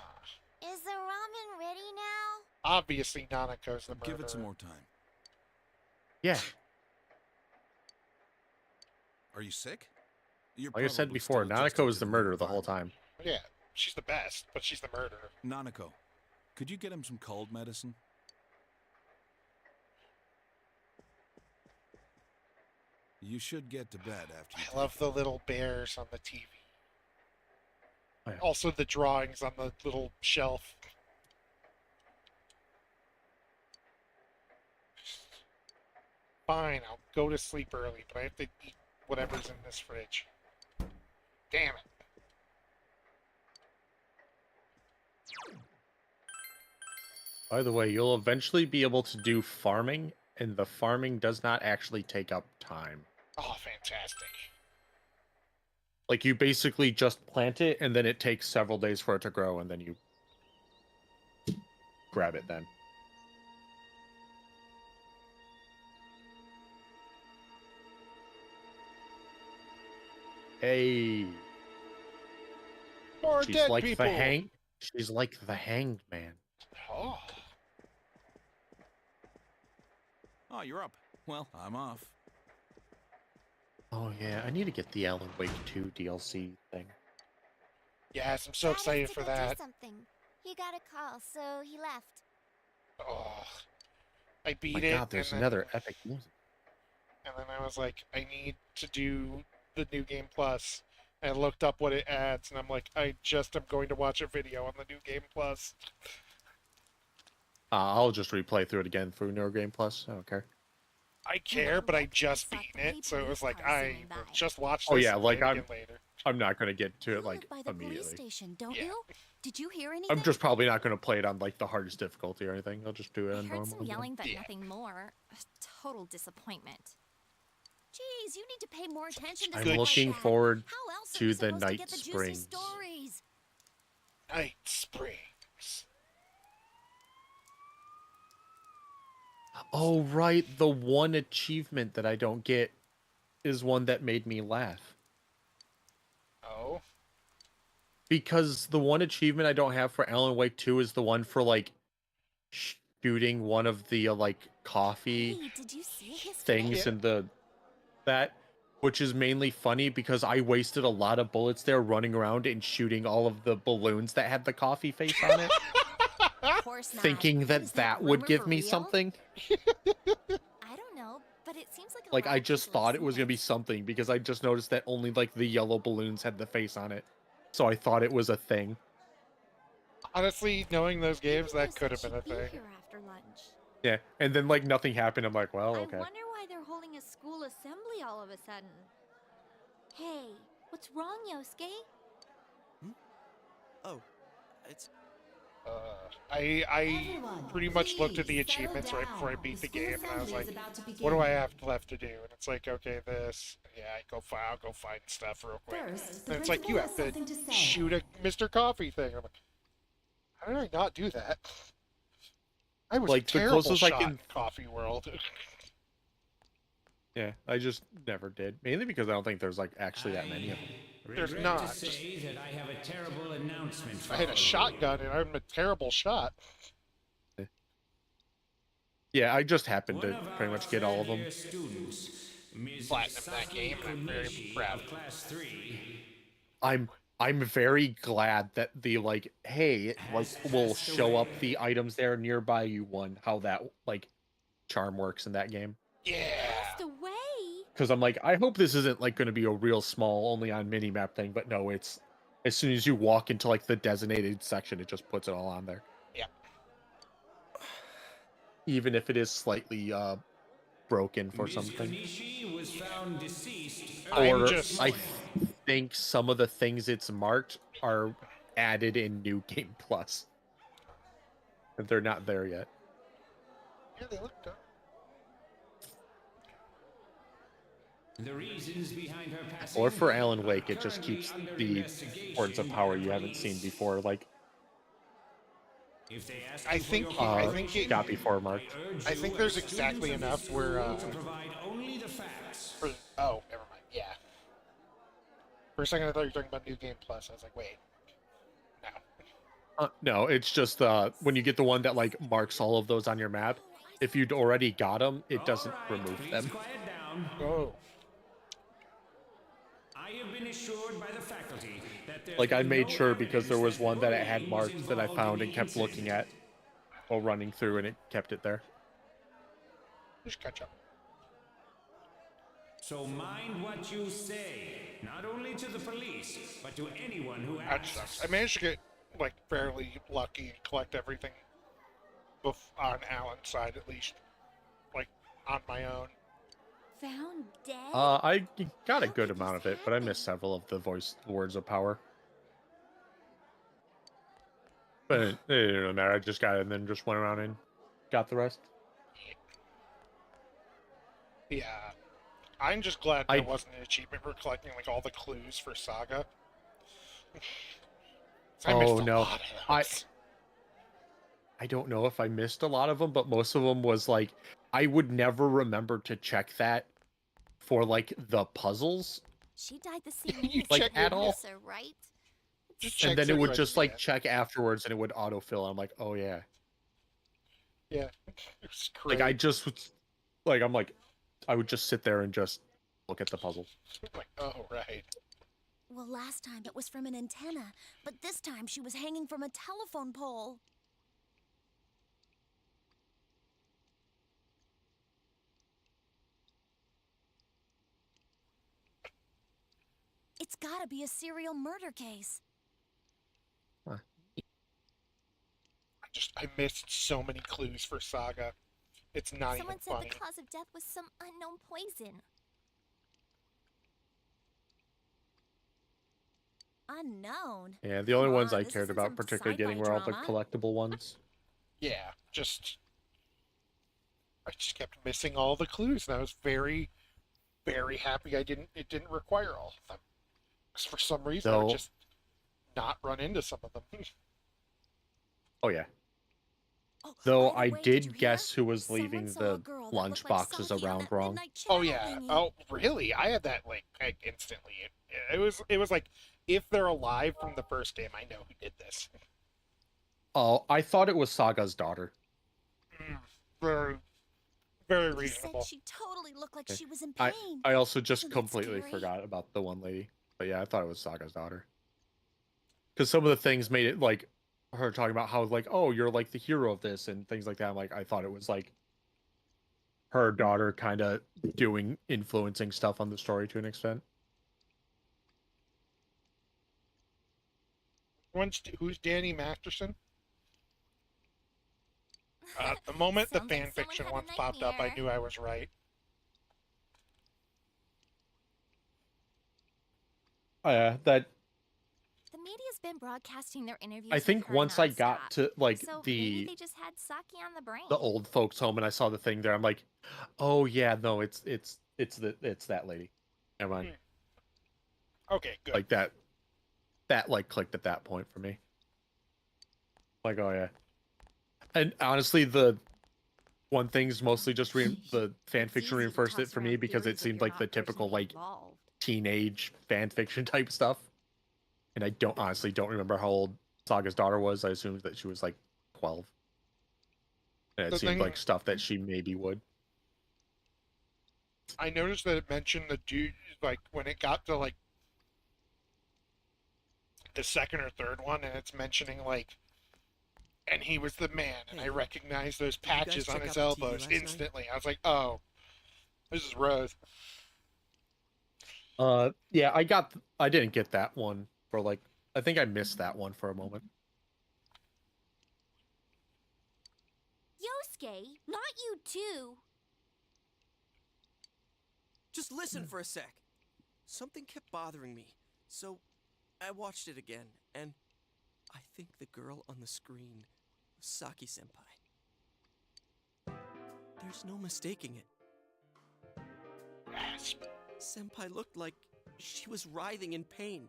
Is the ramen ready now?
Obviously, Nanako's the murderer.
Give it some more time.
Yeah,
Are you sick? You're
like I said
probably
before,
still adjusting
Nanako is
to
the
new
murderer the whole
environment.
time.
Yeah, she's the best, but she's the murderer.
Nanako, could you get him some cold medicine? You should get to bed after you
I love the little bears on the TV.
Oh, yeah.
Also, the drawings on the little shelf. Fine, I'll go to sleep early, but I have to eat whatever's in this fridge. Damn it.
By the way, you'll eventually be able to do farming, and the farming does not actually take up time.
Oh, fantastic.
Like, you basically just plant it, and then it takes several days for it to grow, and then you grab it then. Hey,
More
she's
dead
like
people.
the hang. She's like the hanged man.
Oh.
Oh, you're up. Well, I'm off.
Oh yeah, I need to get the Alan Wake 2 DLC thing.
Yes, I'm so
Dad has
excited
to
for
go
that.
Do something. He got a call, so he left.
Oh. I beat
My
it.
God, there's
and
another
then,
epic music.
And then I was like, I need to do the New Game Plus. And I looked up what it adds, and I'm like, I just am going to watch a video on the New Game Plus.
I'll just replay through it again through Neuro Game Plus. I don't care.
I care, but I just beaten it, so it was like, I will just watch this
Oh yeah,
and
like
play it
I'm
again later.
I'm not gonna get to
You
it like
live by the police
immediately.
station, don't
Yeah.
you? Did you hear anything?
I'm just probably not gonna play it on like the hardest difficulty or anything. I'll just do it
I
on
heard
normal.
some
again.
yelling, but
Yeah.
nothing more. A total disappointment.
Jeez, you need to pay more attention to
I'm
stuff
looking
like that.
forward
How else are
to
we
the
supposed to
Night
get the juicy
Springs.
stories?
Night Springs.
Oh right, the one achievement that I don't get is one that made me laugh.
Oh?
Because the one achievement I don't have for Alan Wake 2 is the one for like shooting one of the like coffee
Hey, did you see his
things
face?
in the which is mainly funny because I wasted a lot of bullets there running around and shooting all of the balloons that had the coffee face on it,
Of course not.
thinking
What
that
is
that would
rumor
give
for
me
real?
something.
I don't know, but But it seems like
Like I just thought it was gonna be something because I just noticed that only like the yellow balloons had the face on it, so I thought it was a thing.
Honestly, knowing those games, that could have been a thing.
here after lunch.
Yeah, and then like nothing happened. I'm like, well, okay.
I wonder why they're holding a school assembly all of a sudden. Hey, what's wrong, Yosuke?
Oh, it's
I pretty much looked at the achievements right before I beat the game, and I was like, what do I have left to do? And it's like, okay, this. Yeah, I'll go find stuff real quick. And it's like, you have to shoot a Mr. Coffee thing. I'm like, how did I not do that? I was
Like,
a
the
terrible
closest I
shot
can-
in Coffee World.
Yeah, I just never did. Mainly because I don't think there's like actually that many of them.
There's
Regret
not.
to say that I have a terrible announcement for
I had
all
a
of you.
shotgun, and I'm a terrible shot.
Yeah, I just happened
One
to
of
pretty
our
much get all of them.
third-year students, Ms.
Platinum that
Saki
game, and I'm very
Konishi
proud.
of Class 3
I'm very glad that the like, hey, like will
passed
show up
away.
the items there nearby you one, how that like charm works in that game.
Yeah.
Passed away.
Because I'm like, I hope this isn't like going to be a real small, only on minimap thing, but no, it's as soon as you walk into like the designated section, it just puts it all on there.
Yeah.
Even if it is slightly broken for
Ms.
something.
Konishi was found deceased
Or
just-
I think some of the things it's marked are added in New Game Plus. But they're not there yet.
Yeah, they look good.
The reasons behind her passing
Or for Alan
are
Wake, it just
currently
keeps
under
the
investigation
Words of
by
Power
the
you haven't seen
police.
before. Like,
If they ask
I
you for
think
your
he- I
cooperation,
think it-
got before marked.
urge
I
you
think
as
there's
students
exactly
of this
enough where,
school to provide only the facts.
Oh, never mind. Yeah. For a second, I thought you were talking about New Game Plus. I was like, wait. No.
No, it's just when you get the one that like marks all of those on your map. If you'd already got them, it doesn't
All right,
remove
please
them.
quiet down.
Oh.
I have been assured by the faculty that there's
Like I
been
made
no
sure because there was
evidence
one that it had
bullying was
marked that I
involved
found
in
and
the
kept looking at
incident.
while running through, and it kept it there.
Just catch up.
So mind what you say, not only to the police, but to anyone who
That
asks.
sucks. I managed to get, like, fairly lucky and collect everything on Alan's side, at least. Like, on my own.
Found dead?
I got a good amount of it, but I missed several of the voice words of power. But it didn't matter. I just got it and then just went around and got the rest.
Yeah. I'm just glad there wasn't an achievement for collecting, like, all the clues for Saga. I missed
Oh
a
no,
lot of those.
I don't know if I missed a lot of them, but most of them was like I would never remember to check that for like the puzzles,
She died the same
You
way as
like
check
at all,
Melissa, right?
Just
and
check
then it would
right
just
there.
like check afterwards, and it would autofill. I'm like, oh yeah,
Yeah. It was
like
great.
I just like I'm like I would just sit there and just look at the puzzle.
Like, oh, right.
Well, last time it was from an antenna, but this time she was hanging from a telephone pole. It's gotta be a serial murder case.
I missed so many clues for Saga. It's not
Someone
even
said
funny.
the cause of death was some unknown poison. Unknown?
Yeah, the only
Come
ones
on,
I
this
cared
isn't
about
some
particularly getting
sci-fi
were all the
drama.
collectible ones.
Yeah, I just kept missing all the clues, and I was very, very happy it didn't require all of them. 'Cause for some reason I would
So-
just not run into some of them.
Oh yeah.
Oh,
Though
by
I
the way, did you
did
hear?
guess who was
Someone
leaving
saw a
the
girl that
lunch
looked like
boxes
Saki on
around
that
wrong.
midnight
Oh
channel
yeah.
thingy.
Oh really? I had that like instantly. It was like if they're alive from the first game, I know who did this.
Oh, I thought it was Saga's daughter.
Very, very
You
reasonable.
said she totally looked like
Okay.
she was in
I
pain.
I also just
Isn't that
completely
scary?
forgot about the one lady. But yeah, I thought it was Saga's daughter. Because some of the things made it like her talking about how like, oh, you're like the hero of this and things like that. I'm like, I thought it was like her daughter kind of influencing stuff on the story to an extent.
Who's Danny Masterson? The moment the fan fiction one popped up, I knew I was right.
Oh yeah, that.
The media's been broadcasting their interviews.
I think once I got to like
so maybe
the
they just had sake on the brain.
old folks home and I saw the thing there, I'm like, oh yeah, no, it's that lady. Never mind.
Okay, good.
Like that like clicked at that point for me. Like, oh yeah. And honestly, the one thing's mostly just the fan fiction reinforced it for me because it seemed like the typical like teenage fan fiction type stuff. And I honestly don't remember how old Saga's daughter was. I assumed that she was like 12. And it seemed like stuff that she maybe would.
I noticed that it mentioned the dude, like when it got to like the second or third one, and it's mentioning like, and he was the man, and I recognized those patches on his elbows instantly. I was like, oh, this is Rose.
Yeah, I didn't get that one for like, I think I missed that one for a moment.
Yosuke, not you too.
Just listen for a sec. Something kept bothering me, so I watched it again, and I think the girl on the screen was Saki-senpai. There's no mistaking it.
Yes.
Senpai looked like she was writhing in pain.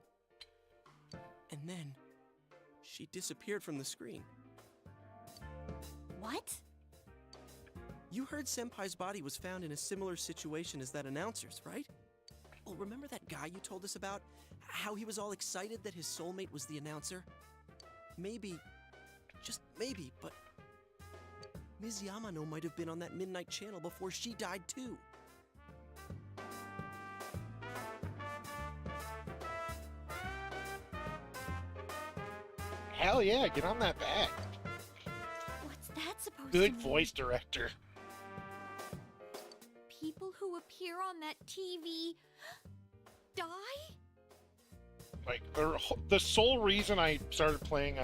And then, she disappeared from the screen.
What?
You heard Senpai's body was found in a similar situation as that announcer's, right? Well, remember that guy you told us about? How he was all excited that his soulmate was the announcer? Maybe, just maybe, but Ms. Yamano might have been on that midnight channel before she died too.
Hell yeah, get on that back.
What's that supposed
Good
to mean?
voice director.
People who appear on that TV die?
Like the sole reason I started playing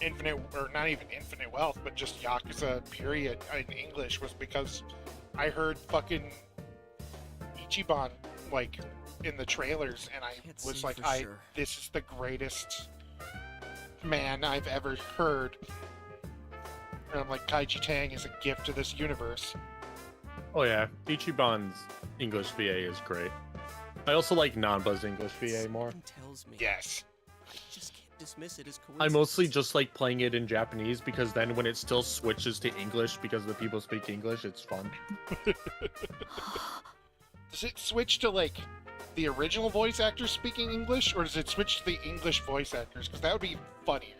Infinite, or not even Infinite Wealth, but just Yakuza period in English was because I heard fucking Ichiban like in the trailers, and I was like, this is the greatest man I've ever heard. And I'm like, Kaiji Tang is a gift to this universe.
Oh yeah, Ichiban's English VA is great. I also like Nanba's English VA more.
Tells me.
Yes.
I just can't dismiss it as coincidence.
I mostly just like playing it in Japanese because then when it still switches to English because the people speak English, it's fun.
Does it switch to like the original voice actors speaking English, or does it switch to the English voice actors? Because that would be funnier.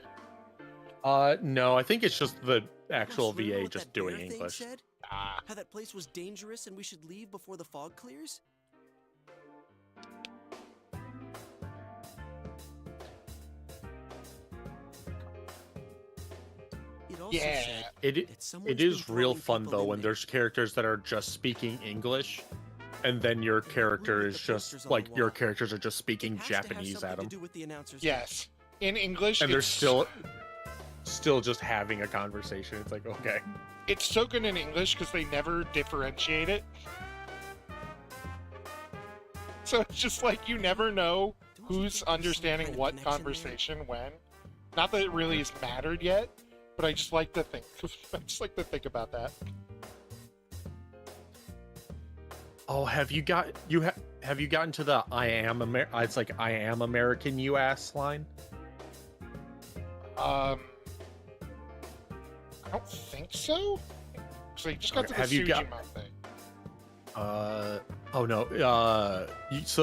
No, I think it's just the actual VA just doing English.
Said? How that place was dangerous and we should leave before the fog clears? It also said
it is real fun though when there's characters that are just speaking English, and then your character is just like your characters are just speaking Japanese at them.
Yes, in English,
and they're still just having a conversation. It's like, okay.
It's so good in English because they never differentiate it. So it's just like you never know who's understanding what conversation when. Not that it really has mattered yet, but I just like to think. I just like to think about that.
Oh, have you gotten to the it's like I am American you ass line?
I don't think so. So you just got to the Tsujima thing.
Oh no.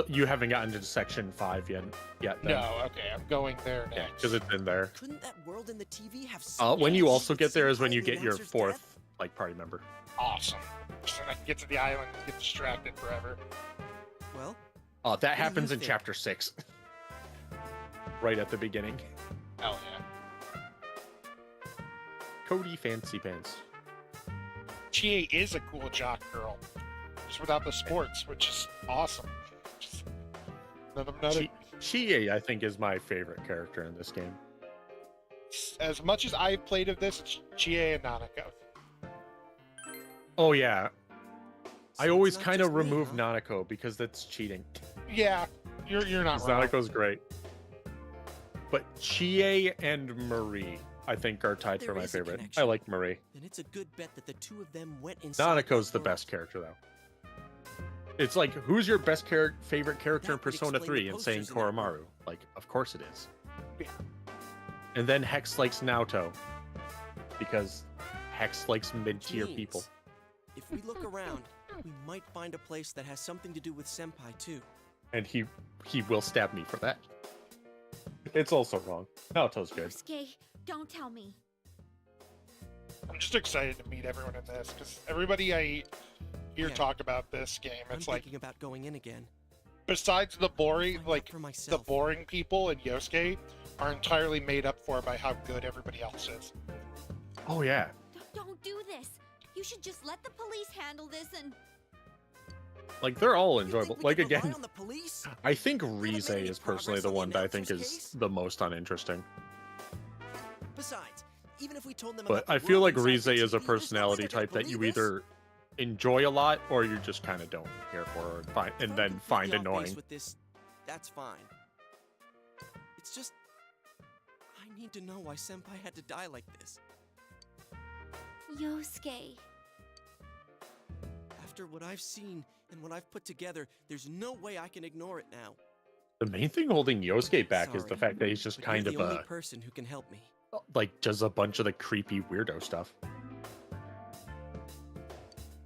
You haven't gotten to section 5 yet. Then.
No. Okay, I'm going there next.
Yeah, because it's in there.
Couldn't that world in the TV have?
When you also get there is when you get your 4th like party member.
Awesome. So I can get to the island and get distracted forever.
Well.
Oh, that happens in chapter 6. Right at the beginning.
Hell yeah.
Cody Fancy Pants.
Chie is a cool jock girl, just without the sports, which is awesome. Just another.
Chie, I think, is my favorite character in this game.
As much as I've played of this, it's Chie and Nanako.
Oh yeah, I always
not
kind
just
of
me,
remove
huh?
Nanako because that's cheating.
Yeah, you're not
'Cause
wrong.
Nanako's great, but Chie and Marie, I think, are tied
There
for my
is a
favorite.
connection.
I like Marie.
Then it's a good bet that the two of them went inside.
Nanako's
that
the
world.
best character though. It's like, who's your best favorite character in
That would
Persona
explain the
3? And saying
posters in that
Koromaru. Like, of course it is.
Yeah.
And then Hex likes Naoto because Hex likes mid-tier
Jeans.
people.
If we look around, we might find a place that has something to do with Senpai too.
And he will stab me for that. It's also wrong. Naoto's good.
Yosuke, don't tell me.
I'm just excited to meet everyone in this because everybody I hear
Yeah.
talk about this game,
I'm
it's like
thinking about going in again.
besides the boring,
Find out
like
for
the
myself.
boring people in Yosuke are entirely made up for by how good everybody else is.
Oh yeah.
Don't do this. You should just let the police handle this and...
Like, they're all
You think
enjoyable.
we
Like,
can rely
again,
on the police?
I think
Haven't
Rize
made any
is personally
progress
the
on the
one that I think
announcer's
is
case?
the most uninteresting.
Besides, even if we told them
But
about the
I feel
world
like
inside
Rize
the
is a
TV, there's no way
personality
they're gonna
type that you
believe this.
either enjoy a lot or you just kind of don't care for or find,
If
and
I'm
then
completely
find
off base
annoying.
With this, that's fine. It's just, I need to know why Senpai had to die like this.
Yosuke.
After what I've seen and what I've put together, there's no way I can ignore it now.
The main thing holding Yosuke back is the
Sorry,
fact that he's just
but
kind
you're
of
the only
a
person who can help me.
like does a bunch of the creepy weirdo stuff.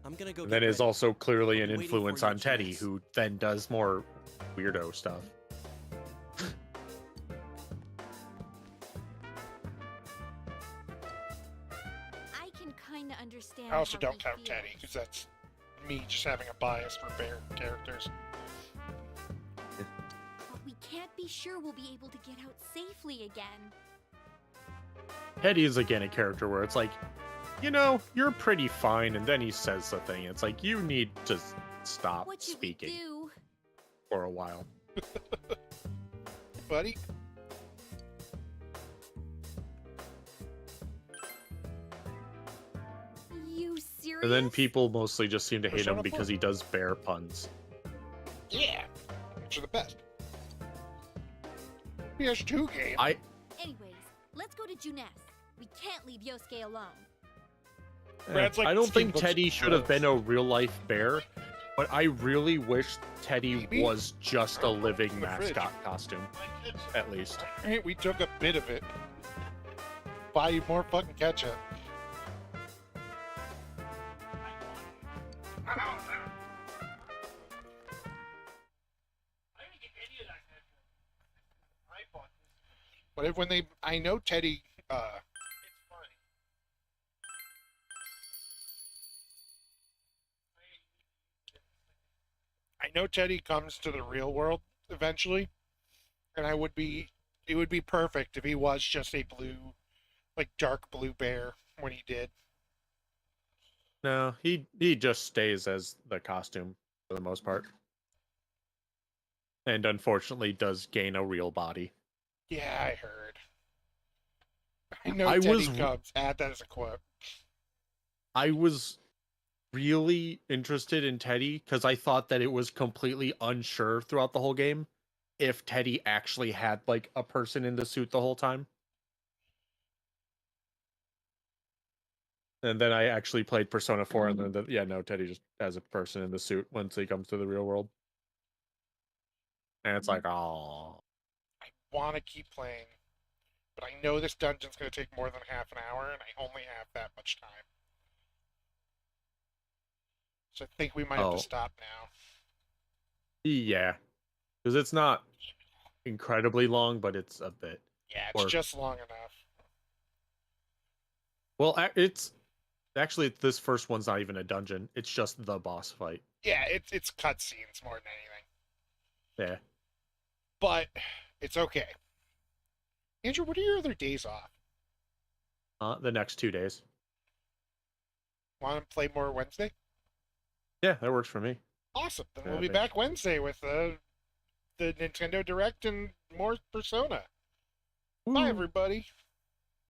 I'm gonna go.
And
get
then is
ready.
also clearly
I'll
an
be waiting
influence
for you
on
at
Teddy,
June's.
who then does more weirdo stuff.
I can kind of understand.
I also
how
don't
he
count
feels.
Teddy because that's me just having a bias for bear characters.
But we can't be sure we'll be able to get out safely again.
Teddy is again a character where it's like, you know, you're pretty fine, and then he says something. It's like you need to stop
What should
speaking
we do?
for a while.
Buddy,
You serious?
And then people mostly just seem to hate him
Persona
because
4.
he does bear puns.
yeah, which are the best. PS2 game.
Anyways, let's go to Junes. We can't leave Yosuke alone.
Brad's like,
I don't
"This game
think
looks
Teddy should have
gross."
been a real life bear, but I really wish Teddy
Maybe?
was just a living
In the fridge.
mascot costume, at least.
Hey, we took a bit of it. Buy you more fucking ketchup. But if, when they, I know Teddy, I know Teddy comes to the real world eventually, and it would be perfect if he was just a blue, like dark blue bear when he did.
No, he just stays as the costume for the most part. And unfortunately does gain a real body.
Yeah, I heard. I know
I
Teddy
was-
comes. Add that as a quote.
I was really interested in Teddy because I thought that it was completely unsure throughout the whole game if Teddy actually had like a person in the suit the whole time. And then I actually played Persona 4 and then yeah, no, Teddy just has a person in the suit once he comes to the real world. And it's like, oh,
I want to keep playing, but I know this dungeon's going to take more than half an hour, and I only have that much time. So I think we might have
Oh.
to stop now.
yeah. Because it's not incredibly long, but it's a bit.
Yeah, it's
Or-
just long enough.
Well, it's actually this first one's not even a dungeon. It's just the boss fight.
Yeah, it's cutscenes more than anything.
Yeah.
But it's okay. Andrew, what are your other days off?
The next 2 days.
Want to play more Wednesday?
Yeah, that works for me.
Awesome. Then
Yeah,
we'll be
thanks.
back Wednesday with the Nintendo Direct and more Persona. Bye, everybody.